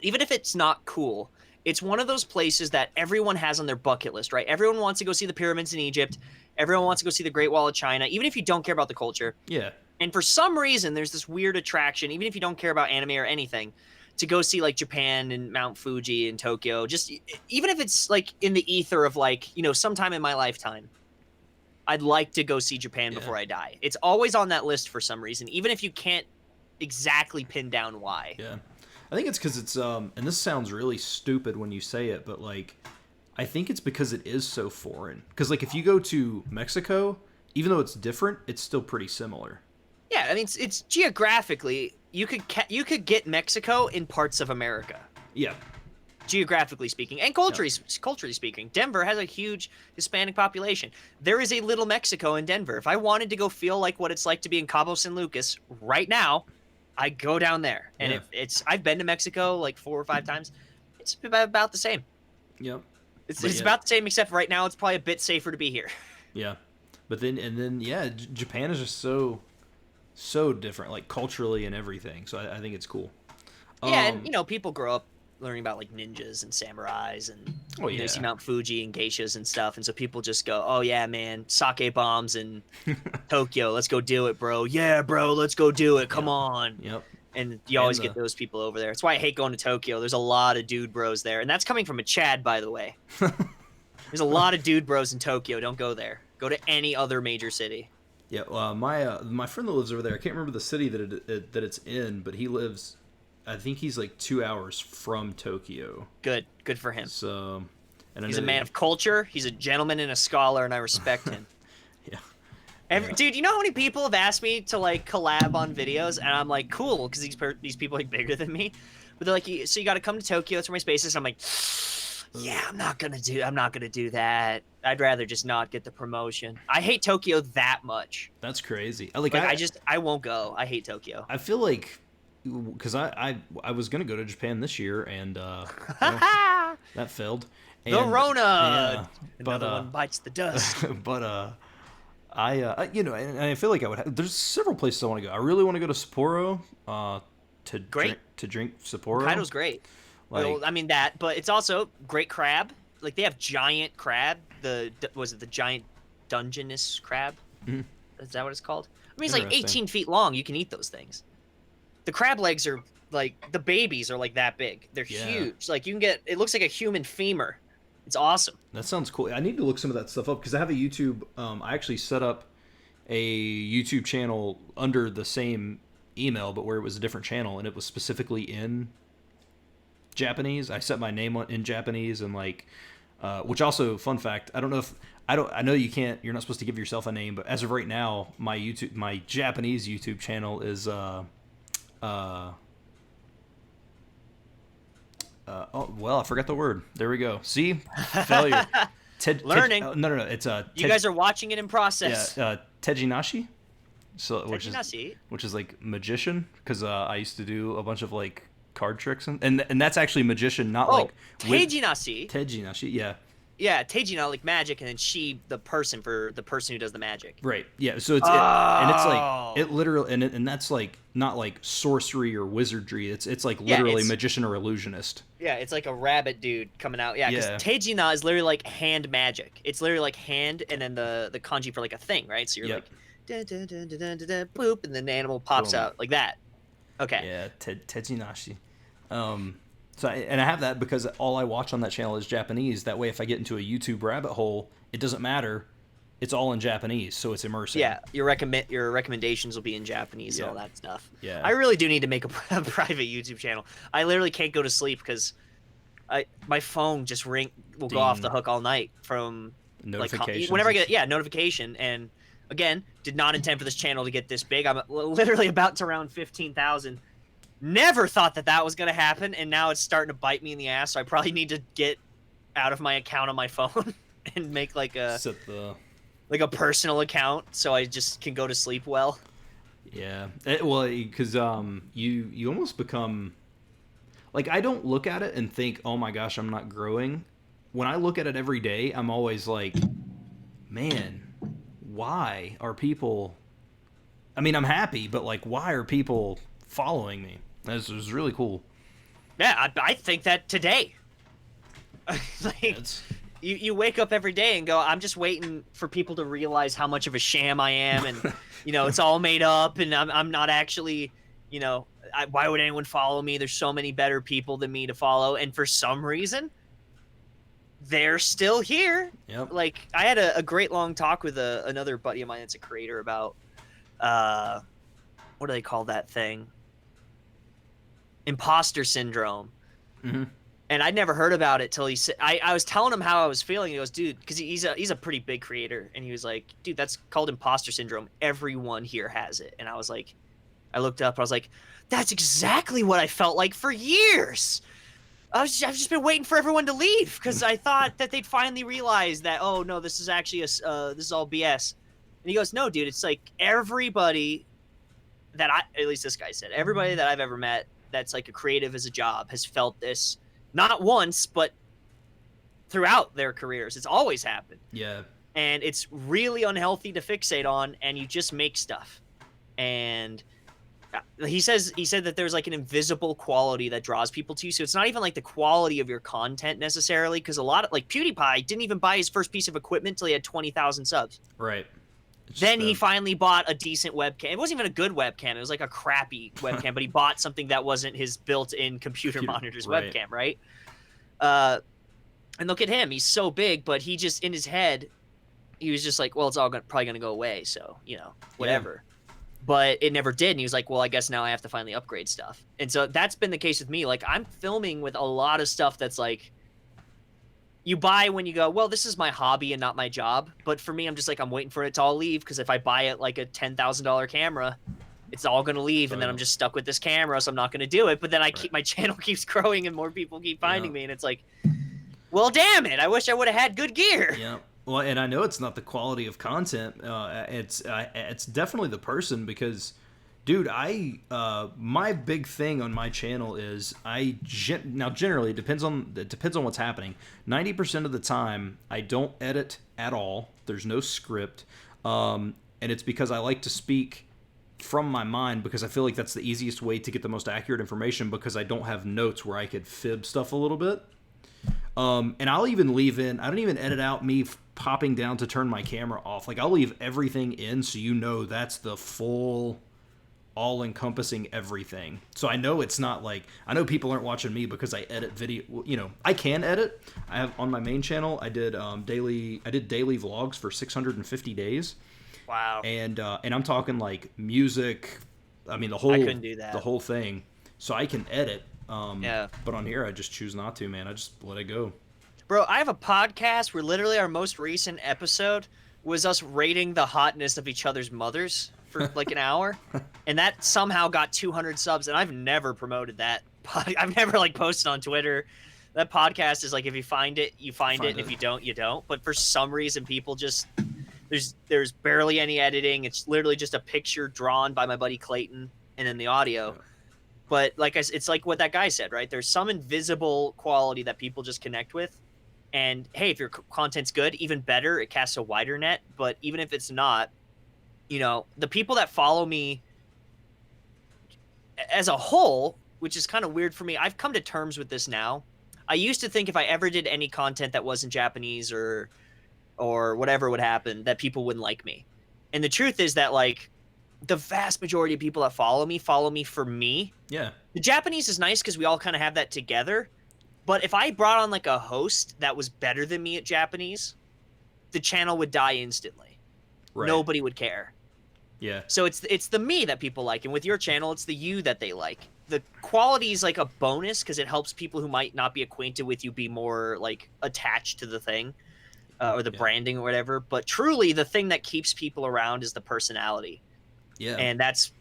even if it's not cool, it's one of those places that everyone has on their bucket list, right? Everyone wants to go see the pyramids in Egypt. Everyone wants to go see the Great Wall of China, even if you don't care about the culture. Yeah. And for some reason, there's this weird attraction, even if you don't care about anime or anything, to go see like Japan and Mount Fuji and Tokyo. Just even if it's like in the ether of like, sometime in my lifetime, I'd like to go see Japan before I die. It's always on that list for some reason, even if you can't exactly pin down why. Yeah. I think it's because it's, and this sounds really stupid when you say it, but like, I think it's because it is so foreign. Because like, if you go to Mexico, even though it's different, it's still pretty similar. Yeah, I mean, it's geographically, you could get Mexico in parts of America. Yeah. Geographically speaking, and culturally speaking, Denver has a huge Hispanic population. There is a little Mexico in Denver. If I wanted to go feel like what it's like to be in Cabo San Lucas right now, I go down there. And I've been to Mexico like 4 or 5 times. It's about the same. Yep. It's But yeah, about the same, except right now it's probably a bit safer to be here. yeah. But then yeah, Japan is just so different, like culturally and everything. So I think it's cool. Yeah, and Um. people grow up learning about like ninjas and samurais, and Oh you see yeah. Mount Fuji and geishas and stuff, and so people just go, "Oh yeah, man, sake bombs in Tokyo. Let's go do it, bro. Yeah, bro, let's go do it. Come Yep. on." Yep. And you And always get the those people over there. That's why I hate going to Tokyo. There's a lot of dude bros there, and that's coming from a Chad, by the way. There's a lot of dude bros in Tokyo. Don't go there. Go to any other major city. yeah. My friend that lives over there. I can't remember the city that it's in, but he lives. I think he's like 2 hours from Tokyo. Good for him. So, and I He's know a man of culture. He's a gentleman and a scholar, and I respect him. yeah. Dude, you know how many people have asked me to like collab on videos, and I'm like, cool, because these people are like bigger than me, but they're like, so you got to come to Tokyo. That's where my space is. I'm like, yeah, I'm not gonna do that. I'd rather just not get the promotion. I hate Tokyo that much. That's crazy. Like I won't go. I hate Tokyo. I feel like because I was gonna go to Japan this year and that failed. And, The Rona. Yeah, Another one bites the dust. but and I feel like I would. There's several places I want to go. I really want to go to Sapporo. To drink Sapporo. Hokkaido's great. Like, Well, I mean that, but it's also great crab. Like they have giant crab. Was it the giant Dungeness crab? Mhm. Is that what it's called? I mean, it's like Interesting. 18 feet long. You can eat those things. The crab legs are like the babies are like that big. They're Yeah. huge. Like you can get. It looks like a human femur. It's awesome. That sounds cool. I need to look some of that stuff up because I have a YouTube. I actually set up a YouTube channel under the same email, but where it was a different channel, and it was specifically in Japanese. I set my name in Japanese, and like, which also, fun fact, I don't know if I know you can't. You're not supposed to give yourself a name, but as of right now, my Japanese YouTube channel is oh well, I forgot the word. There we go. See, failure. Learning. No. It's You guys are watching it in process. yeah, Tejinashi. So Tejinashi? which is like magician because I used to do a bunch of like card tricks and that's actually magician, not like Teijinasi. Tejinashi. Yeah. Yeah, Teijina like magic, and then she the person who does the magic. Right. Yeah. So and it's Oh. like it literally and that's like not like sorcery or wizardry. It's like literally it's- magician or illusionist. Yeah, it's like a rabbit dude coming out. Yeah, because Yeah. Teijina is literally like hand magic. It's literally like hand, and then the kanji for like a thing, right? So you're Yep. like, dun, dun, dun, dun, dun, dun, dun, boop, and then the animal pops Boom. out like that. Okay. Yeah, Tejinashi. So I have that because all I watch on that channel is Japanese. That way, if I get into a YouTube rabbit hole, it doesn't matter. It's all in Japanese, so it's immersive. Yeah, your recommendations will be in Japanese and all Yeah. that stuff. Yeah. I really do need to make a private YouTube channel. I literally can't go to sleep because my phone just will go off Ding. the hook all night from Notifications. whenever I get notification. And again, did not intend for this channel to get this big. I'm literally about to round 15,000. Never thought that was gonna happen, and now it's starting to bite me in the ass. So I probably need to get out of my account on my phone and make like a personal account so I just can go to sleep well. Yeah. Well, because you almost become like I don't look at it and think, oh my gosh, I'm not growing. When I look at it every day, I'm always like, man, why are people? I mean, I'm happy, but like, why are people following me? This was really cool. Yeah, I think that today. Like, you wake up every day and go, I'm just waiting for people to realize how much of a sham I am, and it's all made up, and I'm not actually, why would anyone follow me? There's so many better people than me to follow, and for some reason, they're still here. Yep. Like, I had a great long talk with another buddy of mine that's a creator about, what do they call that thing? Imposter syndrome. Mm-hmm. And I'd never heard about it till he said, I was telling him how I was feeling. He goes, dude, because he's a pretty big creator. And he was like, dude, that's called imposter syndrome. Everyone here has it. And I was like, I looked up, I was like, that's exactly what I felt like for years. I've just been waiting for everyone to leave because I thought that they'd finally realize that, oh no, this is actually this is all BS. And he goes, no, dude, it's like everybody at least this guy said, everybody that I've ever met that's like a creative as a job has felt this Not once, but throughout their careers. It's always happened. Yeah. And it's really unhealthy to fixate on, and you just make stuff. And he said that there's like an invisible quality that draws people to you. So it's not even like the quality of your content necessarily, because a lot of like PewDiePie didn't even buy his first piece of equipment till he had 20,000 subs. Right. Then he finally bought a decent webcam. It wasn't even a good webcam. It was like a crappy webcam, but he bought something that wasn't his built-in computer monitor's webcam, right? And look at him. He's so big, but he just, in his head, he was just like, well, it's all probably going to go away. So, whatever. Yeah. But it never did. And he was like, well, I guess now I have to finally upgrade stuff. And so that's been the case with me. Like, I'm filming with a lot of stuff that's like, you buy when you go, well, this is my hobby and not my job. But for me, I'm just like, I'm waiting for it to all leave. Because if I buy it like a $10,000 camera, it's all going to leave. And then I'm just stuck with this camera. So I'm not going to do it. But then my channel keeps growing and more people keep finding me. And it's like, well, damn it. I wish I would have had good gear. Yeah. Well, and I know it's not the quality of content. It's definitely the person, because, dude, my big thing on my channel is now generally it depends on what's happening. 90% of the time I don't edit at all. There's no script, and it's because I like to speak from my mind, because I feel like that's the easiest way to get the most accurate information, because I don't have notes where I could fib stuff a little bit. And I'll even leave in, I don't even edit out me popping down to turn my camera off. Like, I'll leave everything in, so that's the full, all-encompassing everything. So I know it's not like, I know people aren't watching me because I edit video. I can edit. I have on my main channel, I did daily vlogs for 650 days. Wow. And I'm talking like music. I mean, I couldn't do that. The whole thing. So I can edit. Yeah. But on here, I just choose not to, man. I just let it go. Bro, I have a podcast where literally our most recent episode was us rating the hotness of each other's mothers for like an hour. And that somehow got 200 subs. And I've never promoted that. I've never like posted on Twitter. That podcast is like, if you find it, you find it. And if you don't, you don't. But for some reason, people just, there's barely any editing. It's literally just a picture drawn by my buddy Clayton and then the audio. But like it's like what that guy said, right? There's some invisible quality that people just connect with. And hey, if your content's good, even better, it casts a wider net. But even if it's not, the people that follow me as a whole, which is kind of weird for me, I've come to terms with this now. I used to think if I ever did any content that wasn't Japanese or whatever would happen, that people wouldn't like me. And the truth is that, like, the vast majority of people that follow me for me. Yeah. The Japanese is nice because we all kind of have that together. But if I brought on like a host that was better than me at Japanese, the channel would die instantly. Right. Nobody would care. Yeah. So it's the me that people like. And with your channel, it's the you that they like. The quality is like a bonus because it helps people who might not be acquainted with you be more like attached to the thing or the branding or whatever. But truly, the thing that keeps people around is the personality. Yeah. And that's,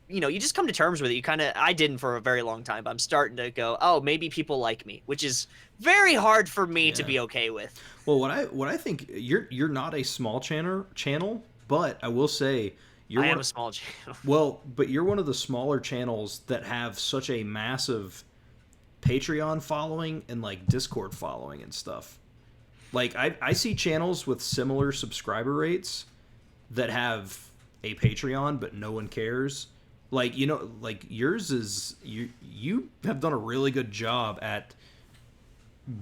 you just come to terms with it. I didn't for a very long time, but I'm starting to go, oh, maybe people like me, which is very hard for me to be okay with. Well, what I think, you're not a small channel, but I will say I am a small channel. Well, but you're one of the smaller channels that have such a massive Patreon following and like Discord following and stuff. Like I see channels with similar subscriber rates that have a Patreon, but no one cares. Like, like yours is, you have done a really good job at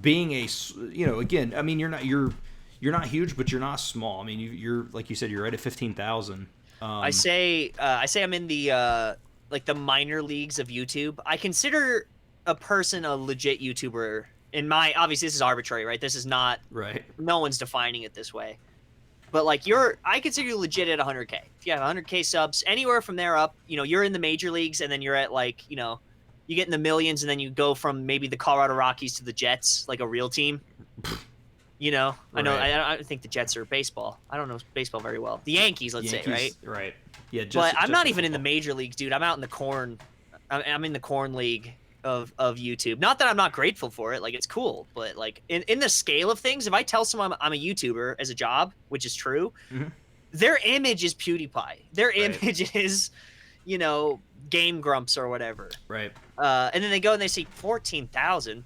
being again, I mean, you're not huge, but you're not small. I mean, you're like you said, you're right at 15,000. I say I'm in the like the minor leagues of YouTube. I consider a person a legit YouTuber obviously this is arbitrary, right? This is not right. No one's defining it this way. But like I consider you legit at 100K. If you have 100K subs, anywhere from there up, you're in the major leagues, and then you're at like, you get in the millions, and then you go from maybe the Colorado Rockies to the Jets, like a real team. I know I don't think the Jets are baseball. I don't know baseball very well. The Yankees, say, right? Right. Yeah. But I'm not even in the major leagues, dude. I'm out in the corn. I'm in the corn league of YouTube. Not that I'm not grateful for it. Like, it's cool. But like in the scale of things, if I tell someone I'm a YouTuber as a job, which is true, their image is PewDiePie. Their image is, Game Grumps or whatever. Right. And then they go and they see 14,000.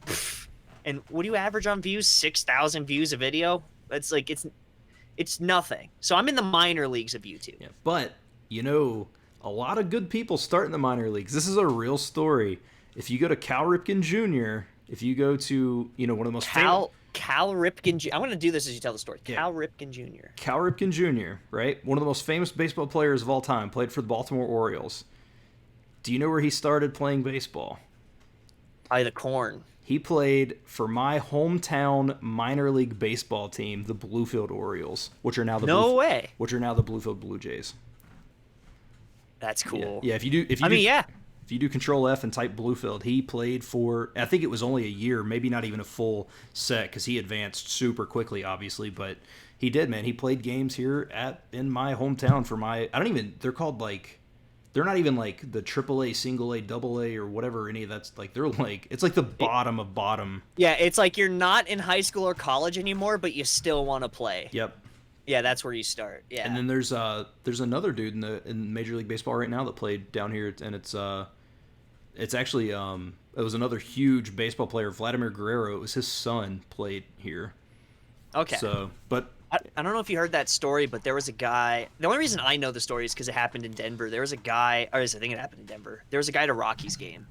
And what do you average on views? 6,000 views a video. It's like it's nothing. So I'm in the minor leagues of YouTube. Yeah, but you know, a lot of good people start in the minor leagues. This is a real story. If you go to Cal Ripken Jr., if you go to, you know, one of the most Cal Ripken Jr. I'm going to do this as you tell the story. Cal Ripken Jr. Cal Ripken Jr., right? One of the most famous baseball players of all time, played for the Baltimore Orioles. Do you know where he started playing baseball? By the corn. He played for my hometown minor league baseball team, the Bluefield Orioles, which are now the Bluefield Blue Jays. That's cool. Yeah, if you do Control F and type Bluefield, he played for, I think it was only a year, maybe not even a full set, because he advanced super quickly, obviously, but he did, man. He played games here in my hometown for they're called like, they're not even like the AAA, single A, double A, or whatever any of that's like. They're like, it's like the bottom of bottom. Yeah, it's like you're not in high school or college anymore, but you still want to play. Yep. Yeah, that's where you start. Yeah. And then there's another dude in Major League Baseball right now that played down here, and it's actually it was another huge baseball player, Vladimir Guerrero. It was his son played here. Okay. So, but I don't know if you heard that story, but there was a guy. The only reason I know the story is because it happened in Denver. There was a guy, or I think it happened in Denver. There was a guy at a Rockies game,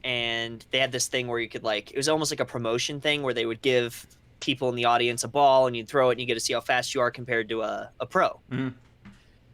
and they had this thing where you could it was almost like a promotion thing where they would give people in the audience a ball and you'd throw it and you get to see how fast you are compared to a pro. Mm-hmm.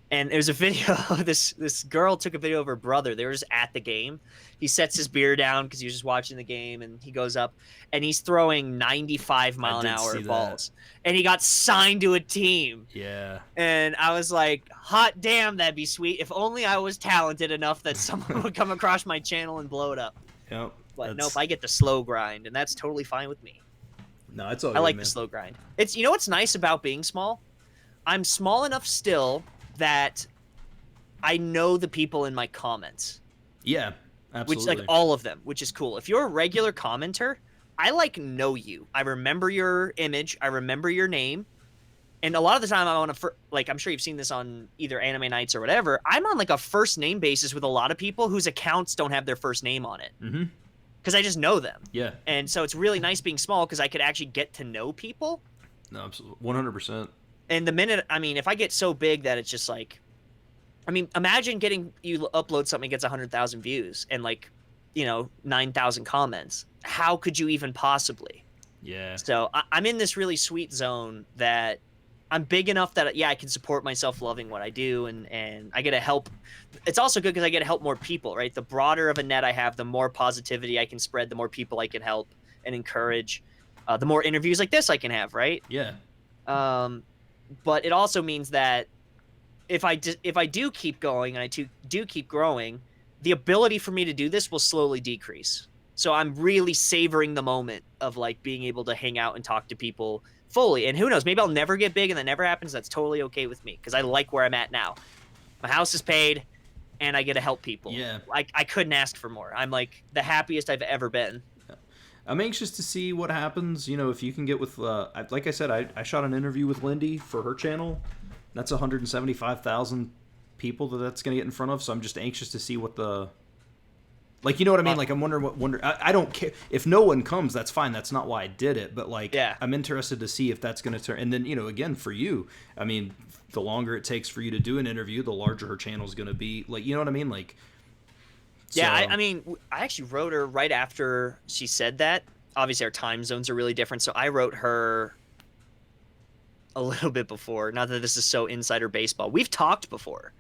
And there's a video. This girl took a video of her brother. They were just at the game. He sets his beer down because he was just watching the game, and he goes up and he's throwing 95-mile-an-hour balls. And he got signed to a team. Yeah. And I was like, hot damn, that'd be sweet. If only I was talented enough that someone would come across my channel and blow it up. Yep. But nope, I get the slow grind, and that's totally fine with me. No, it's all good, I like man. the slow grind. It's, you know what's nice about being small? I'm small enough still that I know the people in my comments. Yeah, absolutely. Which, all of them, which is cool. If you're a regular commenter, I know you. I remember your image. I remember your name. And a lot of the time I'm on I'm sure you've seen this on either Anime Nights or whatever. I'm on a first name basis with a lot of people whose accounts don't have their first name on it. Mm-hmm. Because I just know them. Yeah. And so it's really nice being small because I could actually get to know people. No, absolutely. 100%. And the minute, if I get so big that it's just imagine you upload something, gets 100,000 views and 9,000 comments. How could you even possibly? Yeah. So I'm in this really sweet zone that I'm big enough that, I can support myself loving what I do. And I get to help. It's also good because I get to help more people, right? The broader of a net I have, the more positivity I can spread, the more people I can help and encourage, the more interviews like this I can have, right? Yeah. But it also means that if I do keep going and I do keep growing, the ability for me to do this will slowly decrease. So I'm really savoring the moment of being able to hang out and talk to people fully. And who knows, maybe I'll never get big and that never happens. That's totally okay with me because I like where I'm at now. My house is paid and I get to help people. Yeah. I couldn't ask for more. I'm the happiest I've ever been. I'm anxious to see what happens, if you can get with, like I said, I shot an interview with Lindy for her channel. That's 175,000 people that's going to get in front of, so I'm just anxious to see what you know what I mean? I'm wondering I don't care. If no one comes, that's fine. That's not why I did it, but I'm interested to see if that's going to turn. And then, again, for you, the longer it takes for you to do an interview, the larger her channel is going to be. You know what I mean? Yeah, I actually wrote her right after she said that. Obviously, our time zones are really different, so I wrote her a little bit before. Not that this is so insider baseball. We've talked before.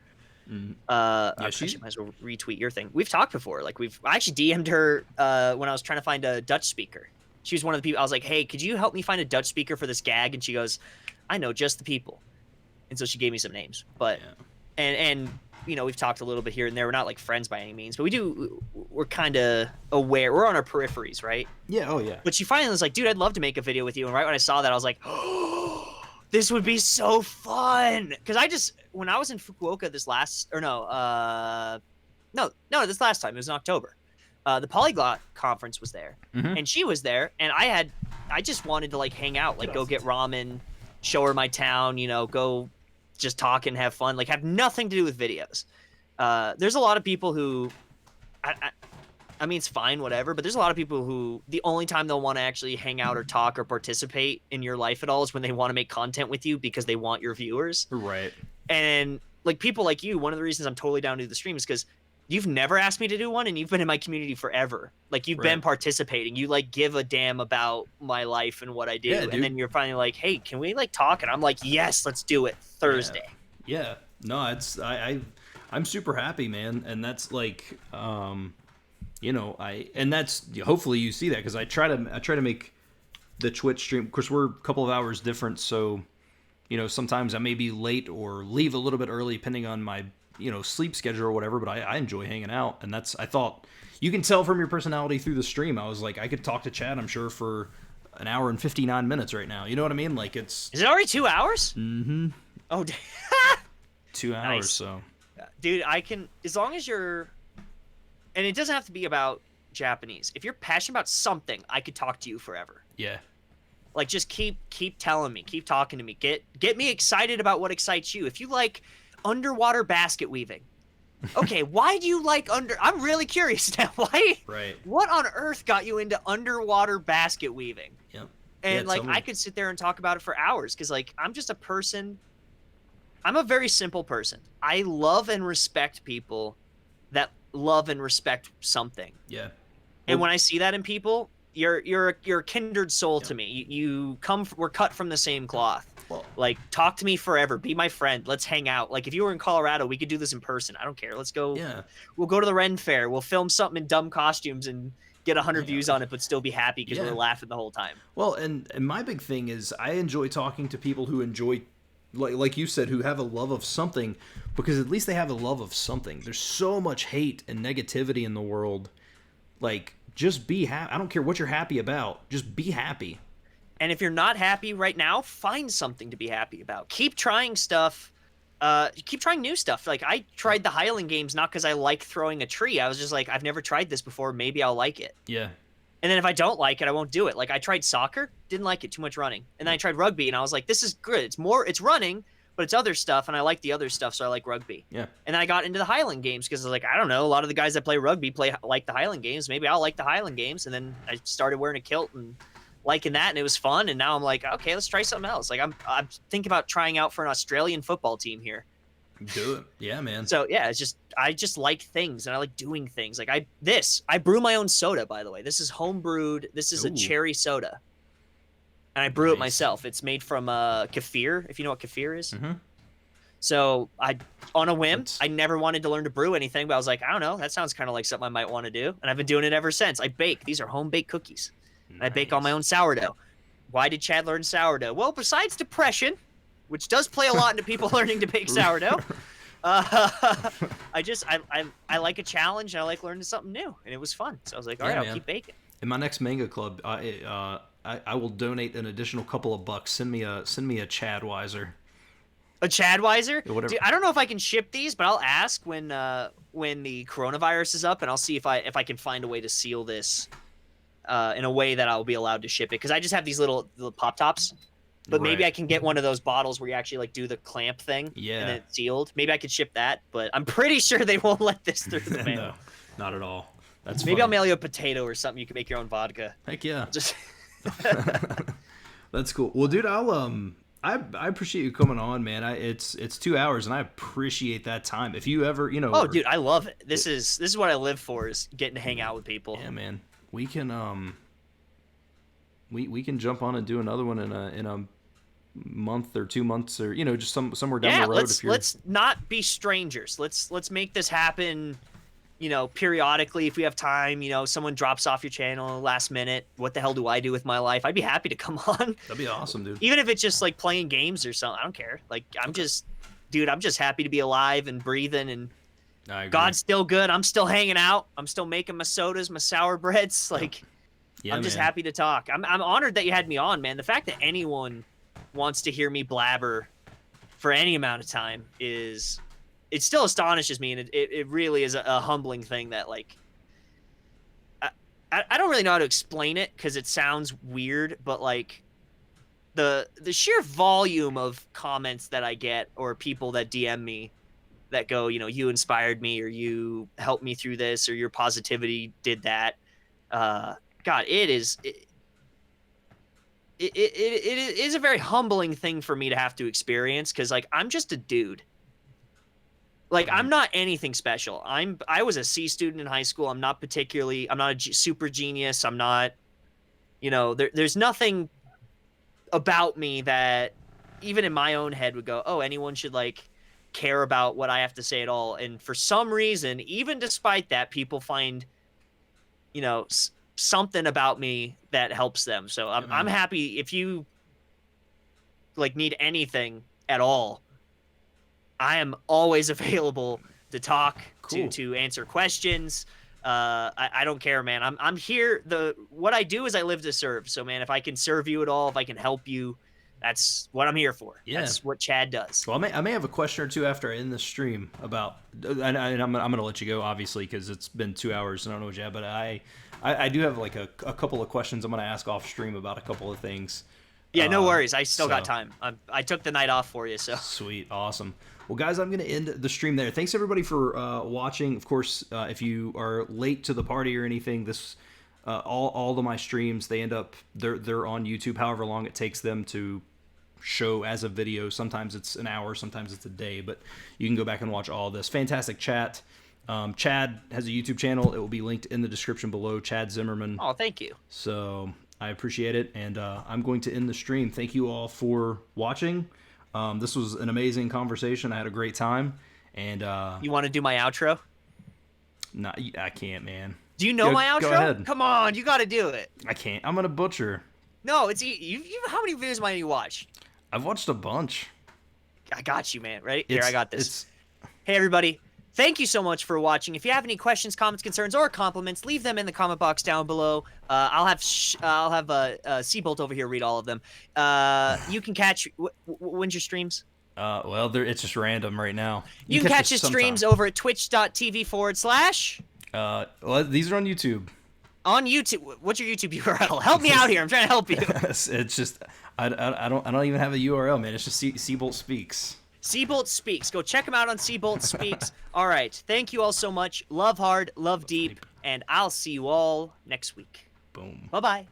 Mm-hmm. I actually might as well retweet your thing. We've talked before. I actually DM'd her when I was trying to find a Dutch speaker. She was one of the people. I was like, hey, could you help me find a Dutch speaker for this gag? And she goes, I know just the people. And so she gave me some names. But and we've talked a little bit here and there. We're not friends by any means, but we're kind of aware. We're on our peripheries, right? Yeah. Oh, yeah. But she finally was like, dude, I'd love to make a video with you. And right when I saw that, I was like, oh, this would be so fun. Because when I was in Fukuoka this last time, it was in October. The Polyglot conference was there. Mm-hmm. And she was there. And I just wanted to hang out, go get ramen, show her my town, go just talk and have fun, have nothing to do with videos. There's a lot of people who I mean, it's fine, whatever. But there's a lot of people who the only time they'll want to actually hang out or talk or participate in your life at all is when they want to make content with you because they want your viewers. Right. And like people like you, one of the reasons I'm totally down to do the stream is because you've never asked me to do one and you've been in my community forever. Like you've been participating. You like give a damn about my life and what I do. Yeah, and then you're finally like, hey, can we like talk? And I'm like, yes, let's do it Thursday. Yeah. No, I'm super happy, man. And that's like, you know, and that's hopefully you see that because I try to make the Twitch stream. Of course, we're a couple of hours different, so you know sometimes I may be late or leave a little bit early, depending on my sleep schedule or whatever. But I enjoy hanging out, and I thought you can tell from your personality through the stream. I was like, I could talk to Chad, I'm sure, for an hour and 59 minutes right now. You know what I mean? Like is it already 2 hours? Mm-hmm. Oh, 2 hours. Nice. So, dude, I can as long as you're. And it doesn't have to be about Japanese. If you're passionate about something, I could talk to you forever. Yeah. Like just keep telling me, keep talking to me. Get me excited about what excites you. If you like underwater basket weaving. Okay, why do you like I'm really curious now. Why? Right. What on earth got you into underwater basket weaving? Yep. And like I could sit there and talk about it for hours cuz like I'm just a person. I'm a very simple person. I love and respect people that love and respect something. Yeah. And when I see that in people, you're a kindred soul to me. We're cut from the same cloth. Well, like talk to me forever, be my friend, let's hang out. Like if you were in Colorado, we could do this in person. I don't care. Let's go. Yeah. We'll go to the Ren Fair. We'll film something in dumb costumes and get 100 views on it, but still be happy because we're laughing the whole time. Well, and my big thing is I enjoy talking to people who enjoy, like you said, who have a love of something, because at least they have a love of something. There's so much hate and negativity in the world. Like, just be happy. I don't care what you're happy about. Just be happy. And if you're not happy right now, find something to be happy about. Keep trying stuff. Keep trying new stuff. Like, I tried the Highland games not because I like throwing a tree. I was just like, I've never tried this before. Maybe I'll like it. Yeah. And then if I don't like it, I won't do it. Like, I tried soccer. Didn't like it. Too much running. And then I tried rugby, and I was like, this is good. It's running, but it's other stuff, and I like the other stuff, so I like rugby. Yeah. And then I got into the Highland games because I was like, I don't know, a lot of the guys that play rugby like the Highland games. Maybe I'll like the Highland games. And then I started wearing a kilt and liking that, and it was fun. And now I'm like, okay, let's try something else. Like I'm thinking about trying out for an Australian football team here. Do it. Yeah, man. So yeah, I just like things and I like doing things. Like I brew my own soda, by the way. This is home brewed. This is a cherry soda. And I brew it myself. It's made from kefir, if you know what kefir is. Mm-hmm. So on a whim, I never wanted to learn to brew anything, but I was like, I don't know, that sounds kind of like something I might want to do. And I've been doing it ever since. I bake. These are home-baked cookies. Nice. I bake all my own sourdough. Why did Chad learn sourdough? Well, besides depression, which does play a lot into people learning to bake sourdough, I like a challenge, and I like learning something new, and it was fun. So I was like, all right, I'll keep baking. In my next manga club, I will donate an additional couple of bucks. Send me a Chadweiser. A Chadweiser? Yeah, whatever. Dude, I don't know if I can ship these, but I'll ask when the coronavirus is up, and I'll see if I can find a way to seal this in a way that I'll be allowed to ship it. Because I just have these little pop tops, but maybe I can get one of those bottles where you actually like do the clamp thing, and it's sealed. Maybe I could ship that, but I'm pretty sure they won't let this through the mail. No, not at all. That's maybe funny. I'll mail you a potato or something. You can make your own vodka. Heck yeah. Just That's cool. Well, dude, I appreciate you coming on, man. It's 2 hours, and I appreciate that time. If you ever, oh, dude, I love it. This is what I live for, is getting to hang out with people. Yeah, man. We can we can jump on and do another one in a month or 2 months, or just somewhere down the road. Let's not be strangers. Let's make this happen. Periodically, if we have time, someone drops off your channel last minute. What the hell do I do with my life? I'd be happy to come on. That'd be awesome, dude. Even if it's just like playing games or something, I don't care. Like I'm just happy to be alive and breathing, and God's still good. I'm still hanging out. I'm still making my sodas, my sour breads. Like, I'm just happy to talk. I'm honored that you had me on, man. The fact that anyone wants to hear me blabber for any amount of time it still astonishes me, and it really is a humbling thing that, like, I don't really know how to explain it because it sounds weird, but like the sheer volume of comments that I get or people that DM me that go, you inspired me, or you helped me through this, or your positivity did that. God, it is a very humbling thing for me to have to experience, because like I'm just a dude. Like I'm not anything special. I was a C student in high school. I'm not a super genius. I'm not, there's nothing about me that even in my own head would go, oh, anyone should like care about what I have to say at all. And for some reason, even despite that, people find, something about me that helps them. So I'm happy if you like need anything at all. I am always available to talk, Cool. to answer questions. I don't care, man. I'm here. What I do is I live to serve. So, man, if I can serve you at all, if I can help you, that's what I'm here for. Yeah. That's what Chad does. Well, I may have a question or two after I end the stream about, and I'm going to let you go, obviously, because it's been 2 hours and I don't know what you have, but I do have like a couple of questions I'm going to ask off stream about a couple of things. Yeah, no worries. I still got time. I took the night off for you, so. Sweet. Awesome. Well, guys, I'm going to end the stream there. Thanks, everybody, for watching. Of course, if you are late to the party or anything, this all of my streams, they're on YouTube, however long it takes them to show as a video. Sometimes it's an hour, sometimes it's a day, but you can go back and watch all this. Fantastic chat. Chad has a YouTube channel. It will be linked in the description below. Chad Zimmerman. Oh, thank you. So I appreciate it, and I'm going to end the stream. Thank you all for watching. This was an amazing conversation. I had a great time. And you want to do my outro? No, I can't, man. Do you know my outro? Go ahead. Come on, you got to do it. I can't. I'm gonna butcher. No, it's you. How many videos might you watch? I've watched a bunch. I got you, man. Right here, I got this. Hey, everybody. Thank you so much for watching. If you have any questions, comments, concerns, or compliments, leave them in the comment box down below. I'll have Seabolt over here read all of them. You can catch when's your streams? Well, it's just random right now. You can catch his streams over at twitch.tv/. Well, these are on YouTube. On YouTube, what's your YouTube URL? Help me out here. I'm trying to help you. It's just I don't even have a URL, man. It's just Seabolt Speaks. Seabolt Speaks. Go check him out on Seabolt Speaks. All right. Thank you all so much. Love hard, love deep, and I'll see you all next week. Boom. Bye-bye.